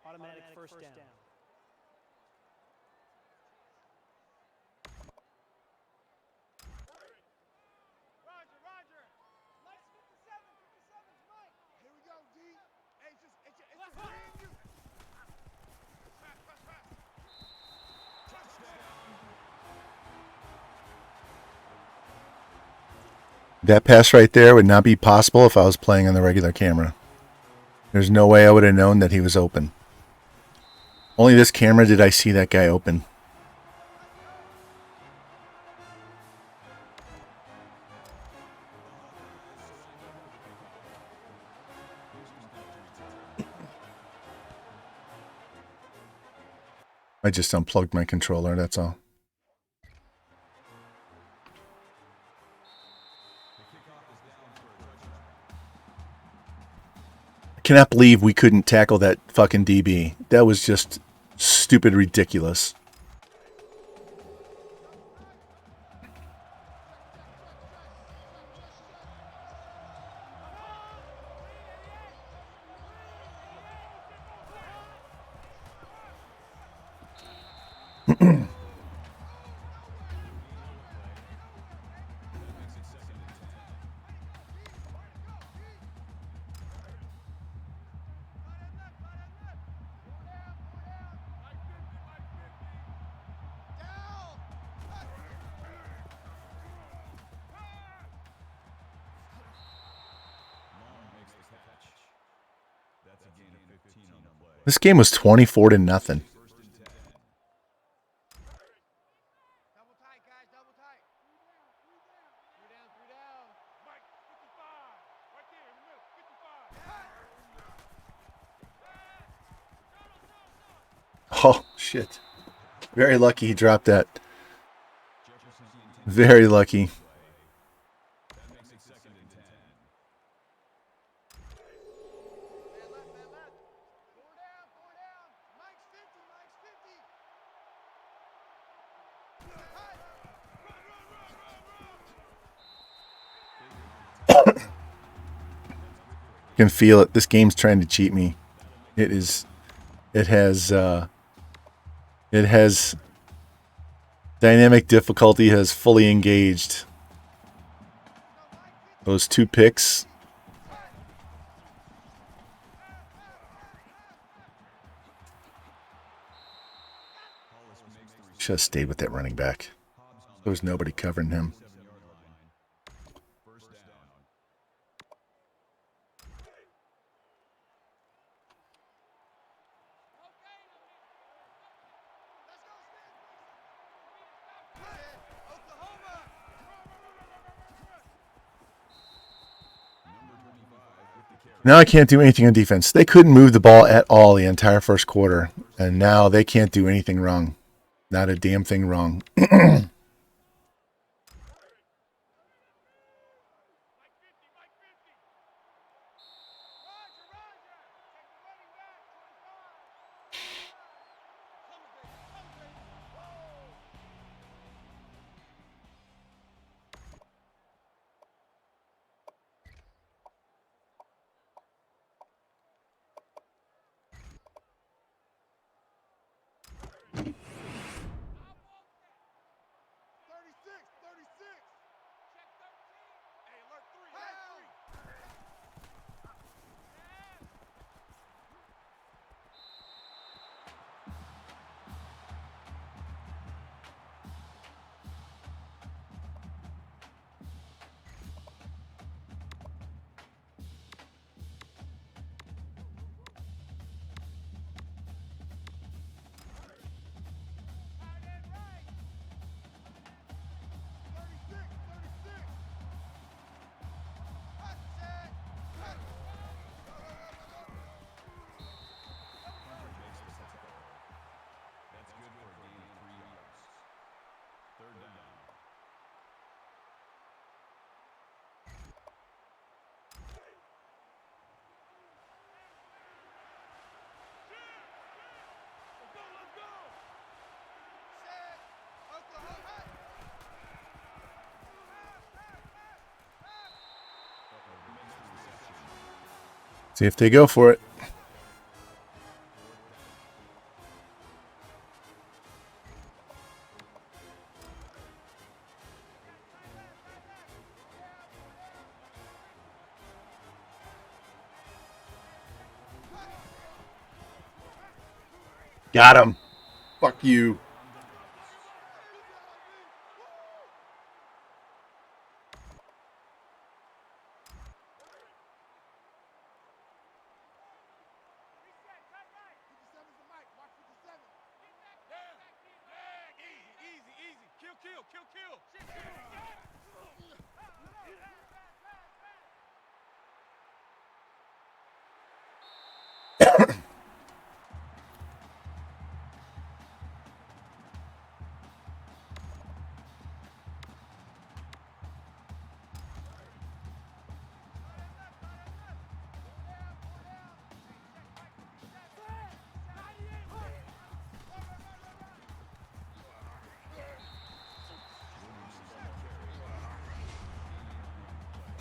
Automatic first down. Roger. Mike's 57. 57's Mike. Here we go, D. Hey, it's just me and you. Pass. That pass right there would not be possible if I was playing on the regular camera. There's no way I would have known that he was open. Only this camera did I see that guy open. I just unplugged my controller, that's all. I cannot believe we couldn't tackle that fucking DB. That was just stupid ridiculous. This game was 24-0. Double tight, guys. Double tight. 3 down. Mike, 55. Right there in the middle. 55. Oh, shit. Very lucky he dropped that. Very lucky. You can feel it. This game's trying to cheat me. It has dynamic difficulty has fully engaged. Those 2 picks. Should have stayed with that running back. There was nobody covering him. Now I can't do anything on defense. They couldn't move the ball at all the entire first quarter, and now they can't do anything wrong. Not a damn thing wrong. See if they go for it. Got him. Fuck you.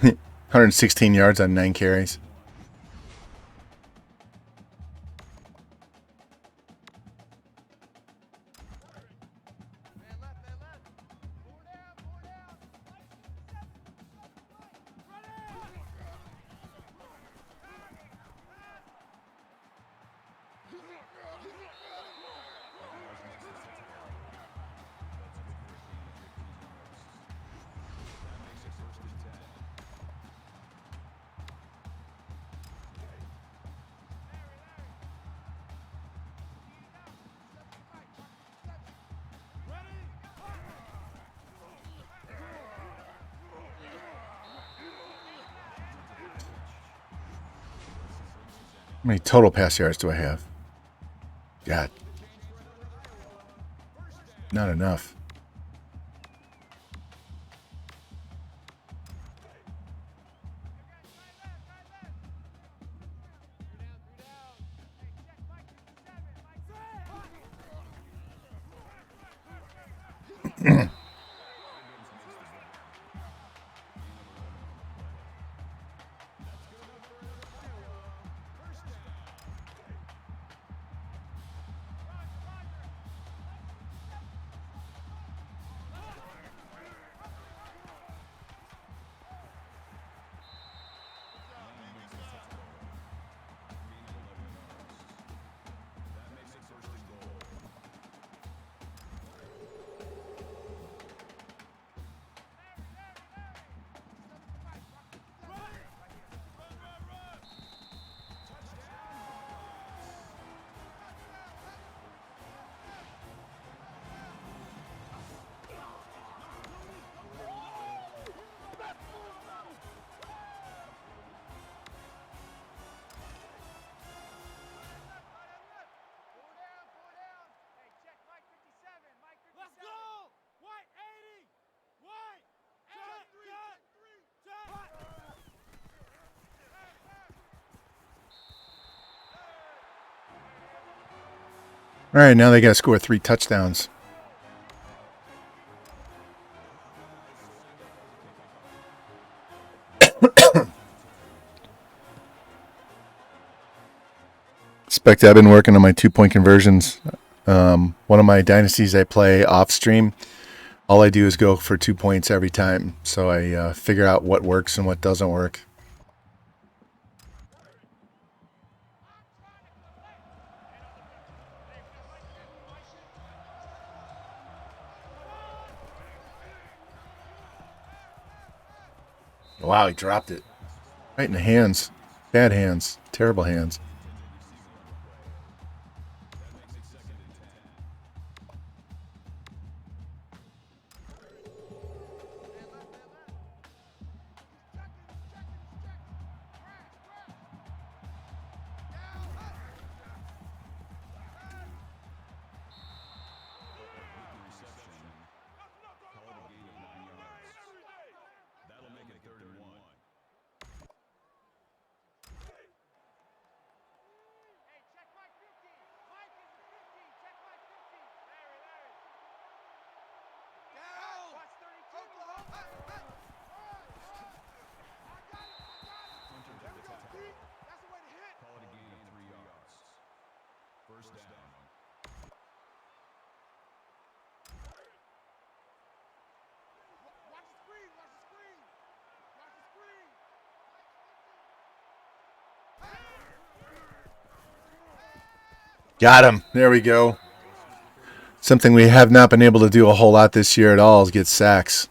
He 116 yards on 9 carries. How many total pass yards do I have? God. Not enough. All right, now they got to score 3 touchdowns. Expect I've been working on my 2-point conversions. One of my dynasties I play off stream, all I do is go for 2 points every time. So I figure out what works and what doesn't work. Wow, he dropped it. Right in the hands. Bad hands. Terrible hands. Watch the screen. Watch the screen. Watch the screen. Got him. There we go. Something we have not been able to do a whole lot this year at all is get sacks.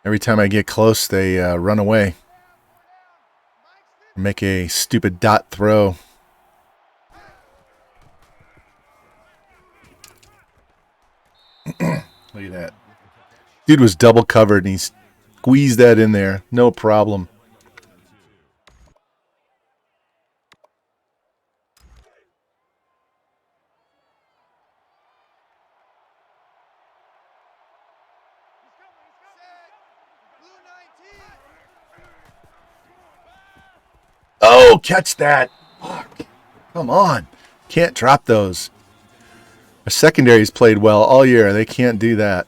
Every time I get close, they run away. Make a stupid dot throw. Look at that. Dude was double covered and he squeezed that in there. No problem. Oh, catch that. Fuck. Come on. Can't drop those. Our secondary's played well all year. They can't do that.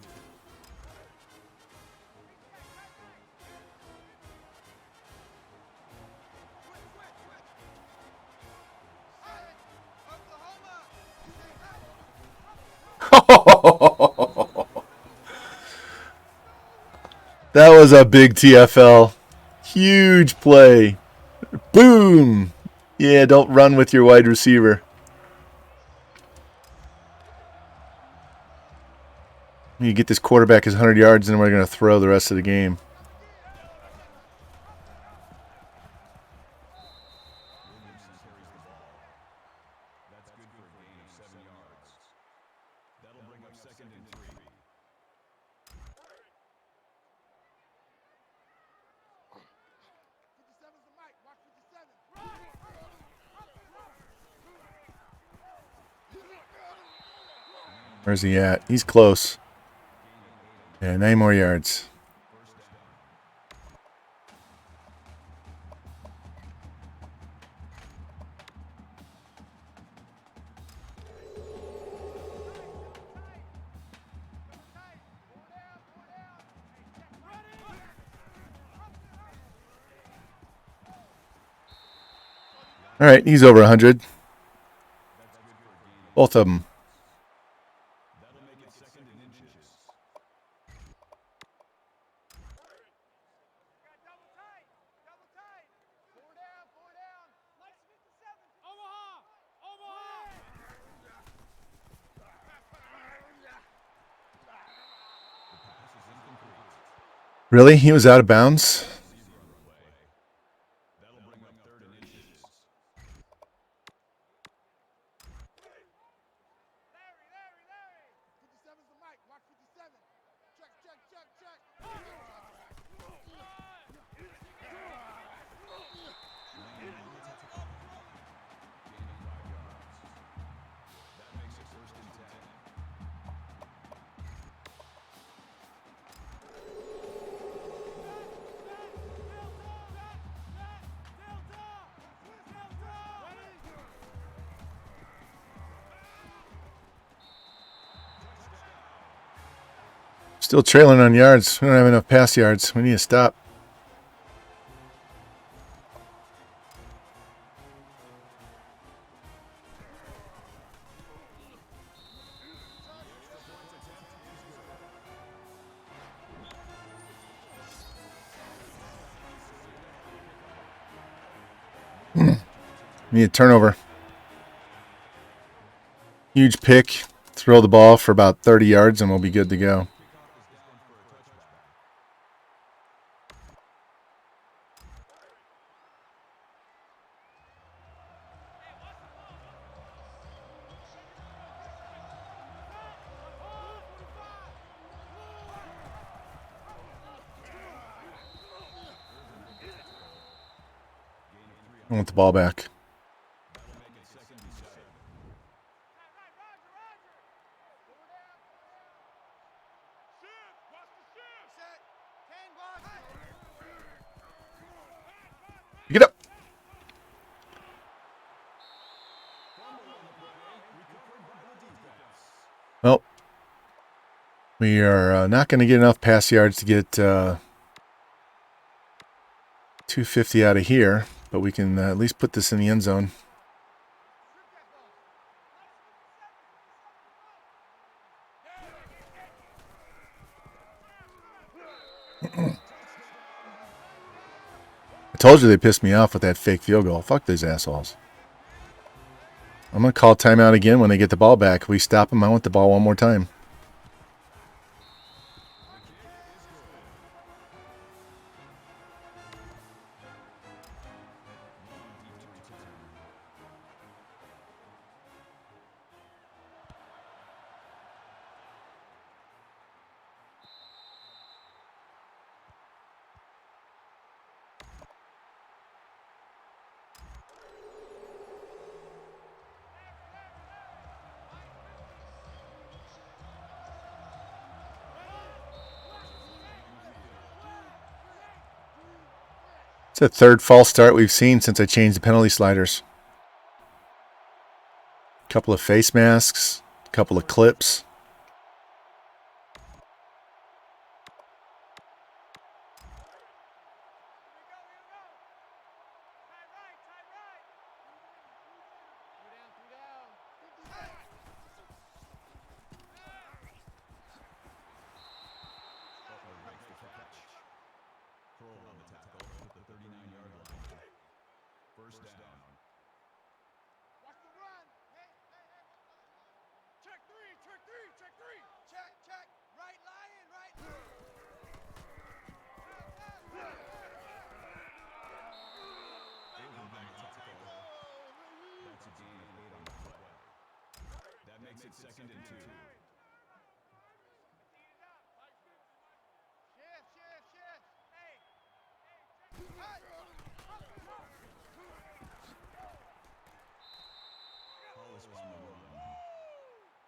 That was a big TFL. Huge play. Boom. Yeah, don't run with your wide receiver. You get this quarterback his 100 yards, and we're going to throw the rest of the game. Where's he at? He's close. Yeah, 9 more yards. All right, he's over 100. Both of them. Really? He was out of bounds? Still trailing on yards. We don't have enough pass yards. We need to stop. Need a turnover. Huge pick. Throw the ball for about 30 yards and we'll be good to go. I want the ball back. Get up. Well, we are not going to get enough pass yards to get 250 out of here, But we can at least put this in the end zone. I told you they pissed me off with that fake field goal. Fuck these assholes. I'm going to call timeout again when they get the ball back. If we stop them, I want the ball one more time. It's the third false start we've seen since I changed the penalty sliders. Couple of face masks, couple of clips.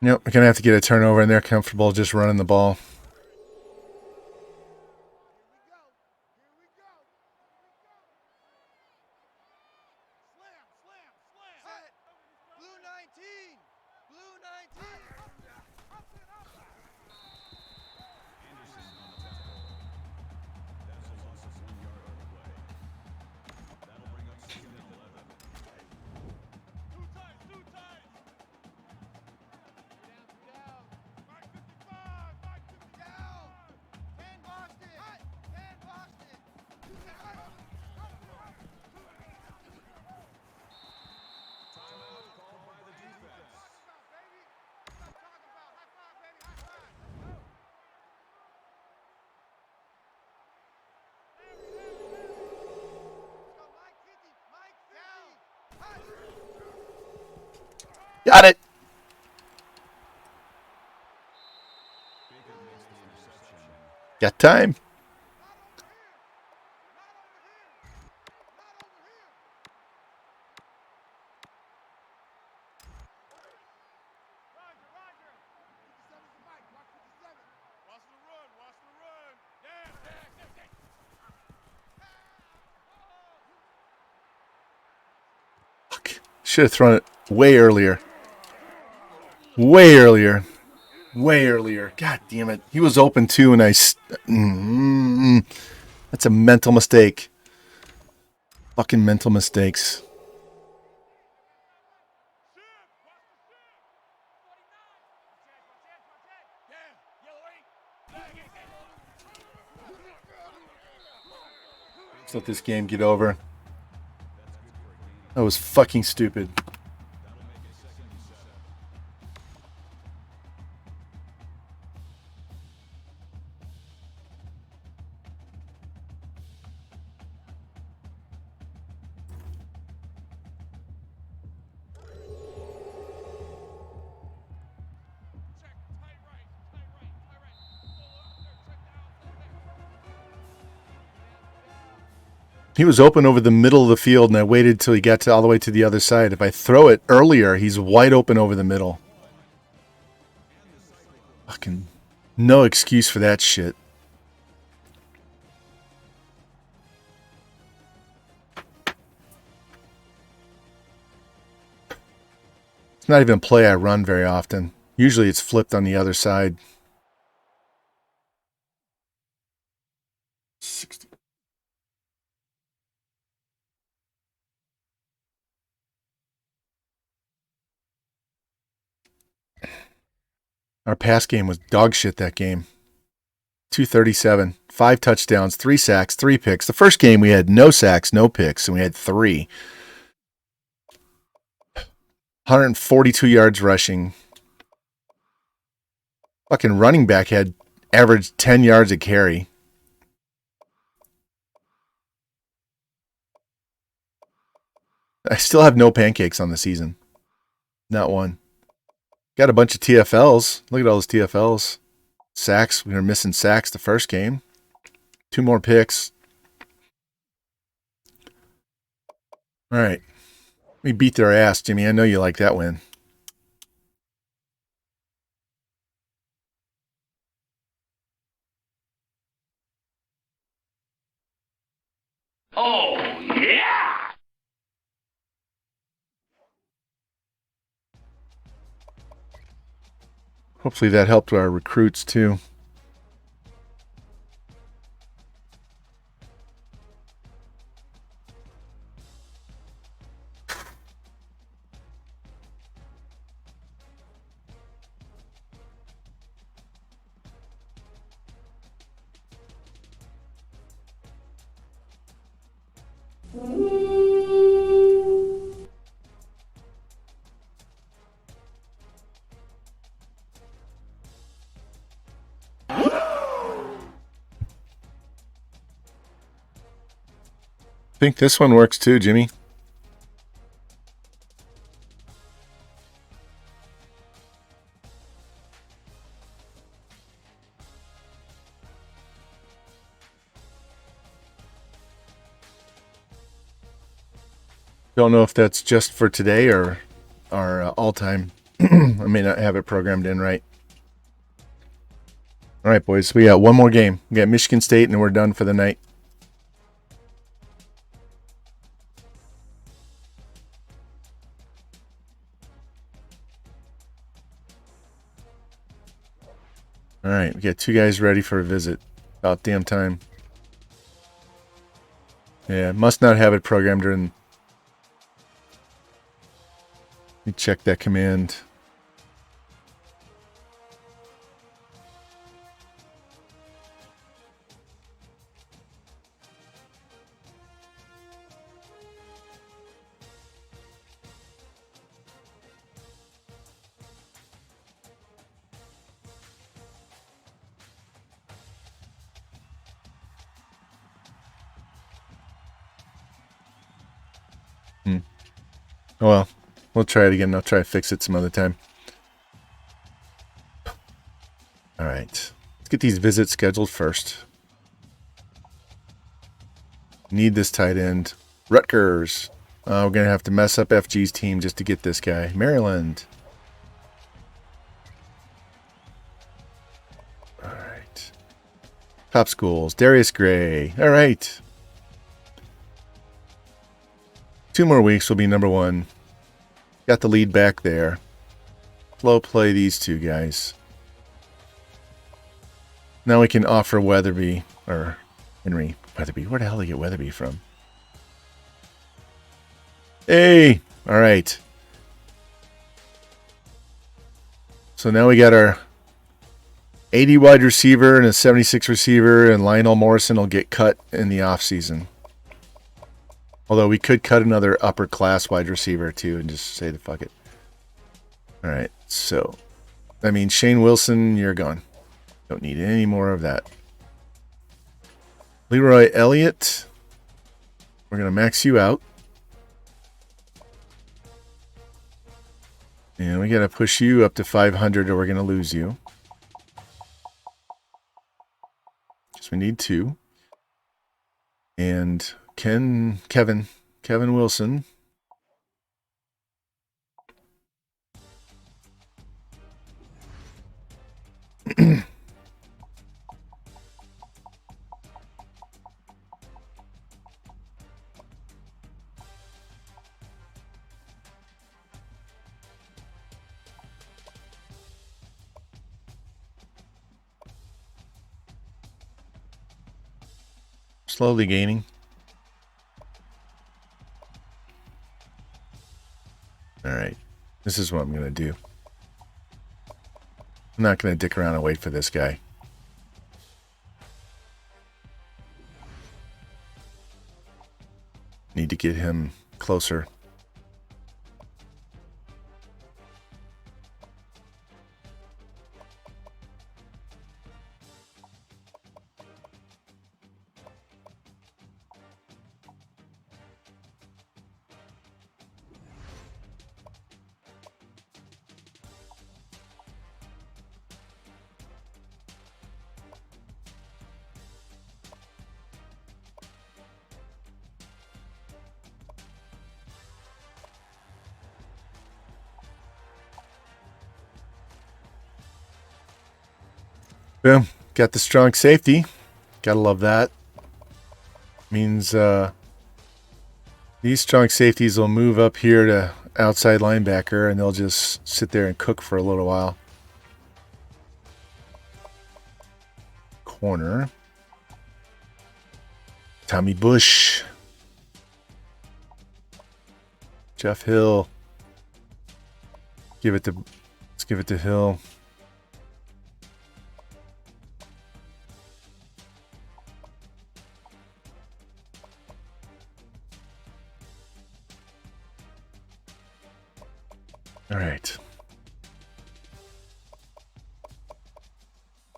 Yep, we're going to have to get a turnover, and they're comfortable just running the ball. Got it. Got time. Fuck. Should have thrown it way earlier. Way earlier. Way earlier. God damn it. He was open too, and that's a mental mistake. Fucking mental mistakes. Let's let this game get over. That was fucking stupid. He was open over the middle of the field, and I waited till he got all the way to the other side. If I throw it earlier, he's wide open over the middle. Fucking no excuse for that shit. It's not even a play I run very often. Usually it's flipped on the other side. 60. Our pass game was dog shit that game. 237, 5 touchdowns, 3 sacks, 3 picks. The first game we had no sacks, no picks, and we had 3. 142 yards rushing. Fucking running back had averaged 10 yards a carry. I still have no pancakes on the season. Not one. Got a bunch of TFLs. Look at all those TFLs. Sacks. We were missing sacks the first game. 2 more picks. All right. We beat their ass, Jimmy. I know you like that win. Oh, yeah! Hopefully that helped our recruits too. I think this one works too, Jimmy. Don't know if that's just for today or all time. I may not have it programmed in right. All right, boys. We got one more game. We got Michigan State, and then we're done for the night. All right, we got 2 guys ready for a visit. About damn time. Yeah, must not have it programmed in. Let me check that command. Oh, well, we'll try it again. I'll try to fix it some other time. All right. Let's get these visits scheduled first. Need this tight end. Rutgers. We're going to have to mess up FG's team just to get this guy. Maryland. All right. Top schools. Darius Gray. All right. 2 more weeks will be number 1. Got the lead back there. Flow play these 2 guys. Now we can offer Weatherby, or Henry Weatherby. Where the hell did I get Weatherby from? Hey! All right. So now we got our 80 wide receiver and a 76 receiver, and Lionel Morrison will get cut in the offseason. Although we could cut another upper class wide receiver too and just say the fuck it. All right. So, I mean, Shane Wilson, you're gone. Don't need any more of that. Leroy Elliott, we're going to max you out. And we got to push you up to 500 or we're going to lose you. Because we need 2. And Kevin Wilson. Slowly gaining. All right. This is what I'm going to do. I'm not going to dick around and wait for this guy. Need to get him closer. Boom. Got the strong safety. Gotta love that. Means these strong safeties will move up here to outside linebacker, and they'll just sit there and cook for a little while. Corner. Tommy Bush. Jeff Hill. Let's give it to Hill. All right.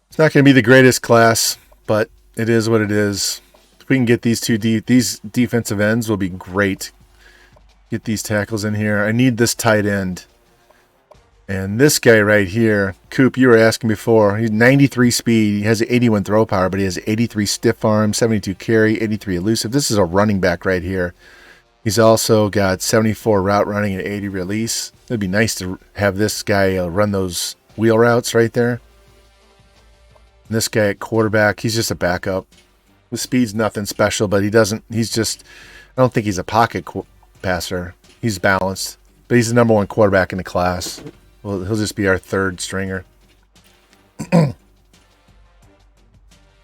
It's not going to be the greatest class, but it is what it is. If we can get these these defensive ends, will be great. Get these tackles in here. I need this tight end. And this guy right here, Coop, you were asking before, he's 93 speed. He has 81 throw power, but he has 83 stiff arm, 72 carry, 83 elusive. This is a running back right here. He's also got 74 route running and 80 release. It'd be nice to have this guy run those wheel routes right there. And this guy at quarterback, he's just a backup. The speed's nothing special, but I don't think he's a pocket passer. He's balanced, but he's the number one quarterback in the class. Well, he'll just be our third stringer.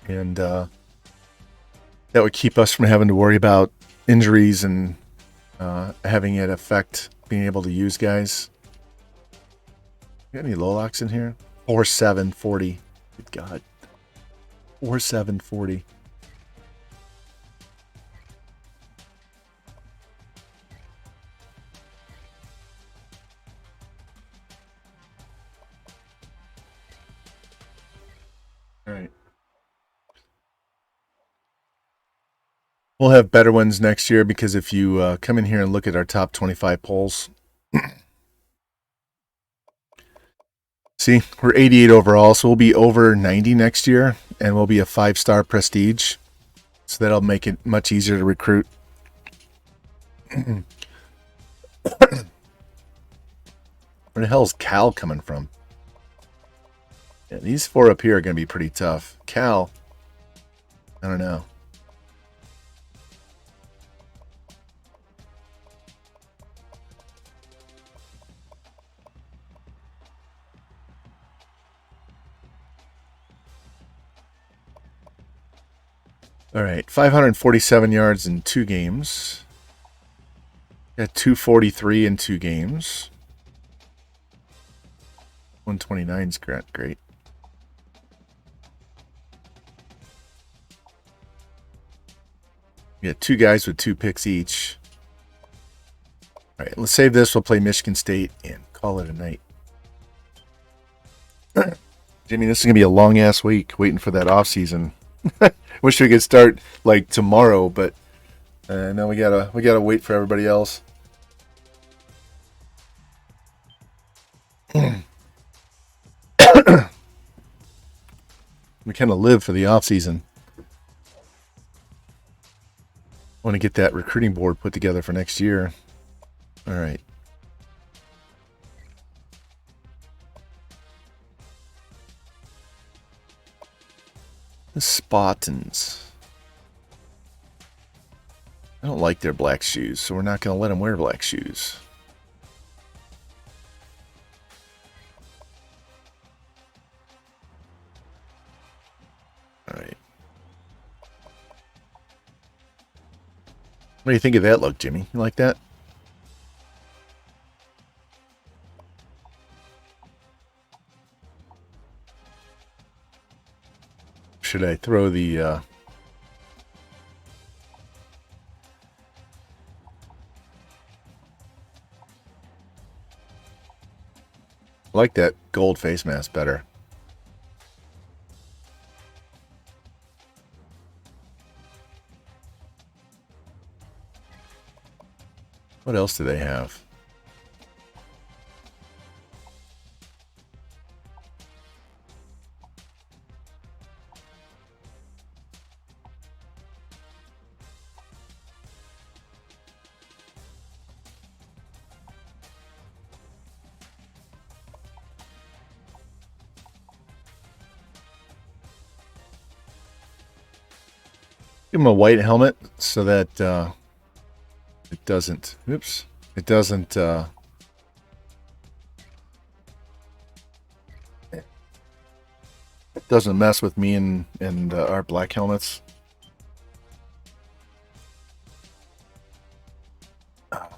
And that would keep us from having to worry about injuries and having it affect being able to use guys. Got any Lolocks in here? 4-7-40. Good God. 4-7-40. All right. We'll have better ones next year because if you come in here and look at our top 25 polls, see, we're 88 overall, so we'll be over 90 next year, and we'll be a 5-star prestige. So that'll make it much easier to recruit. Where the hell's Cal coming from? Yeah, these 4 up here are going to be pretty tough. Cal, I don't know. All right, 547 yards in 2 games. Got 243 in 2 games. 129's great. We got 2 guys with 2 picks each. All right, let's save this. We'll play Michigan State and call it a night. Jimmy, this is going to be a long-ass week waiting for that off-season. Wish we could start like tomorrow, but now we gotta wait for everybody else. We kind of live for the off season. Want to get that recruiting board put together for next year. All right. The Spartans. I don't like their black shoes, so we're not going to let them wear black shoes. All right. What do you think of that look, Jimmy? You like that? should I throw the... I like that gold face mask better. What else do they have? Give him a white helmet so that it doesn't. Oops! It doesn't. It doesn't mess with me and our black helmets.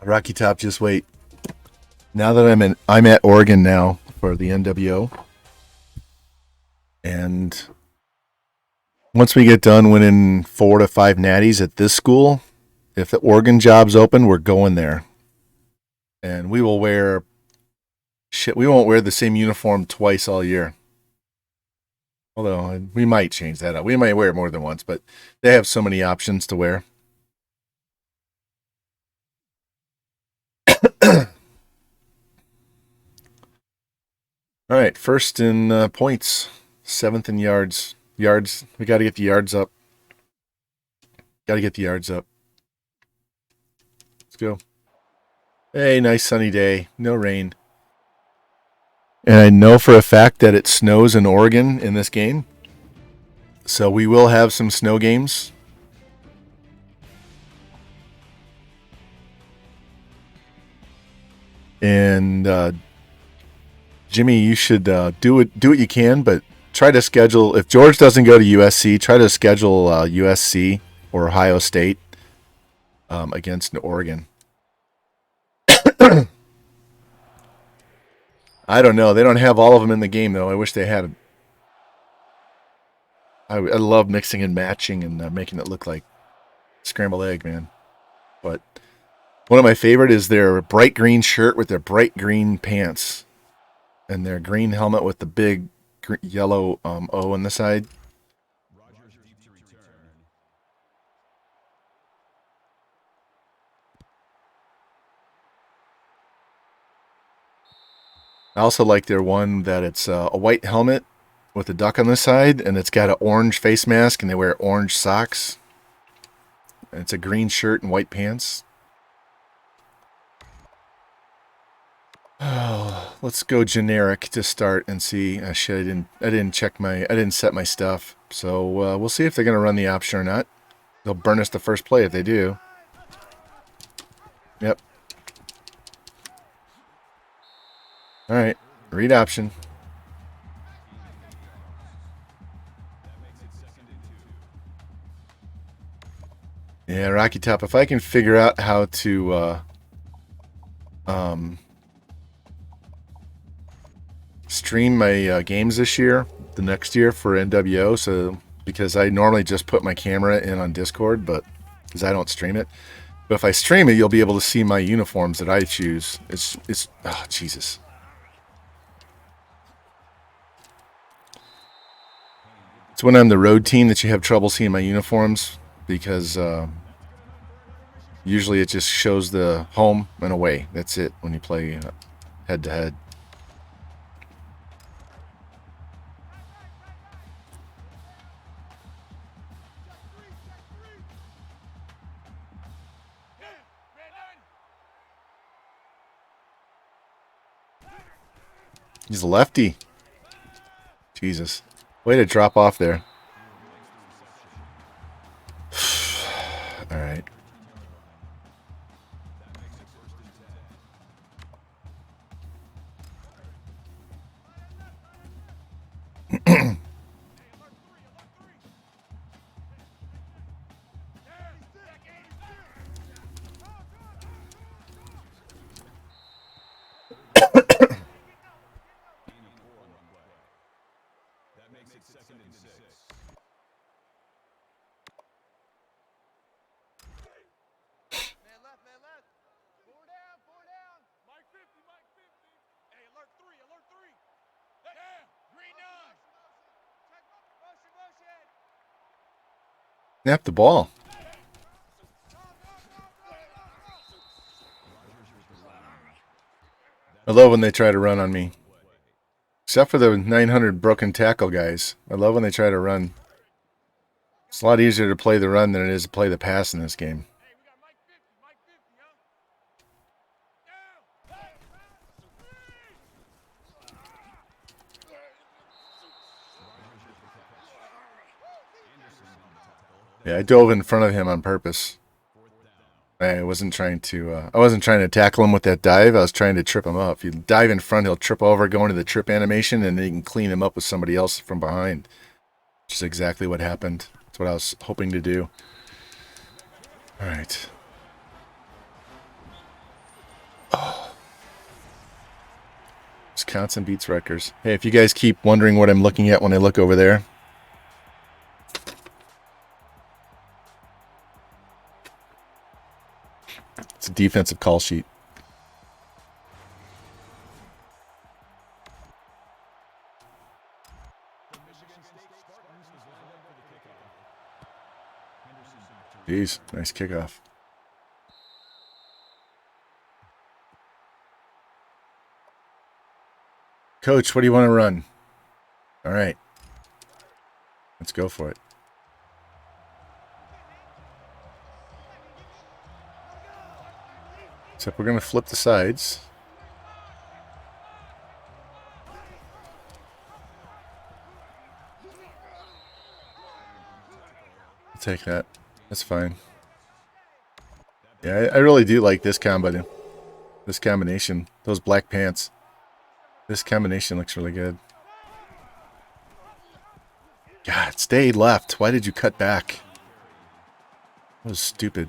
Rocky Top, just wait. Now that I'm at Oregon now for the NWO, and once we get done winning 4 to 5 natties at this school, if the Oregon job's open, we're going there. And we will wear... Shit, we won't wear the same uniform twice all year. Although, we might change that up. We might wear it more than once, but they have so many options to wear. All right, first in points. 7th in yards. Yards, we got to get the yards up. Let's go. Hey, nice sunny day. No rain. And I know for a fact that it snows in Oregon in this game. So we will have some snow games. And Jimmy, you should do what you can, but try to schedule, if George doesn't go to USC, try to schedule USC or Ohio State against Oregon. I don't know. They don't have all of them in the game, though. I wish they had. I love mixing and matching and making it look like scrambled egg, man. But one of my favorite is their bright green shirt with their bright green pants and their green helmet with the big yellow O on the side. I also like their one that it's a white helmet with a duck on the side, and it's got an orange face mask, and they wear orange socks. And it's a green shirt and white pants. Oh, let's go generic to start and see. Shit, I didn't set my stuff. So we'll see if they're gonna run the option or not. They'll burn us the first play if they do. Yep. All right, read option. Yeah, Rocky Top. If I can figure out how to stream my games this year, the next year for NWO, so because I normally just put my camera in on Discord, but because I don't stream it. But if I stream it, you'll be able to see my uniforms that I choose. It's oh Jesus. It's when I'm the road team that you have trouble seeing my uniforms, because usually it just shows the home and away. That's it when you play head to head. He's a lefty. Jesus. Way to drop off there. All right. That makes it 2nd and 6. Snap the ball. I love when they try to run on me. Except for the 900 broken tackle guys. I love when they try to run. It's a lot easier to play the run than it is to play the pass in this game. Hey, we got Mike 50, Mike 50, huh? Yeah, I dove in front of him on purpose. I wasn't trying to tackle him with that dive. I was trying to trip him up. If you dive in front, he'll trip over, go into the trip animation, and then you can clean him up with somebody else from behind. Which is exactly what happened. That's what I was hoping to do. All right. Oh. Wisconsin beats Rutgers. Hey, if you guys keep wondering what I'm looking at when I look over there, it's a defensive call sheet. Jeez, nice kickoff. Coach, what do you want to run? All right. Let's go for it. Except we're going to flip the sides. I'll take that. That's fine. Yeah, I really do like this combo. This combination. Those black pants. This combination looks really good. God, stay left. Why did you cut back? That was stupid.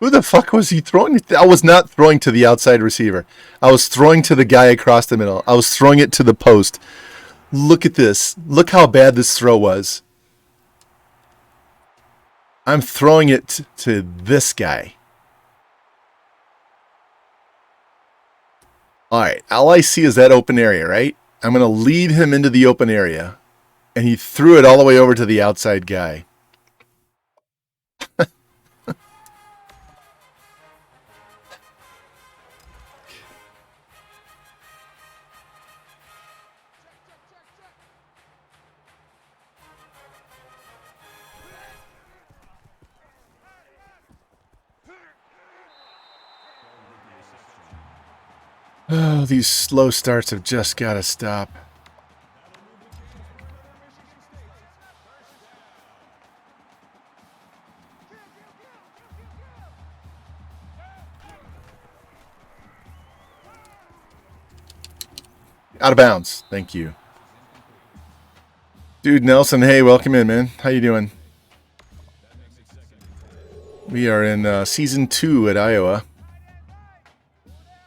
Who the fuck was he throwing it? I was not throwing to the outside receiver. I was throwing to the guy across the middle. I was throwing it to the post. Look at this. Look how bad this throw was. I'm throwing it to this guy. All right. All I see is that open area, right? I'm going to lead him into the open area. And he threw it all the way over to the outside guy. Oh, these slow starts have just got to stop. Out of bounds. Thank you. Dude, Nelson, hey, welcome in, man. How you doing? We are in Season 2 at Iowa.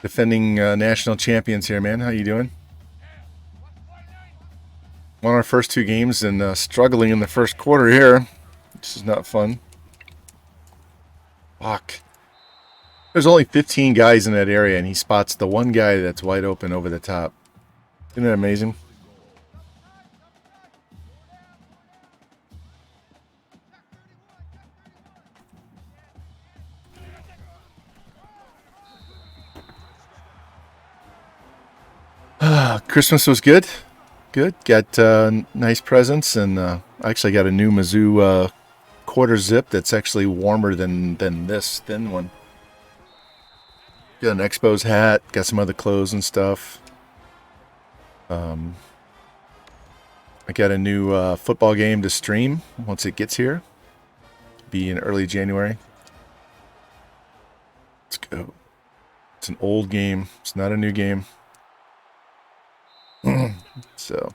Defending national champions here, man. How you doing? Won our first 2 games and struggling in the first quarter here. This is not fun. Fuck. There's only 15 guys in that area, and he spots the one guy that's wide open over the top. Isn't that amazing? Christmas was good. Good. Got nice presents, and I actually got a new Mizzou quarter zip that's actually warmer than this thin one. Got an Expos hat. Got some other clothes and stuff. I got a new football game to stream once it gets here. Be in early January. Let's go. It's an old game. It's not a new game. So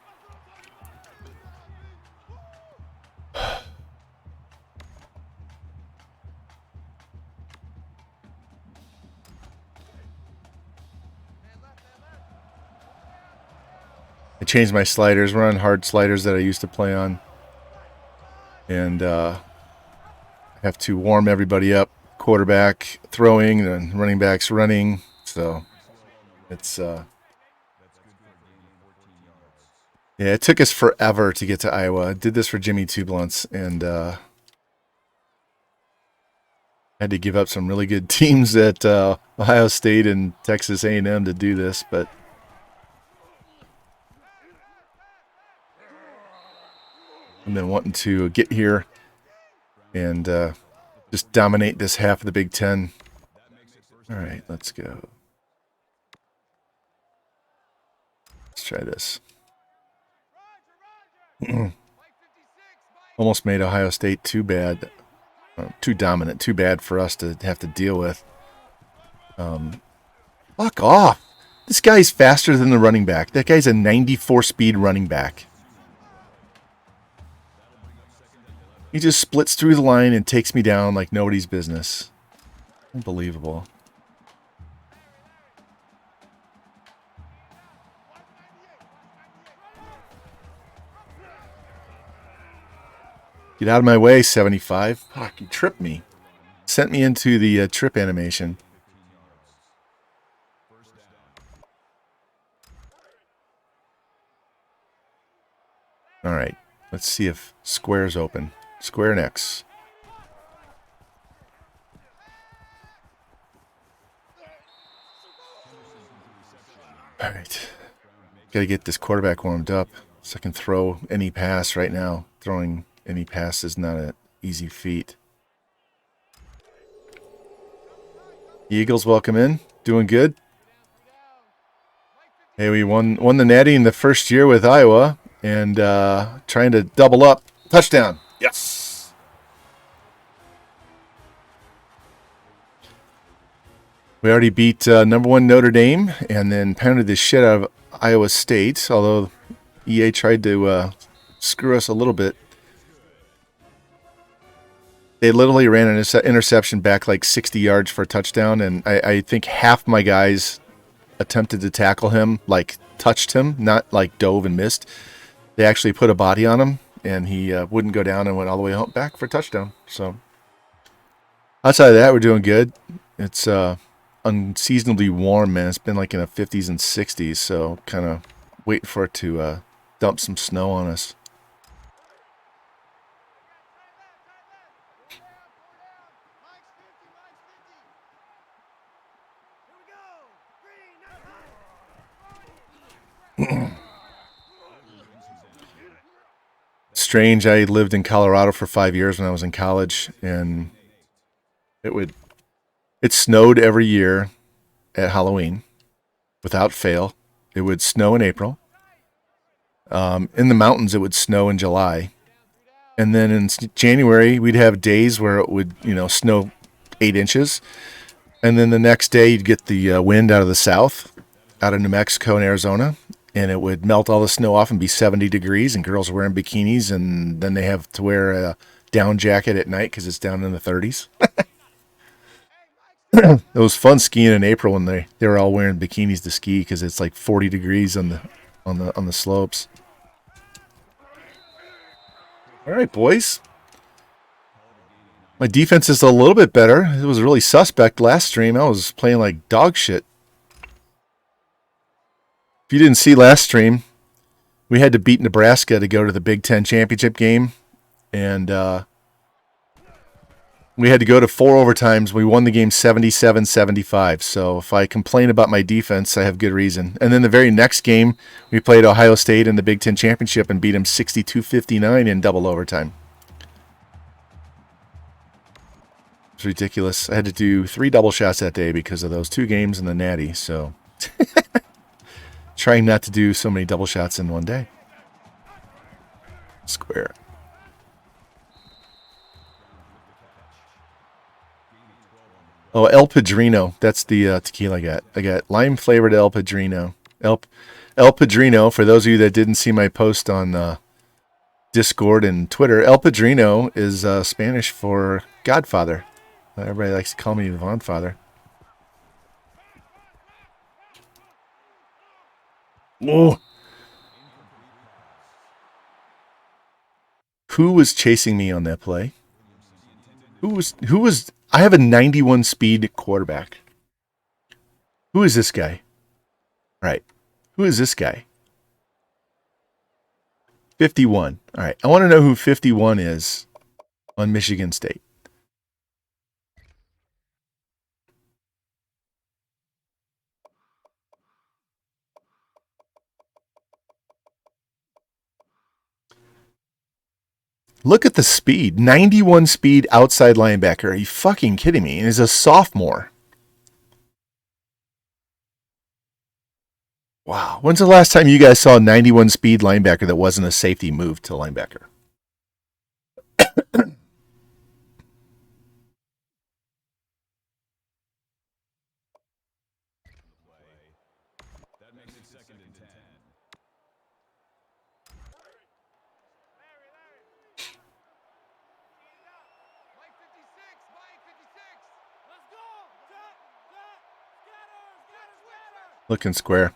changed my sliders. We're on hard sliders that I used to play on. And I have to warm everybody up. Quarterback throwing and running backs running. So it's yeah, it took us forever to get to Iowa. I did this for Jimmy Two Blunts, and had to give up some really good teams at Ohio State and Texas A&M to do this, but I've been wanting to get here and just dominate this half of the Big Ten. All right, let's go. Let's try this. Almost made Ohio State too bad. Too dominant, too bad for us to have to deal with. Fuck off. This guy's faster than the running back. That guy's a 94 speed running back. He just splits through the line and takes me down like nobody's business. Unbelievable. Get out of my way, 75. Fuck, you tripped me. Sent me into the trip animation. All right, let's see if square's open. Square next. All right. Got to get this quarterback warmed up so I can throw any pass right now. Throwing any pass is not an easy feat. Eagles, welcome in. Doing good. Hey, we won the Natty in the first year with Iowa and trying to double up. Touchdown. Yes. We already beat number 1 Notre Dame and then pounded the shit out of Iowa State, although EA tried to screw us a little bit. They literally ran an interception back like 60 yards for a touchdown, and I think half my guys attempted to tackle him, like touched him, not like dove and missed. They actually put a body on him, and he wouldn't go down and went all the way back for a touchdown. So outside of that, we're doing good. It's unseasonably warm, man. It's been like in the 50s and 60s, so kind of waiting for it to dump some snow on us. Strange. I lived in Colorado for 5 years when I was in college, and it snowed every year at Halloween without fail. It would snow in April. In the mountains, it would snow in July. And then in January, we'd have days where it would, snow 8 inches. And then the next day, you'd get the wind out of the south, out of New Mexico and Arizona, and it would melt all the snow off and be 70 degrees, and girls are wearing bikinis, and then they have to wear a down jacket at night because it's down in the 30s. It was fun skiing in April when they were all wearing bikinis to ski because it's like 40 degrees on the slopes. All right, boys. My defense is a little bit better. It was really suspect last stream. I was playing like dog shit. If you didn't see last stream, we had to beat Nebraska to go to the Big Ten championship game, and we had to go to 4 overtimes. We won the game 77-75. So if I complain about my defense, I have good reason. And then the very next game, we played Ohio State in the Big Ten championship and beat them 62-59 in double overtime. It's ridiculous. I had to do 3 double shots that day because of those 2 games and the Natty. So trying not to do so many double shots in one day. Square. Oh, El Padrino. That's the tequila I got. I got lime-flavored El Padrino. El Padrino, for those of you that didn't see my post on Discord and Twitter, El Padrino is Spanish for Godfather. Everybody likes to call me the Godfather. Oh. Who was chasing me on that play? Who was I have a 91 speed quarterback. Who is this guy? Right. Who is this guy? 51. All right. I want to know who 51 is on Michigan State. Look at the speed. 91 speed outside linebacker. Are you fucking kidding me? And he's a sophomore. Wow. When's the last time you guys saw a 91 speed linebacker that wasn't a safety move to linebacker? Mike 56, Mike 56. Let's go. Scatter. Looking square.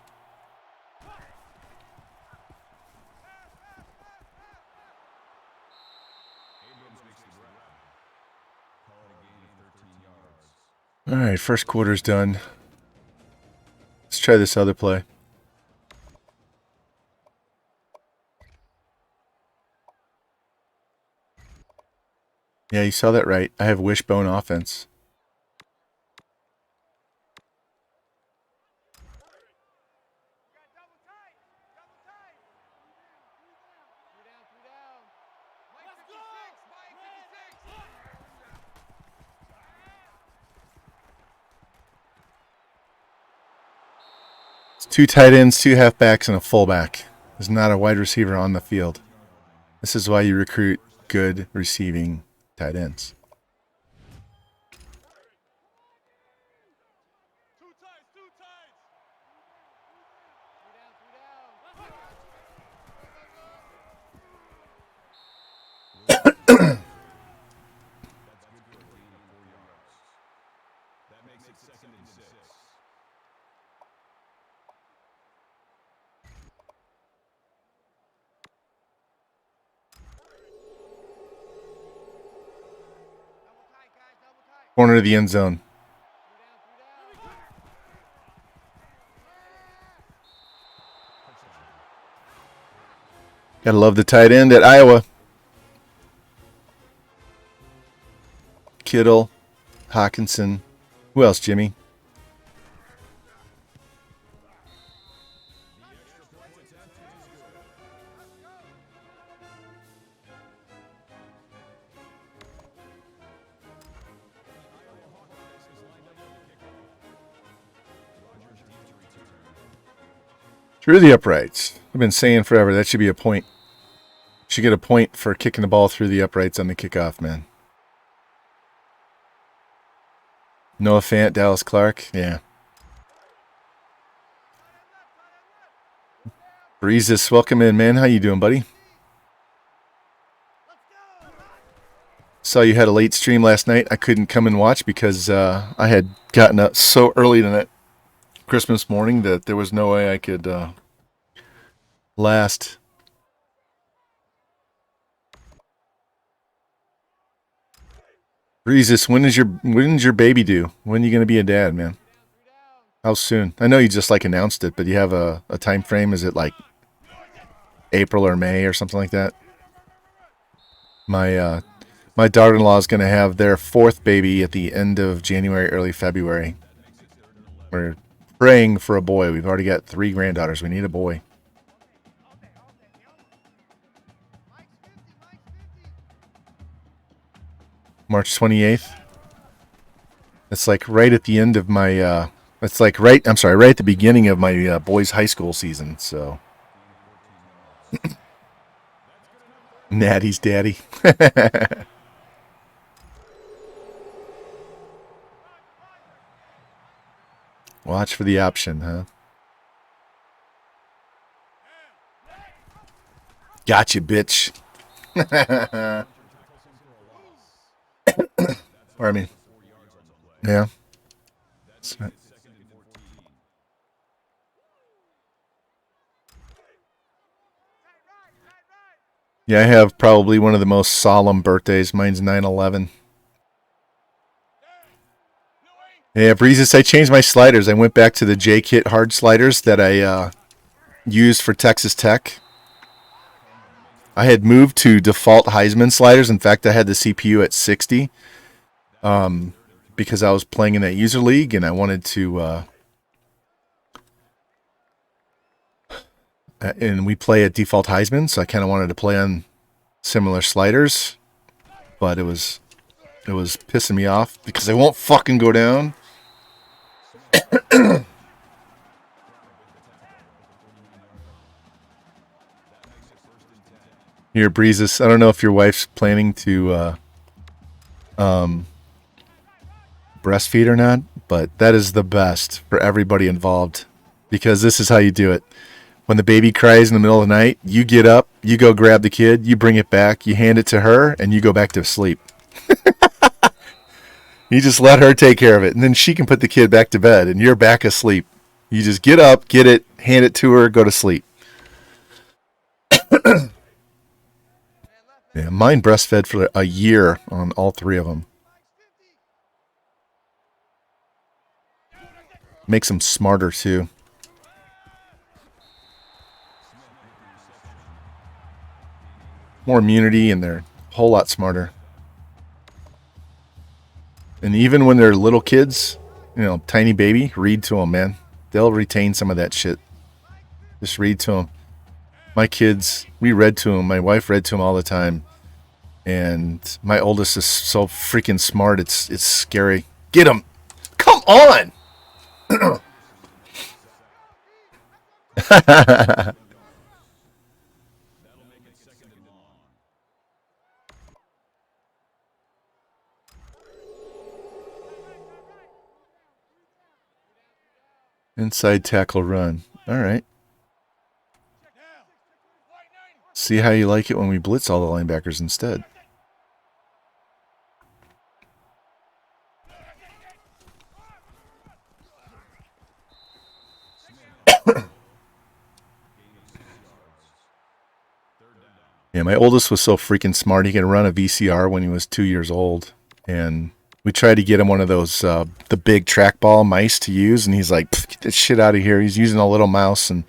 All right, first quarter's done. Let's try this other play. Yeah, you saw that right. I have wishbone offense. Double tight. Three down. Mike 56, Mike 56. It's 2 tight ends, 2 halfbacks, and a fullback. There's not a wide receiver on the field. This is why you recruit good receiving tight ends. Two tights. Three down. Corner of the end zone. Gotta love the tight end at Iowa. Kittle, Hawkinson. Who else, Jimmy? Through the uprights. I've been saying forever that should be a point. Should get a point for kicking the ball through the uprights on the kickoff, man. Noah Fant, Dallas Clark, yeah. Breezes, welcome in, man. How you doing, buddy? Saw you had a late stream last night. I couldn't come and watch because I had gotten up so early tonight, Christmas morning, that there was no way I could last. Breezes, when's your baby due? When are you gonna be a dad, man? How soon? I know you just like announced it, but you have a time frame. Is it like April or May or something like that? My daughter-in-law is going to have their 4th baby at the end of January, early February. We're praying for a boy. We've already got 3 granddaughters. We need a boy. March 28th. It's like right at the end of my right at the beginning of my boys' high school season, so Natty's daddy. Watch for the option, huh? Gotcha, bitch. Or I mean, yeah. That's right. Yeah, I have probably one of the most solemn birthdays. Mine's 9/11. Yeah, Breezes, I changed my sliders. I went back to the J-Kit hard sliders that I used for Texas Tech. I had moved to default Heisman sliders. In fact, I had the CPU at 60 because I was playing in that user league and I wanted to and we play at default Heisman, so I kind of wanted to play on similar sliders, but it was pissing me off because they won't fucking go down. Here, Breezes, I don't know if your wife's planning to breastfeed or not, but that is the best for everybody involved because this is how you do it. When the baby cries in the middle of the night, you get up, you go grab the kid, you bring it back, you hand it to her, and you go back to sleep. You just let her take care of it, and then she can put the kid back to bed, and you're back asleep. You just get up, get it, hand it to her, go to sleep. Yeah, mine breastfed for a year on all three of them. Makes them smarter, too. More immunity, and they're a whole lot smarter. And even when they're little kids, you know, tiny baby, read to them, man. They'll retain some of that shit. Just read to them. My kids, we read to them. My wife read to them all the time. And my oldest is so freaking smart, it's scary. Get him! Come on! Inside tackle run. All right. See how you like it when we blitz all the linebackers instead. Yeah, my oldest was so freaking smart. He could run a VCR when he was 2 years old. And we tried to get him one of those, the big trackball mice to use. And he's like, get that shit out of here. He's using a little mouse. And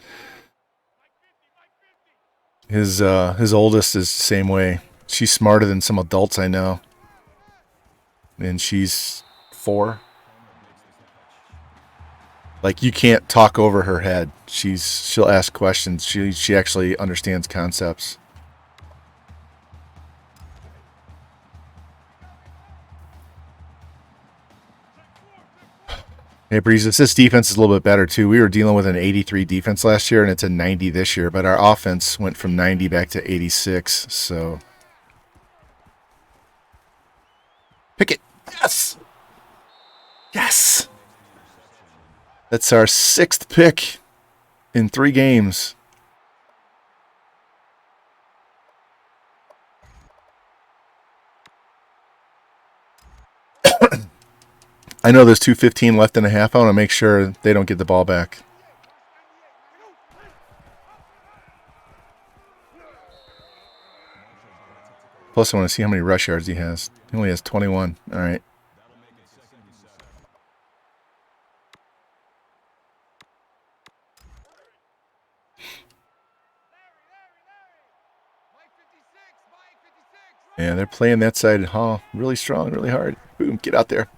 his oldest is the same way. She's smarter than some adults I know. And she's 4. Like, you can't talk over her head. She'll ask questions. She actually understands concepts. Hey, Breeze, this defense is a little bit better, too. We were dealing with an 83 defense last year, and it's a 90 this year. But our offense went from 90 back to 86, so... Pick it! Yes! Yes! That's our 6th pick in 3 games. I know there's 2:15 left and a half. I want to make sure they don't get the ball back. Plus, I want to see how many rush yards he has. He only has 21. All right. Yeah, they're playing that side, really strong, really hard. Boom, get out there.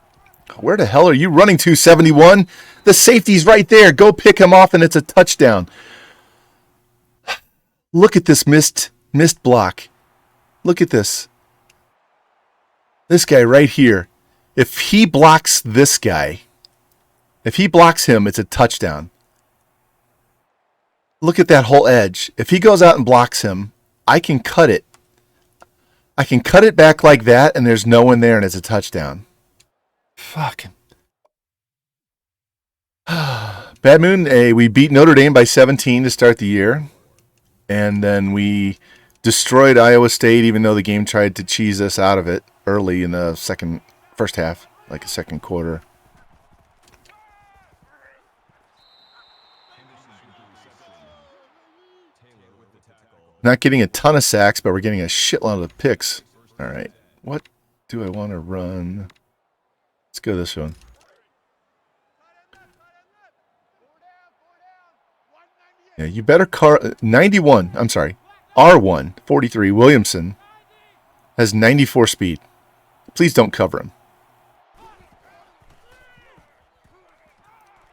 Where the hell are you running to, 71? The safety's right there. Go pick him off, and it's a touchdown. Look at this missed block. Look at this. This guy right here. If he blocks this guy, if he blocks him, it's a touchdown. Look at that whole edge. If he goes out and blocks him, I can cut it. I can cut it back like that, and there's no one there, and it's a touchdown. Fucking. Bad Moon, we beat Notre Dame by 17 to start the year. And then we destroyed Iowa State, even though the game tried to cheese us out of it early in the first half, like a second quarter. not getting a ton of sacks, but we're getting a shitload of picks. All right. What do I want to run? Let's go this one. Yeah, you better 91. I'm sorry. R1 43 Williamson has 94 speed. Please don't cover him.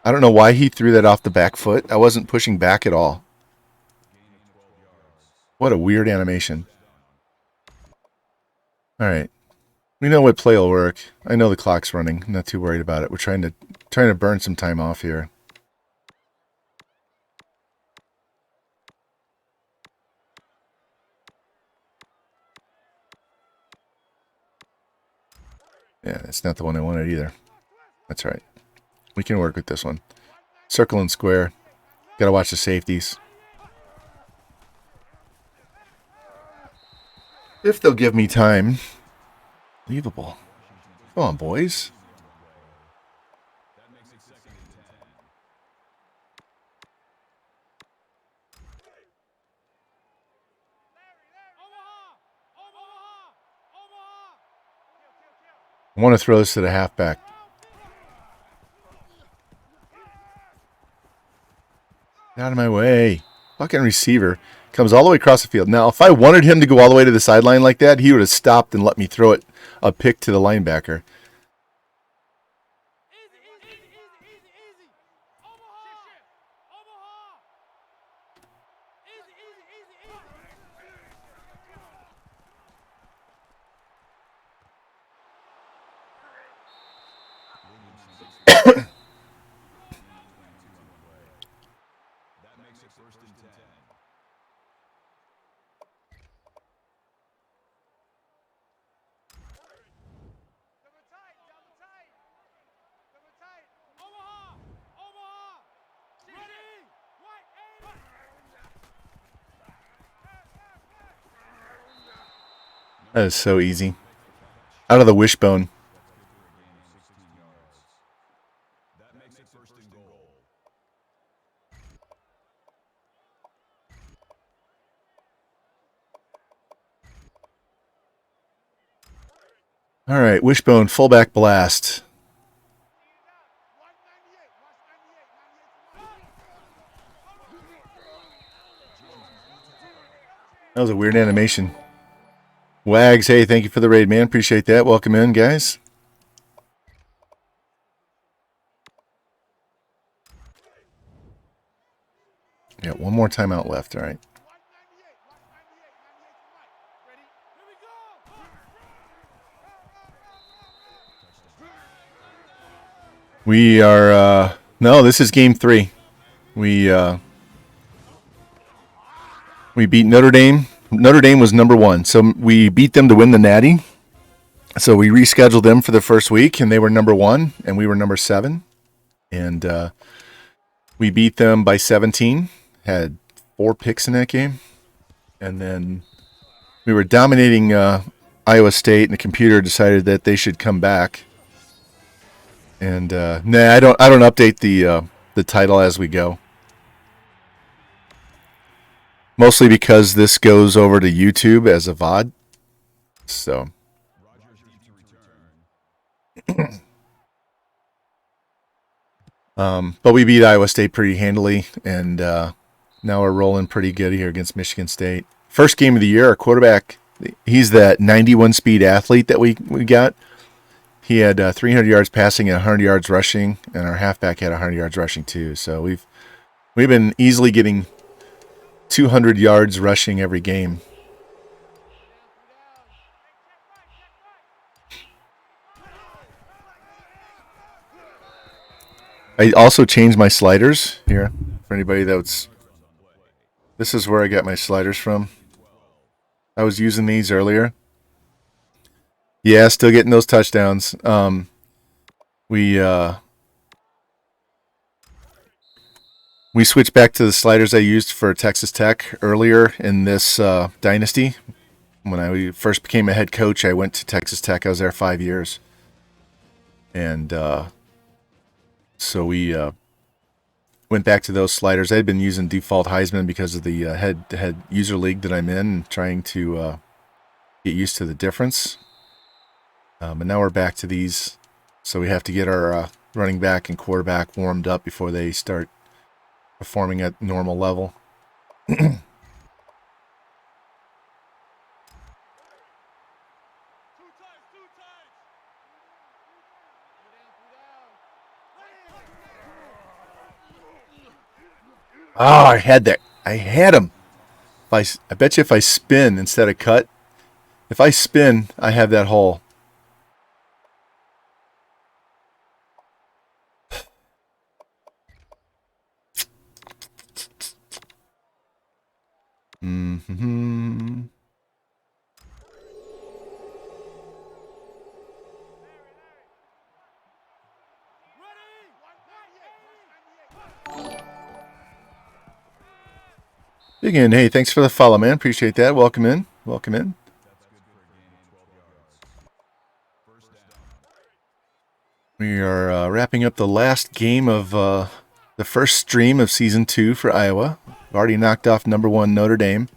I don't know why he threw that off the back foot. I wasn't pushing back at all. What a weird animation. All right. We know what play will work. I know the clock's running. I'm not too worried about it. We're trying to burn some time off here. Yeah, it's not the one I wanted either. That's right. We can work with this one. Circle and square. Got to watch the safeties. If they'll give me time. Unbelievable. Come on, boys. I want to throw this to the halfback. Get out of my way. Fucking receiver. Comes all the way across the field. Now, if I wanted him to go all the way to the sideline like that, he would have stopped and let me throw it a pick to the linebacker. That is so easy. Out of the wishbone. All right, wishbone, fullback blast. That was a weird animation. Wags, hey, thank you for the raid, man. Appreciate that. Welcome in, guys. Yeah, one more timeout left, all right. We are, no, this is game 3. We beat Notre Dame. Notre Dame was number 1, so we beat them to win the Natty. So we rescheduled them for the first week, and they were number 1, and we were number 7. And we beat them by 17. Had 4 picks in that game. And then we were dominating Iowa State, and the computer decided that they should come back. And nah, I don't update the title as we go. Mostly because this goes over to YouTube as a VOD. So. But we beat Iowa State pretty handily, and now we're rolling pretty good here against Michigan State. First game of the year, our quarterback, he's that 91 speed athlete that we got. He had 300 yards passing and 100 yards rushing, and our halfback had 100 yards rushing too. So we've been easily getting 200 yards rushing every game. I also changed my sliders here for anybody that's. This is where I got my sliders from. I was using these earlier. Yeah, still getting those touchdowns. We switched back to the sliders I used for Texas Tech earlier in this Dynasty. When I first became a head coach, I went to Texas Tech. I was there 5 years. And so we went back to those sliders. I had been using default Heisman because of the head-to-head user league that I'm in, trying to get used to the difference. But now we're back to these, so we have to get our running back and quarterback warmed up before they start performing at normal level. Oh, I had that. I had him. I bet you if I spin instead of cut, if I spin, I have that hole. Mm-hmm. Again, hey, thanks for the follow, man. Appreciate that. Welcome in. Welcome in. We are wrapping up the last game of the first stream of Season 2 for Iowa. We've already knocked off number 1 Notre Dame.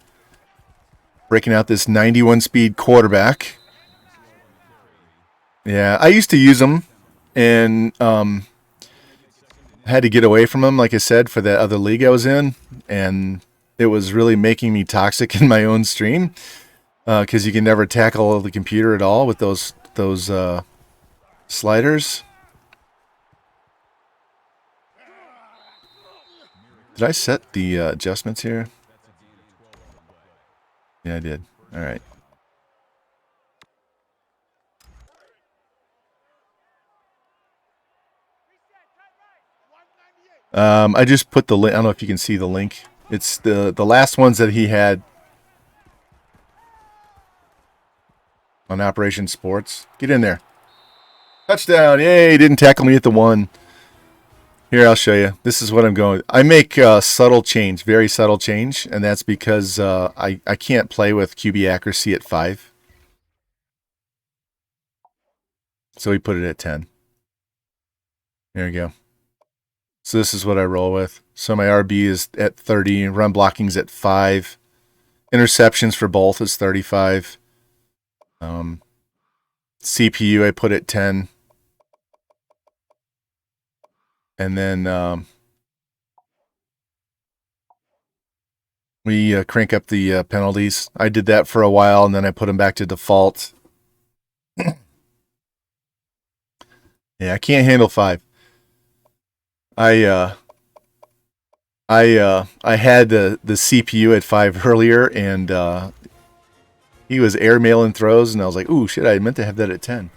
Breaking out this 91-speed quarterback. Yeah, I used to use him, and had to get away from him, like I said, for that other league I was in, and it was really making me toxic in my own stream because you can never tackle the computer at all with those sliders. Did I set the adjustments here? Yeah, I did. All right. I just put the link. I don't know if you can see the link. It's the last ones that he had on Operation Sports. Get in there. Touchdown. Yay, he didn't tackle me at the 1. Here, I'll show you. This is what I'm going with. I make subtle change, very subtle change, and that's because I can't play with QB accuracy at 5. So we put it at 10. There you go. So this is what I roll with. So my RB is at 30, run blocking's at 5. Interceptions for both is 35. CPU I put at 10. And then we crank up the penalties. I did that for a while, and then I put them back to default. Yeah, I can't handle 5. I had the CPU at 5 earlier, and he was airmailing throws, and I was like, "Ooh, shit! I meant to have that at 10."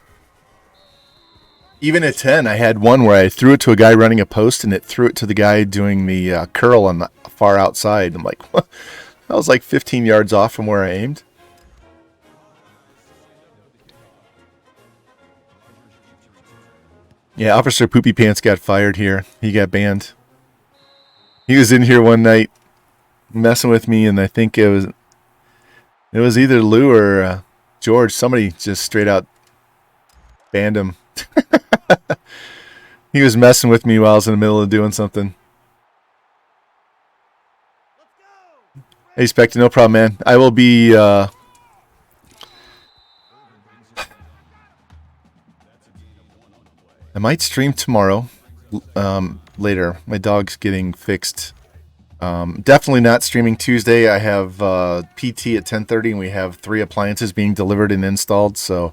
Even at 10, I had one where I threw it to a guy running a post, and it threw it to the guy doing the curl on the far outside. I'm like, what? I was like 15 yards off from where I aimed. Yeah, Officer Poopy Pants got fired here. He got banned. He was in here one night messing with me, and I think it was either Lou or George. Somebody just straight out banned him. He was messing with me while I was in the middle of doing something. Hey, Spectre, no problem, man. I will be... I might stream tomorrow later. My dog's getting fixed. Definitely not streaming Tuesday. I have PT at 10:30, and we have 3 appliances being delivered and installed. So,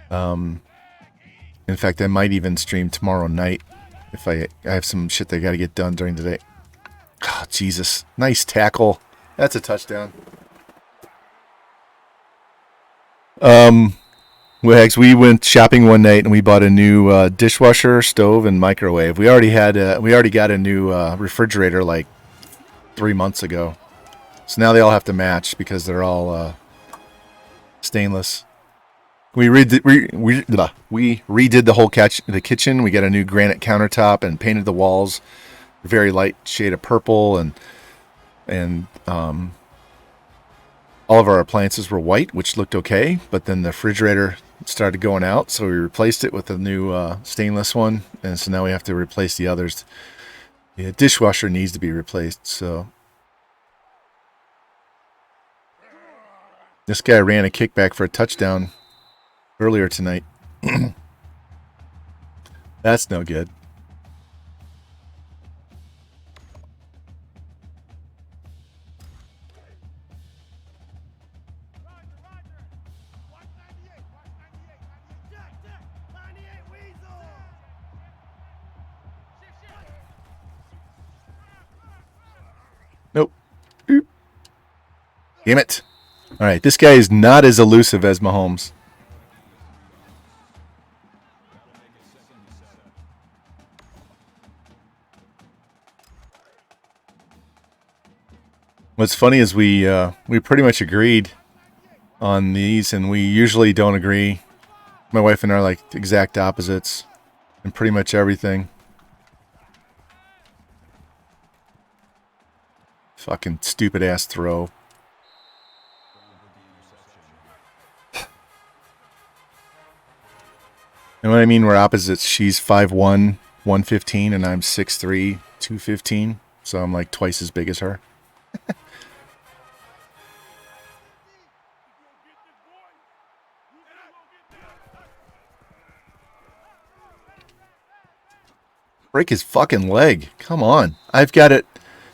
in fact, I might even stream tomorrow night if I have some shit that I got to get done during the day. Oh, Jesus. Nice tackle. That's a touchdown. Wags, we went shopping one night and we bought a new dishwasher, stove, and microwave. We already got a new refrigerator like 3 months ago. So now they all have to match because they're all stainless. We redid the whole the kitchen. We got a new granite countertop and painted the walls a very light shade of purple, and all of our appliances were white, which looked okay, but then the refrigerator started going out, so we replaced it with a new stainless one, and so now we have to replace the others. Yeah, dishwasher needs to be replaced, so. This guy ran a kickback for a touchdown earlier tonight. That's no good. Roger, Roger. Watch 98. Watch 98. 98. Jack, Jack. 98 Weasel. Shift, shift. Nope. Oop. Damn it. All right, this guy is not as elusive as Mahomes. What's funny is we pretty much agreed on these, and we usually don't agree. My wife and I are like exact opposites in pretty much everything. Fucking stupid ass throw. And what I mean we're opposites, she's 5'1", 115, and I'm 6'3", 215. So I'm like twice as big as her. Break his fucking leg. Come on. I've got it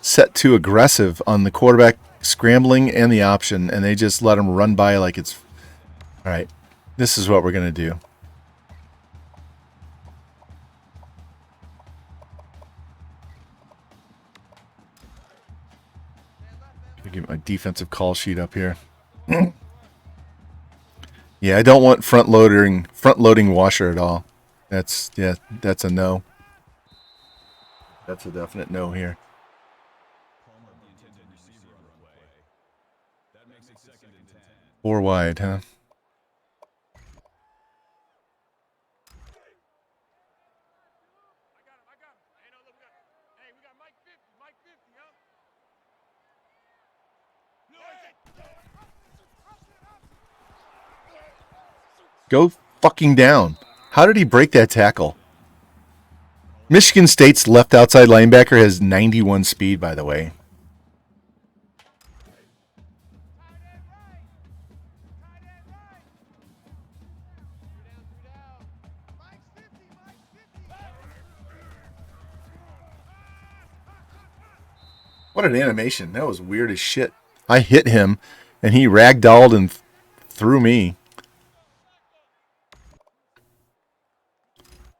set to aggressive on the quarterback scrambling and the option, and they just let him run by like it's... All right. This is what we're going to do. Let me get my defensive call sheet up here. Yeah, I don't want front loading washer at all. That's a no. That's a definite no here. Four wide, huh? I got him. Hey, no, look, hey, we got Mike 50. Mike 50, huh? Go fucking down. How did he break that tackle? Michigan State's left outside linebacker has 91 speed, by the way. What an animation. That was weird as shit. I hit him, and he ragdolled and threw me.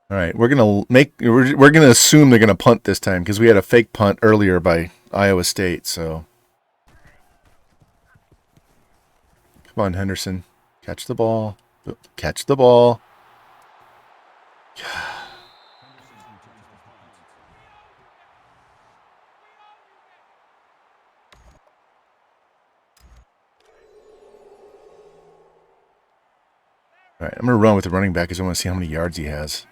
All right, we're gonna assume they're gonna punt this time because we had a fake punt earlier by Iowa State. So, come on, Henderson, catch the ball. Catch the ball. All right, I'm gonna run with the running back because I want to see how many yards he has.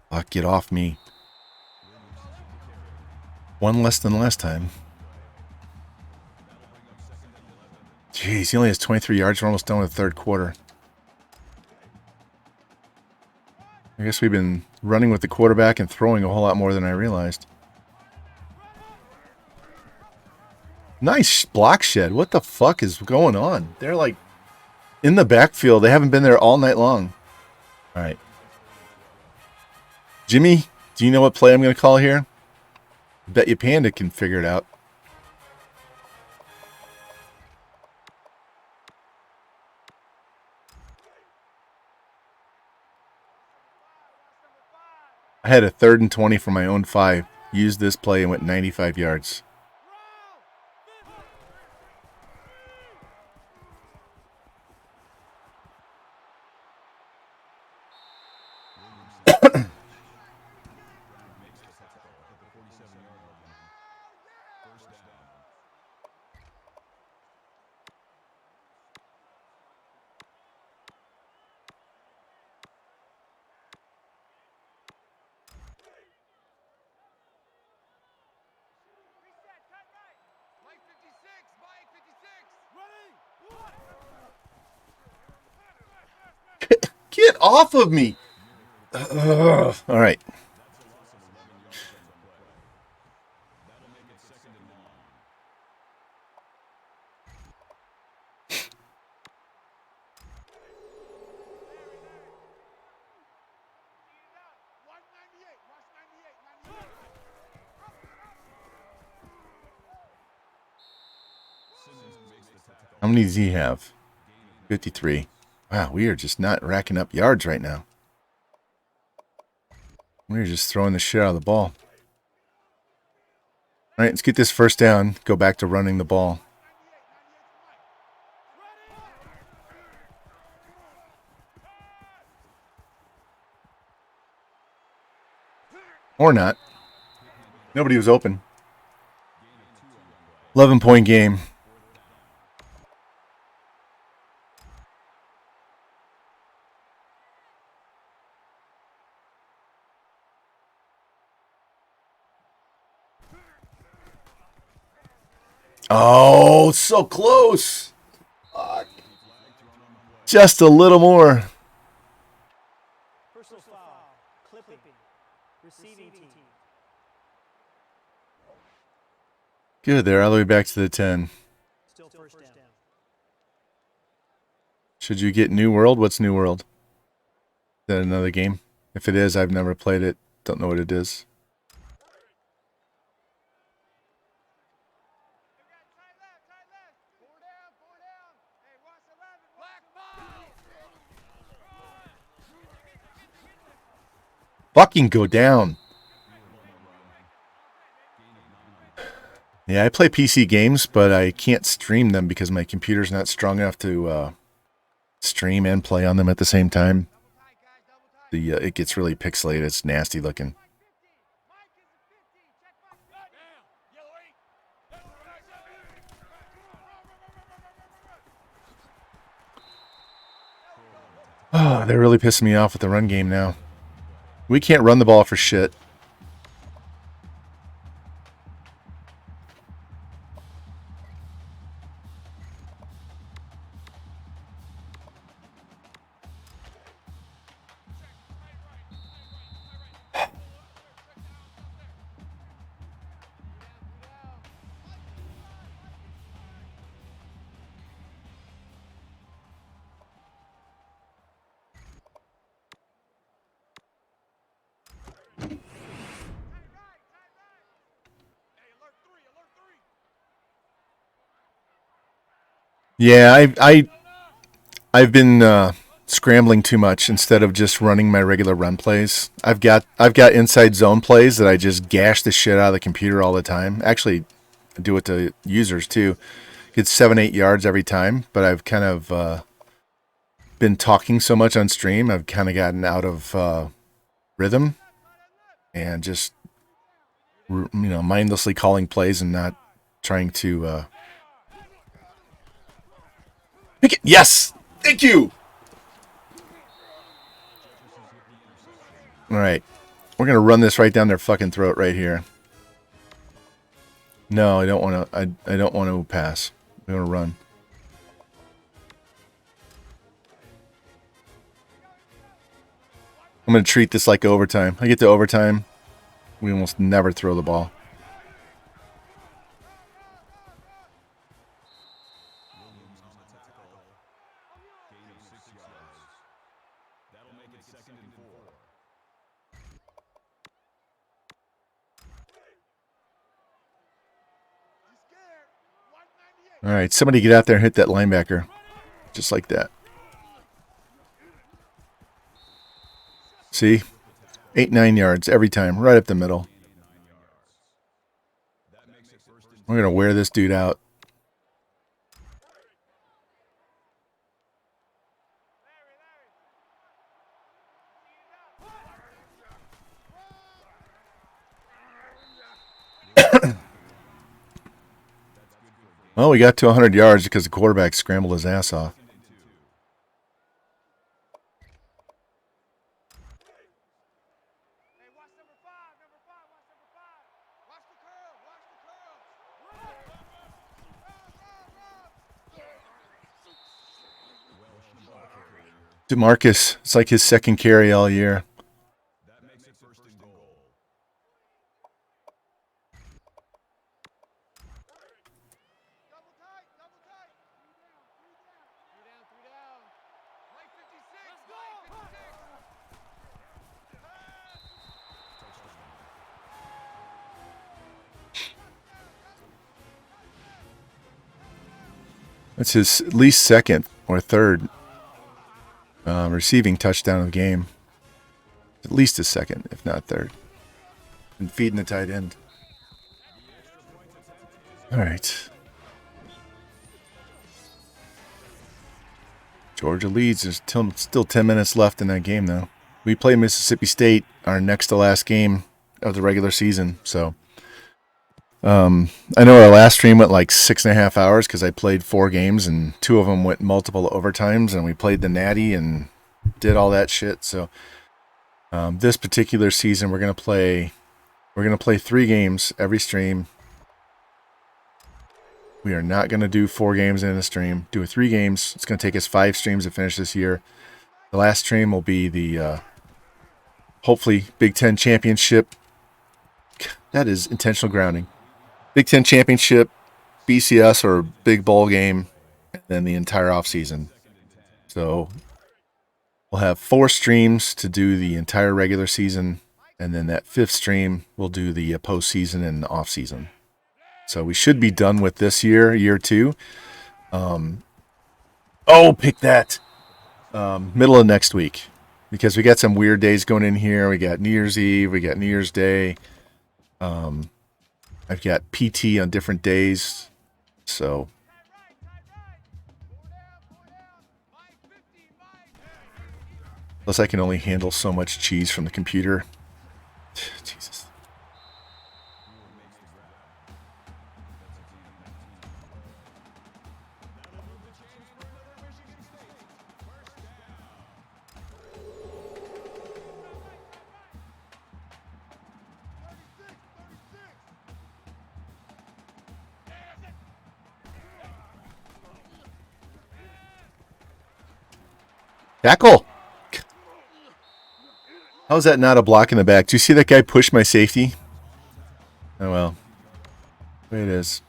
Fuck, get off me. One less than last time. Jeez, he only has 23 yards. We're almost done with the third quarter. I guess we've been running with the quarterback and throwing a whole lot more than I realized. Nice block shed. What the fuck is going on? They're like in the backfield. They haven't been there all night long. All right. Jimmy, do you know what play I'm going to call here? Bet you Panda can figure it out. I had a 3rd and 20 from my own 5. Used this play and went 95 yards. Mike 56. Mike 56. Ready? Get off of me. All right. How many does he have? 53. Wow, we are just not racking up yards right now. We're just throwing the shit out of the ball. All right, let's get this first down. Go back to running the ball. Or not. Nobody was open. 11-point game. Oh, so close. Fuck. Just a little more. Personal foul. Clipping. Receiving team. Good, they're all the way back to the 10. Still first down. Should you get New World? What's New World? Is that another game? If it is, I've never played it. Don't know what it is. Fucking go down. Yeah, I play PC games, but I can't stream them because my computer's not strong enough to stream and play on them at the same time. It gets really pixelated. It's nasty looking. Oh, they're really pissing me off with the run game now. We can't run the ball for shit. Yeah, I've been scrambling too much instead of just running my regular run plays. I've got inside zone plays that I just gash the shit out of the computer all the time. Actually, I do it to users too. Get 7-8 yards every time, but I've kind of been talking so much on stream. I've kind of gotten out of rhythm and just mindlessly calling plays and not trying to. Yes, thank you. All right, we're gonna run this right down their fucking throat right here. No, I don't want to. I don't want to pass. I'm gonna run. I'm gonna treat this like overtime. I get to overtime, we almost never throw the ball. All right, somebody get out there and hit that linebacker. Just like that. See? 8-9 yards every time, right up the middle. We're going to wear this dude out. Well, we got to 100 yards because the quarterback scrambled his ass off. DeMarcus, it's like his second carry all year. That's his at least second or third receiving touchdown of the game. At least his second, if not third. And feeding the tight end. All right. Georgia leads. There's still 10 minutes left in that game, though. We play Mississippi State, our next to last game of the regular season. So I know our last stream went like 6.5 hours because I played 4 games and 2 of them went multiple overtimes, and we played the Natty and did all that shit. So this particular season, we're gonna play 3 games every stream. We are not going to do 4 games in a stream. Do 3 games. It's going to take us 5 streams to finish this year. The last stream will be the, hopefully, Big Ten Championship. That is intentional grounding. Big Ten Championship, BCS, or Big Bowl game, and then the entire offseason. So we'll have 4 streams to do the entire regular season, and then that 5th stream we'll do the postseason and offseason. So we should be done with this year 2. Pick that. Middle of next week. Because we got some weird days going in here. We got New Year's Eve. We got New Year's Day. I've got PT on different days. So. Plus I can only handle so much cheese from the computer. Jesus. Tackle! How's that not a block in the back? Do you see that guy push my safety? Oh well. The way it is.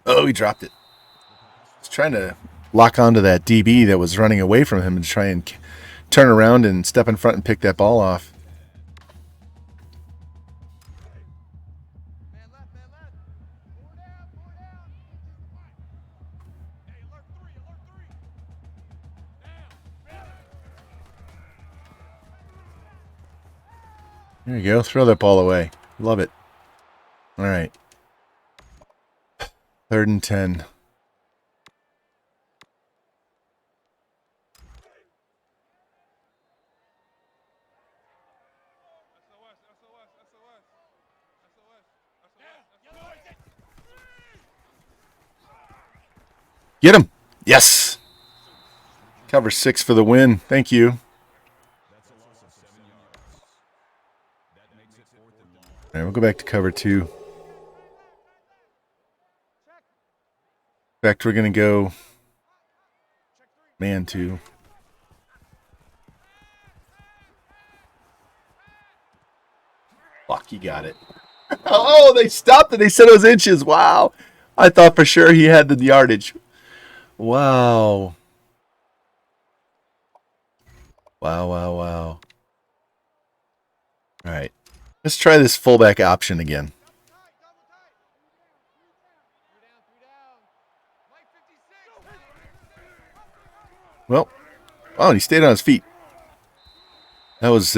Oh, he dropped it. He's trying to lock onto that DB that was running away from him and try and turn around and step in front and pick that ball off. There you go. Throw that ball away. Love it. All right. 3rd and 10. Get him. Yes. Cover 6 for the win. Thank you. All right, we'll go back to cover 2. In fact, we're going to go man 2. Fuck, you got it. Oh, they stopped it. They said it was inches. Wow. I thought for sure he had the yardage. Wow. Wow. All right. Let's try this fullback option again. Well, oh, he stayed on his feet. That was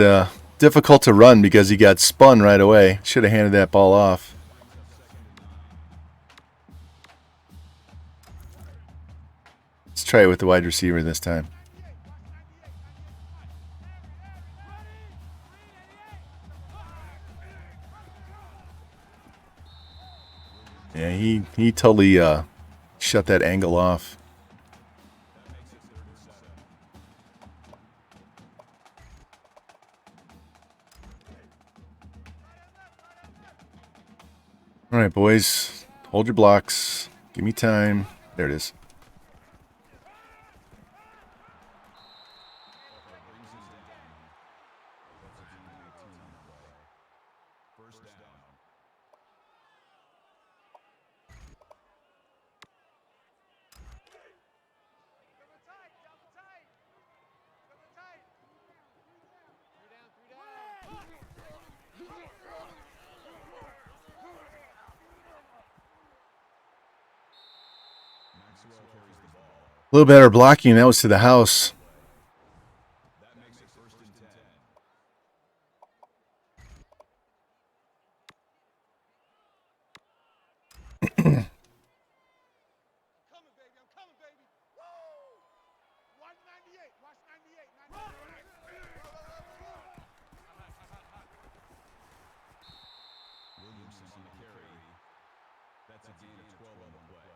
difficult to run because he got spun right away. Should have handed that ball off. Let's try it with the wide receiver this time. Yeah, he totally shut that angle off. All right, boys. Hold your blocks. Give me time. There it is. A little better blocking. That was to the house. Coming, baby. I'm coming, baby. Woo! Watch 98. Watch 98. 98. Williamson on the carry. That's a gain of 12 on the play.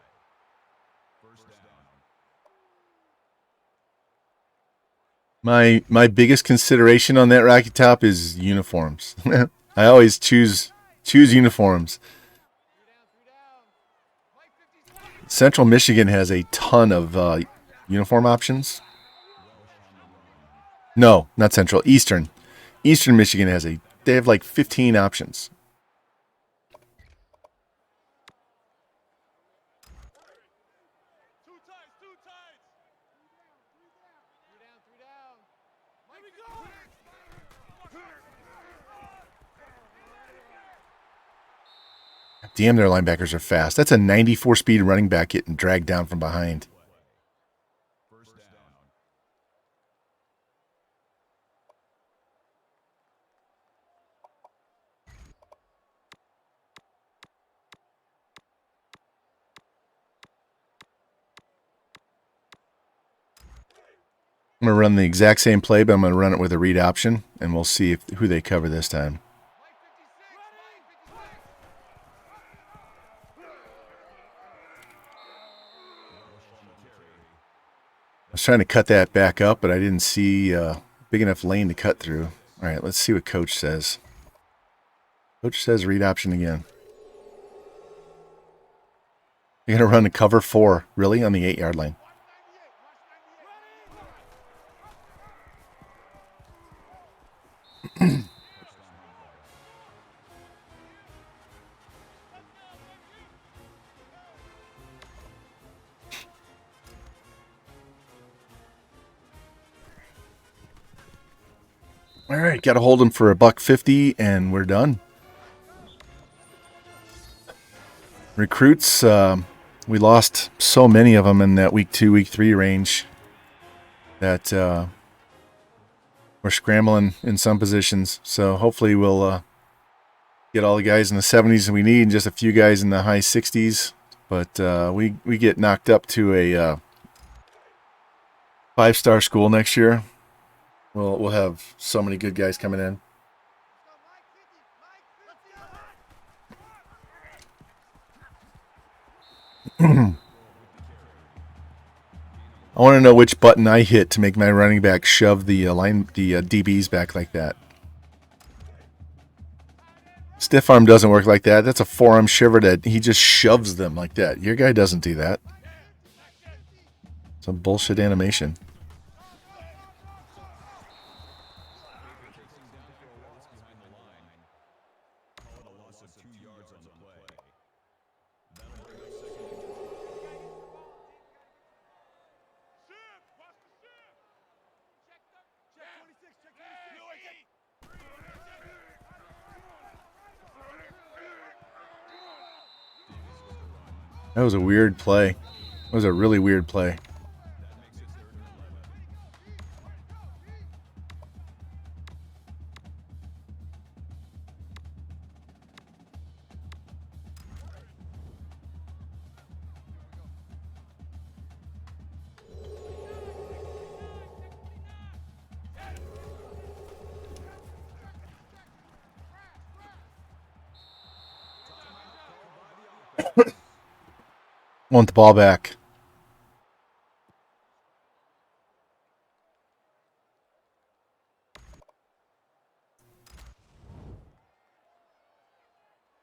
First down. My biggest consideration on that Rocky Top is uniforms. I always choose uniforms. Central Michigan has a ton of uniform options. No, not Central. Eastern. Eastern Michigan they have like 15 options. Two tights. Three down. Here we go. Damn, their linebackers are fast. That's a 94 speed running back getting dragged down from behind. First down. I'm going to run the exact same play, but I'm going to run it with a read option, and we'll see who they cover this time. I was trying to cut that back up, but I didn't see a big enough lane to cut through. All right, let's see what Coach says. Coach says read option again. You're going to run a cover 4, really, on the 8-yard line. All right, got to hold him for $150, and we're done. Recruits, we lost so many of them in that week 2, week 3 range that we're scrambling in some positions. So hopefully we'll get all the guys in the 70s we need, and just a few guys in the high 60s. But we get knocked up to a 5-star school next year. We'll have so many good guys coming in. I want to know which button I hit to make my running back shove the DBs back like that. Stiff arm doesn't work like that. That's a forearm shiver that he just shoves them like that. Your guy doesn't do that. Some bullshit animation. That was a weird play. That was a really weird play. Want the ball back.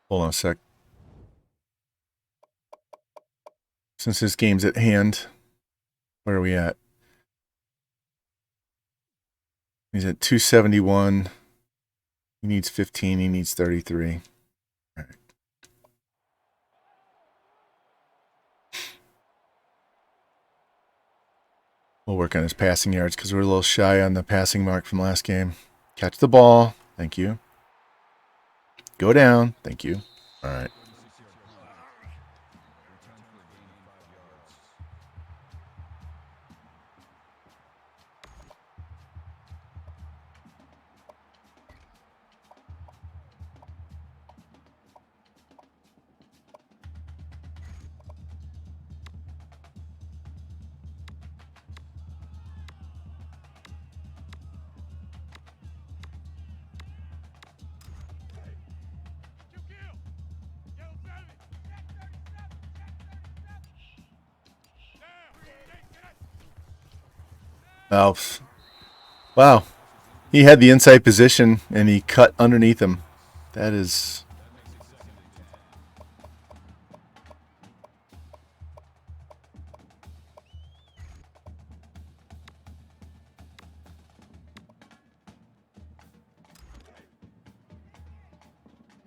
Hold on a sec. Since this game's at hand, where are we at? He's at 271. He needs 15. He needs 33. All right. We'll work on his passing yards because we're a little shy on the passing mark from last game. Catch the ball. Thank you. Go down. Thank you. All right. Oh, wow. He had the inside position, and he cut underneath him. That is...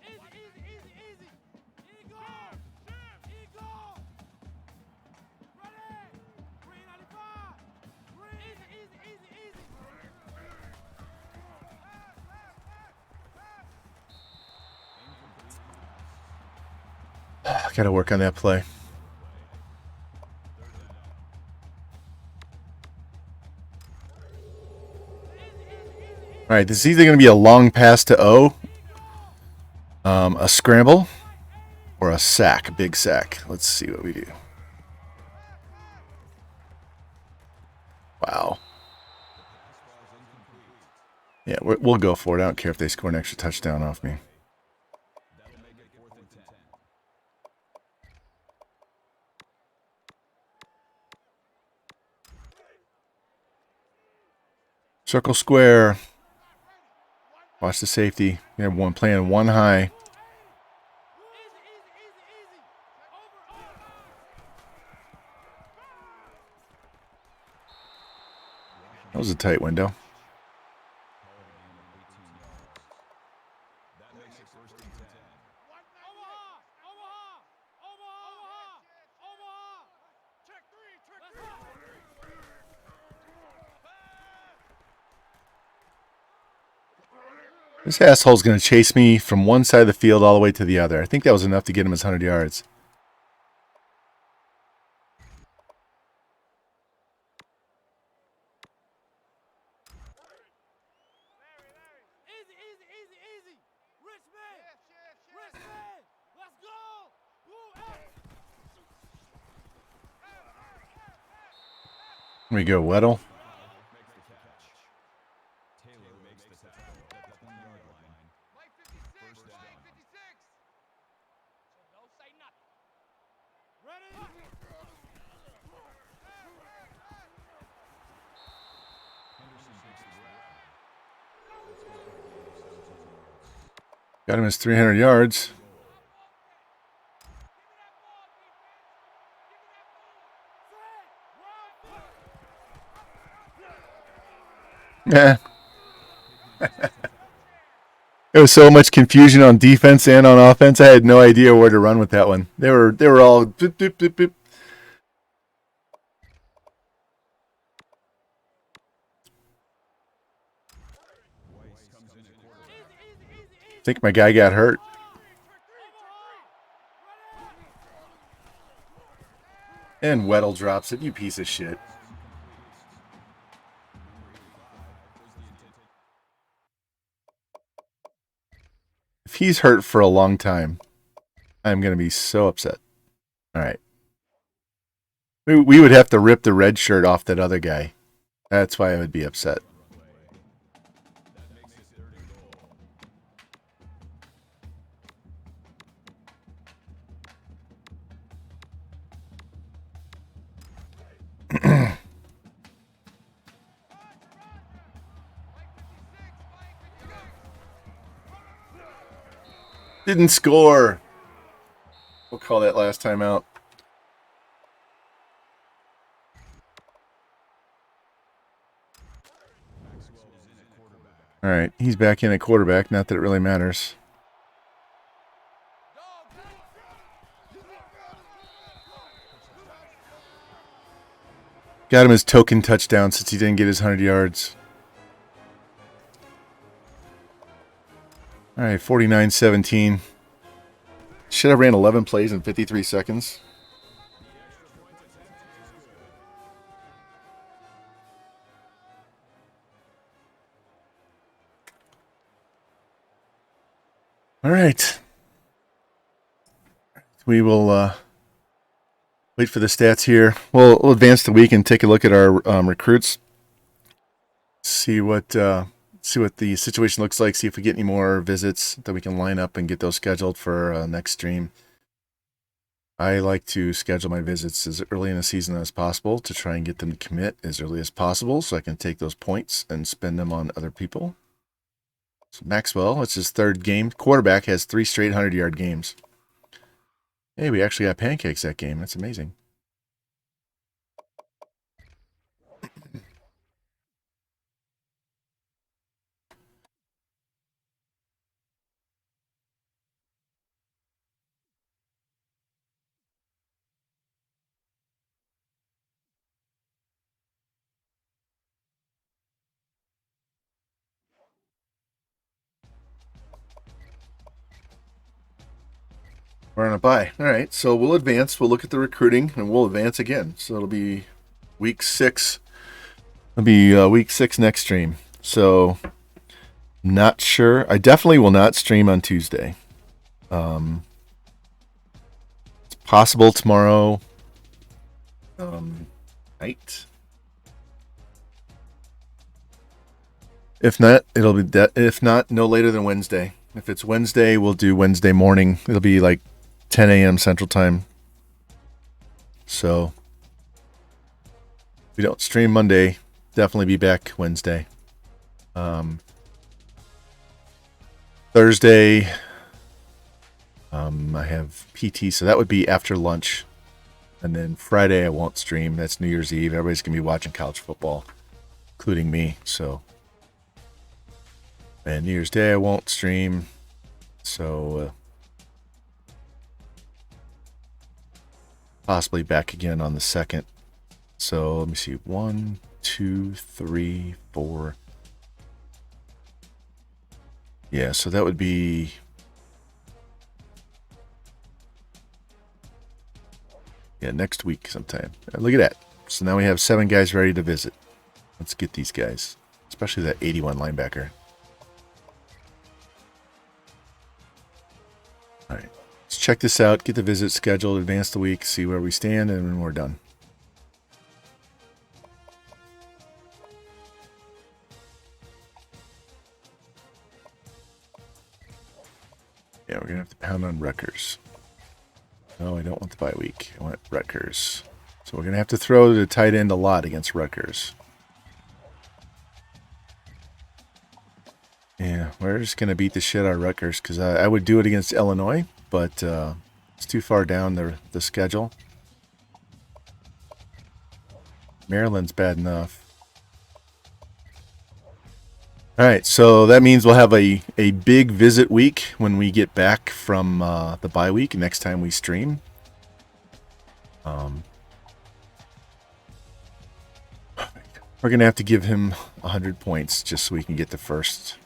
Easy, easy, easy, easy. Eagle! Eagle! Ready! 395! Easy, easy, easy, easy. I gotta work on that play. All right, this is either going to be a long pass to O, a scramble, or a sack, a big sack. Let's see what we do. Wow. Yeah, we'll go for it. I don't care if they score an extra touchdown off me. Circle square. Watch the safety. We have one playing one high. That was a tight window. This asshole's going to chase me from one side of the field all the way to the other. I think that was enough to get him his 100 yards. Here we go, Weddle. Got him his 300 yards. Yeah. There was so much confusion on defense and on offense. I had no idea where to run with that one. They were all boop, boop, boop, boop. I think my guy got hurt. And Weddle drops it. You piece of shit. If he's hurt for a long time, I'm going to be so upset. All right. We would have to rip the red shirt off that other guy. That's why I would be upset. Didn't score. We'll call that last time out. All right, he's back in at quarterback. Not that it really matters. Got him his token touchdown since he didn't get his 100 yards. All right, 49-17. Should have ran 11 plays in 53 seconds. All right. We will wait for the stats here. We'll advance the week and take a look at our recruits. See what the situation looks like. See if we get any more visits that we can line up and get those scheduled for next stream. I like to schedule my visits as early in the season as possible to try and get them to commit as early as possible so I can take those points and spend them on other people. So Maxwell, it's his third game. Quarterback has 3 straight 100-yard games. Hey, we actually got pancakes that game. That's amazing. We're on a bye. All right, so we'll advance. We'll look at the recruiting, and we'll advance again. So it'll be week 6. It'll be week 6 next stream. So not sure. I definitely will not stream on Tuesday. It's possible tomorrow night. If not, it'll be if not, no later than Wednesday. If it's Wednesday, we'll do Wednesday morning. It'll be like 10 a.m. Central Time. So if we don't stream Monday, definitely be back Wednesday. Thursday, I have PT, so that would be after lunch. And then Friday, I won't stream. That's New Year's Eve. Everybody's going to be watching college football, including me. So, and New Year's Day, I won't stream. So, possibly back again on the 2nd. So, let me see. 1, 2, 3, 4. Yeah, so that would be... Yeah, next week sometime. Look at that. So now we have 7 guys ready to visit. Let's get these guys. Especially that 81 linebacker. Alright. Let's check this out. Get the visit scheduled. Advance the week. See where we stand. And then we're done. Yeah, we're going to have to pound on Rutgers. No, I don't want the bye week. I want Rutgers. So we're going to have to throw the tight end a lot against Rutgers. Yeah, we're just going to beat the shit out of Rutgers because I would do it against Illinois, but it's too far down the schedule. Maryland's bad enough. All right, so that means we'll have a big visit week when we get back from the bye week next time we stream. We're going to have to give him 100 points just so we can get the first.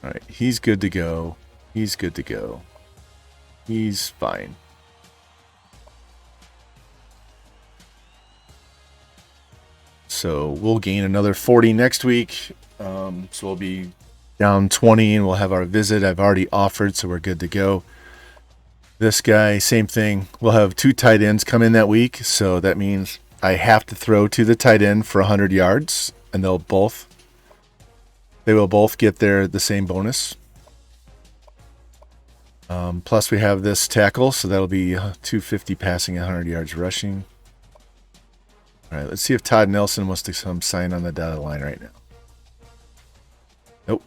All right, he's good to go. He's good to go. He's fine. So we'll gain another 40 next week. So we'll be down 20 and we'll have our visit. I've already offered, so we're good to go. This guy, same thing. We'll have 2 tight ends come in that week. So that means I have to throw to the tight end for 100 yards, and they will both get the same bonus. Plus we have this tackle, so that'll be 250 passing, 100 yards rushing. All right, let's see if Todd Nelson wants to come sign on the dotted line right now. Nope.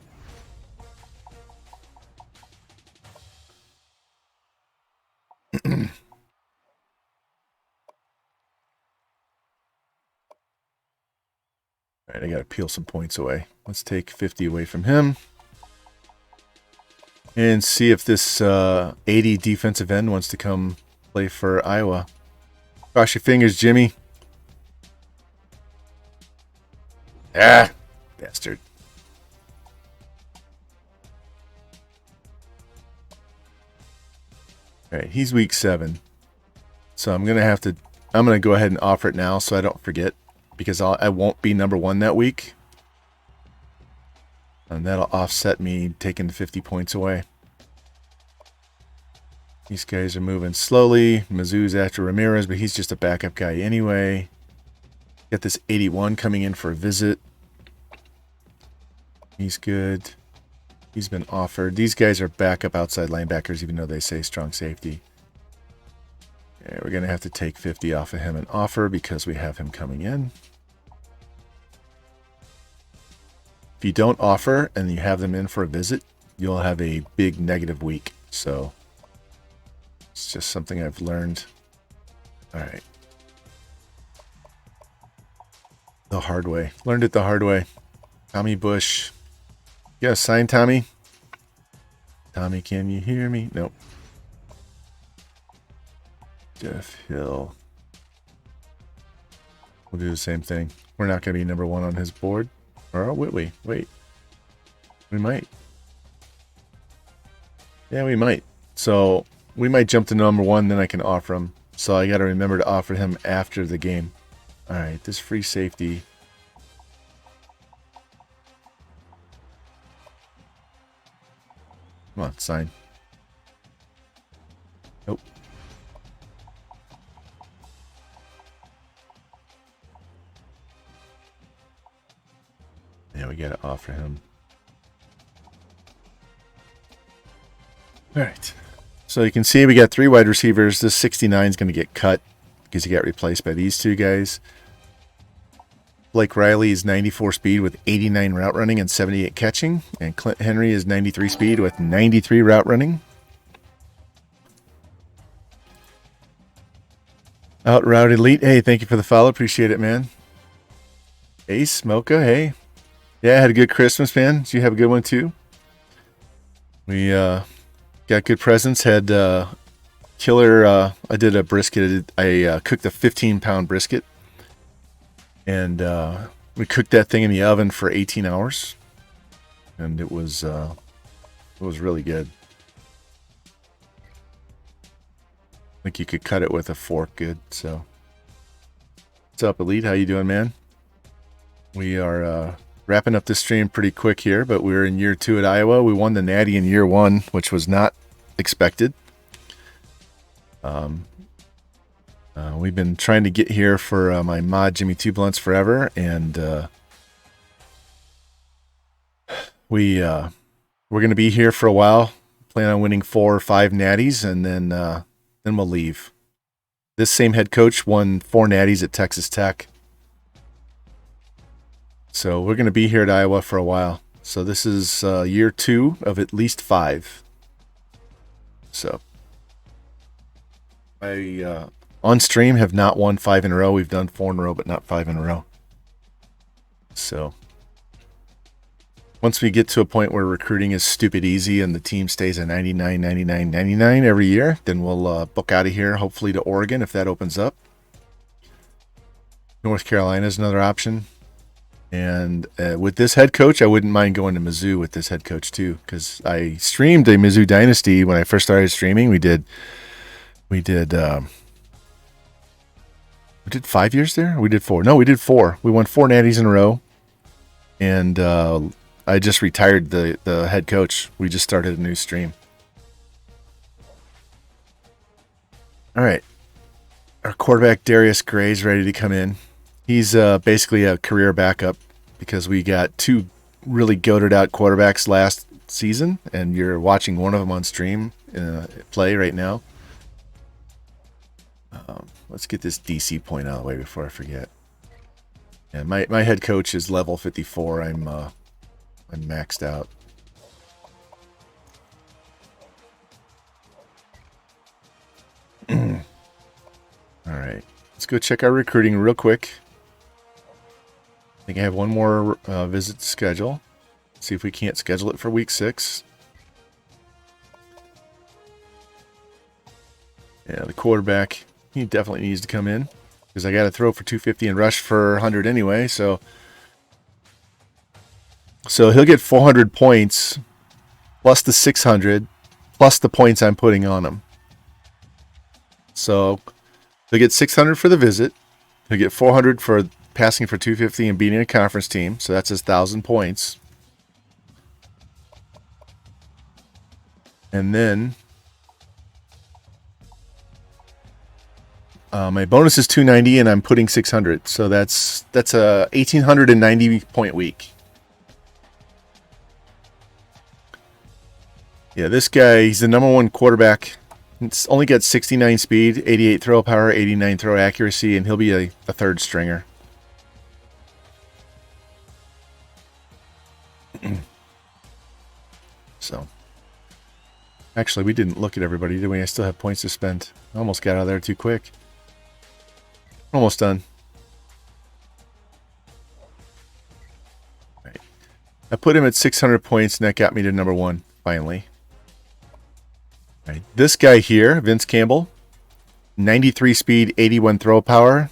All right, I got to peel some points away. Let's take 50 away from him. And see if this 80 defensive end wants to come play for Iowa. Cross your fingers, Jimmy. Ah, bastard. All right, he's week 7. So I'm going to go ahead and offer it now so I don't forget, because I won't be number 1 that week. And that'll offset me taking the 50 points away. These guys are moving slowly. Mizzou's after Ramirez, but he's just a backup guy anyway. Got this 81 coming in for a visit. He's good. He's been offered. These guys are backup outside linebackers, even though they say strong safety. Yeah, we're going to have to take 50 off of him and offer because we have him coming in. If you don't offer and you have them in for a visit, you'll have a big negative week. So it's just something I've learned. All right. The hard way. Learned it the hard way. Tommy Bush. You got a sign, Tommy? Tommy, can you hear me? Nope. Jeff Hill. We'll do the same thing. We're not going to be number one on his board. Or would we? Wait. We might. Yeah, we might. So we might jump to number one, then I can offer him. So I got to remember to offer him after the game. All right, this free safety. Come on, sign. Nope. Yeah, we got to offer him. All right. So you can see we got 3 wide receivers. This 69 is going to get cut because he got replaced by these 2 guys. Blake Riley is 94 speed with 89 route running and 78 catching. And Clint Henry is 93 speed with 93 route running. Out Route Elite. Hey, thank you for the follow. Appreciate it, man. Ace, Mocha, hey. Yeah, I had a good Christmas, man. Did you have a good one, too? We got good presents. Had killer, I did a brisket. I cooked a 15-pound brisket. And we cooked that thing in the oven for 18 hours. And it was really good. I think you could cut it with a fork good. So, what's up, Elite? How you doing, man? We are wrapping up this stream pretty quick here, but we're in year 2 at Iowa. We won the Natty in year 1, which was not expected. We've been trying to get here for my mod Jimmy Two Blunts forever, and we're going to be here for a while. Plan on winning 4 or 5 natties, and then we'll leave. This same head coach won 4 natties at Texas Tech, so we're going to be here at Iowa for a while. So this is year 2 of at least 5. So I on stream have not won 5 in a row. We've done 4 in a row, but not 5 in a row. So once we get to a point where recruiting is stupid easy and the team stays at 99, 99, 99 every year, then we'll book out of here, hopefully to Oregon if that opens up. North Carolina is another option. And with this head coach, I wouldn't mind going to Mizzou with this head coach too, because I streamed a Mizzou Dynasty when I first started streaming. We did 5 years there? We did 4. No, we did 4. We won 4 natties in a row. And I just retired the head coach. We just started a new stream. All right. Our quarterback, Darius Gray, is ready to come in. He's basically a career backup because we got 2 really goated out quarterbacks last season, and you're watching one of them on stream play right now. Let's get this DC point out of the way before I forget. Yeah, my head coach is level 54. I'm maxed out. All right, let's go check our recruiting real quick. I think I have one more visit to schedule. See if we can't schedule it for week 6. Yeah, the quarterback, he definitely needs to come in because I got to throw for 250 and rush for 100 anyway. So he'll get 400 points plus the 600 plus the points I'm putting on him. So he'll get 600 for the visit. He'll get 400 for passing for 250 and beating a conference team. So that's his 1,000 points. And then my bonus is 290 and I'm putting 600. So that's a 1,890 point week. Yeah, this guy, he's the number one quarterback. It's only got 69 speed, 88 throw power, 89 throw accuracy, and he'll be a third stringer. So, actually, we didn't look at everybody, did we? I still have points to spend. I almost got out of there too quick. Almost done. Right. I put him at 600 points, and that got me to number one, finally. Right. This guy here, Vince Campbell, 93 speed, 81 throw power,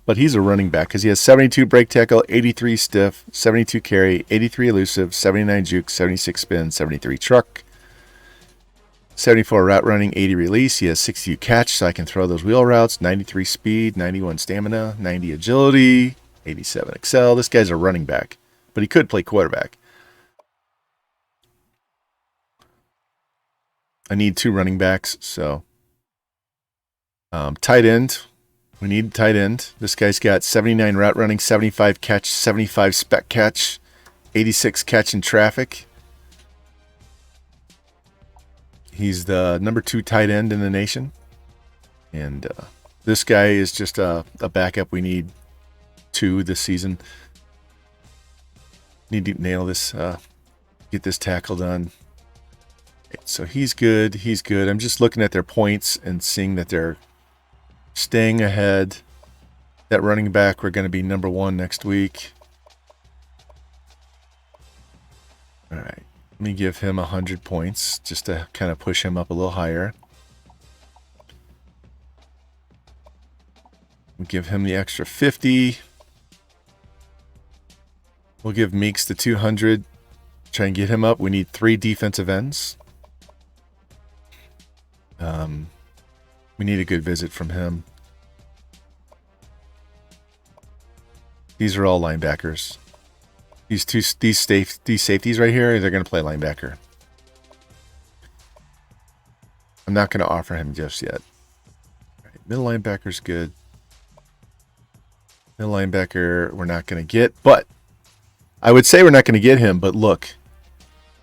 but he's a running back because he has 72 break tackle, 83 stiff, 72 carry, 83 elusive, 79 juke, 76 spin, 73 truck, 74 route running, 80 release. He has 60 catch, so I can throw those wheel routes, 93 speed, 91 stamina, 90 agility, 87 excel. This guy's a running back, but he could play quarterback. I need 2 running backs, so tight end. We need tight end. This guy's got 79 route running, 75 catch, 75 spec catch, 86 catch in traffic. He's the number 2 tight end in the nation. And this guy is just a backup. We need 2 this season. Need to nail this, get this tackle done. So he's good. He's good. I'm just looking at their points and seeing that they're staying ahead. That running back, we're going to be number 1 next week. All right. Let me give him 100 points just to kind of push him up a little higher. We'll give him the extra 50. We'll give Meeks the 200. Try and get him up. We need 3 defensive ends. We need a good visit from him. These are all linebackers. These safeties right here, they're going to play linebacker. I'm not going to offer him just yet. All right, middle linebacker's good. Middle linebacker we're not going to get, but I would say we're not going to get him, but look,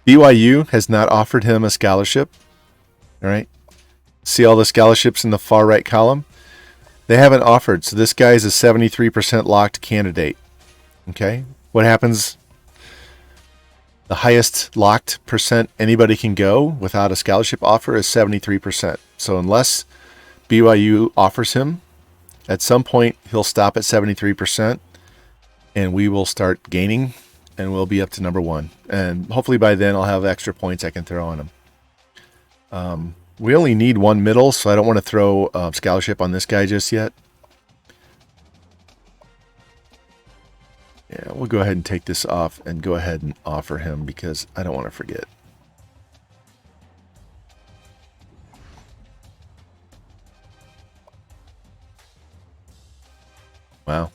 BYU has not offered him a scholarship. All right. See all the scholarships in the far right column? They haven't offered. So this guy is a 73% locked candidate. Okay. What happens? The highest locked percent anybody can go without a scholarship offer is 73%. So unless BYU offers him, at some point he'll stop at 73% and we will start gaining and we'll be up to number 1. And hopefully by then I'll have extra points I can throw on him. We only need 1 middle, so I don't want to throw a scholarship on this guy just yet. Yeah, we'll go ahead and take this off and go ahead and offer him because I don't want to forget. Wow.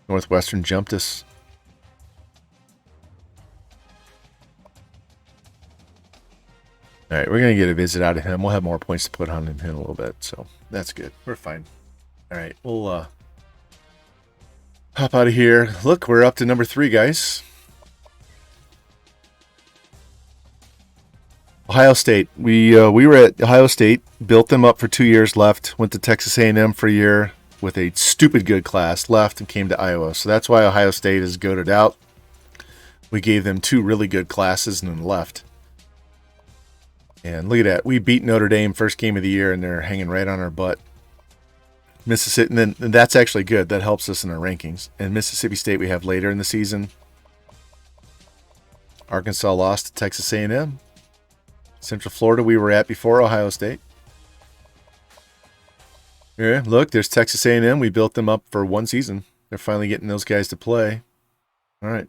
Northwestern jumped us. All right, we're going to get a visit out of him. We'll have more points to put on him in a little bit, so that's good. We're fine. All right, we'll hop out of here. Look, we're up to number 3, guys. Ohio State. We were at Ohio State, built them up for 2 years, left, went to Texas A&M for a year with a stupid good class, left, and came to Iowa. So that's why Ohio State is goated out. We gave them 2 really good classes and then left. And look at that. We beat Notre Dame first game of the year, and they're hanging right on our butt. Mississippi, and that's actually good. That helps us in our rankings. And Mississippi State we have later in the season. Arkansas lost to Texas A&M. Central Florida we were at before Ohio State. Yeah, look, there's Texas A&M. We built them up for 1 season. They're finally getting those guys to play. All right.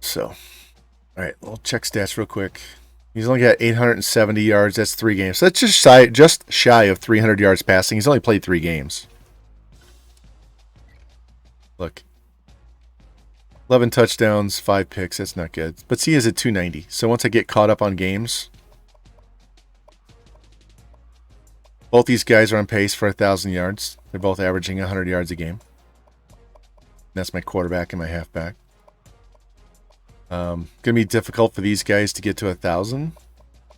So, all right, we'll check stats real quick. He's only got 870 yards. That's 3 games. So that's just shy of 300 yards passing. He's only played 3 games. Look. 11 touchdowns, 5 picks. That's not good. But see, he is at 290. So once I get caught up on games, both these guys are on pace for 1,000 yards. They're both averaging 100 yards a game. That's my quarterback and my halfback. Gonna be difficult for these guys to get to 1,000.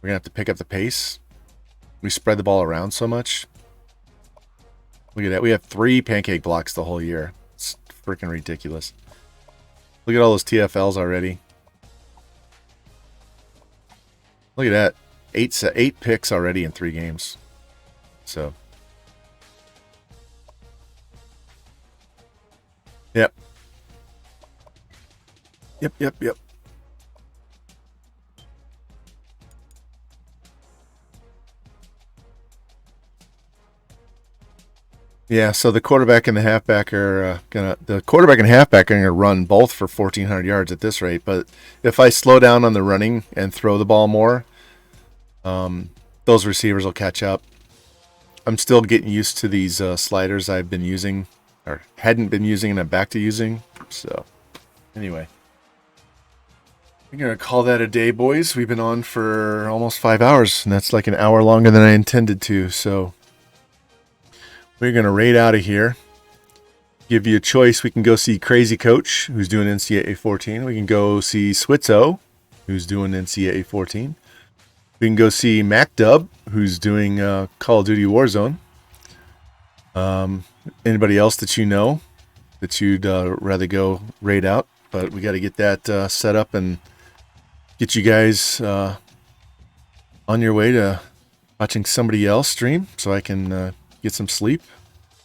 We're gonna have to pick up the pace. We spread the ball around so much. Look at that. We have 3 pancake blocks the whole year. It's freaking ridiculous. Look at all those TFLs already. Look at that. 8 picks already in 3 games. So. Yep. Yep. Yeah, so the quarterback and the halfback are gonna run both for 1,400 yards at this rate. But if I slow down on the running and throw the ball more, those receivers will catch up. I'm still getting used to these sliders I've been using, or hadn't been using, and I'm back to using. So, anyway, we're gonna call that a day, boys. We've been on for almost 5 hours, and that's like an hour longer than I intended to. So. We're going to raid out of here. Give you a choice. We can go see Crazy Coach, who's doing NCAA 14. We can go see Switzo, who's doing NCAA 14. We can go see MacDub, who's doing Call of Duty Warzone. Anybody else that you know that you'd rather go raid out? But we got to get that set up and get you guys on your way to watching somebody else stream so I can get some sleep.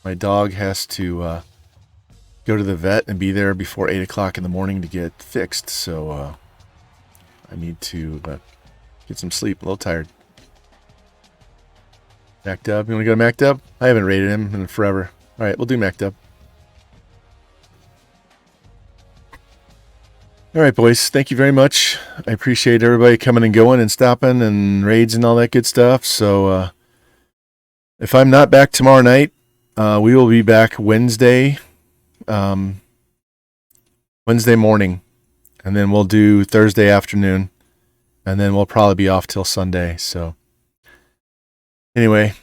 My dog has to go to the vet and be there before 8 o'clock in the morning to get fixed. So I need to get some sleep. A little tired. MacDub. You want to go to MacDub? I haven't rated him in forever. All right, we'll do MacDub. All right, boys. Thank you very much. I appreciate everybody coming and going and stopping and raids and all that good stuff. So if I'm not back tomorrow night, we will be back Wednesday morning, and then we'll do Thursday afternoon, and then we'll probably be off till Sunday. So anyway,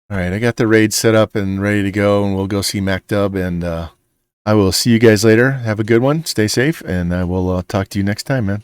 all right, I got the raid set up and ready to go, and we'll go see MacDub, and I will see you guys later. Have a good one. Stay safe, and I will talk to you next time, man.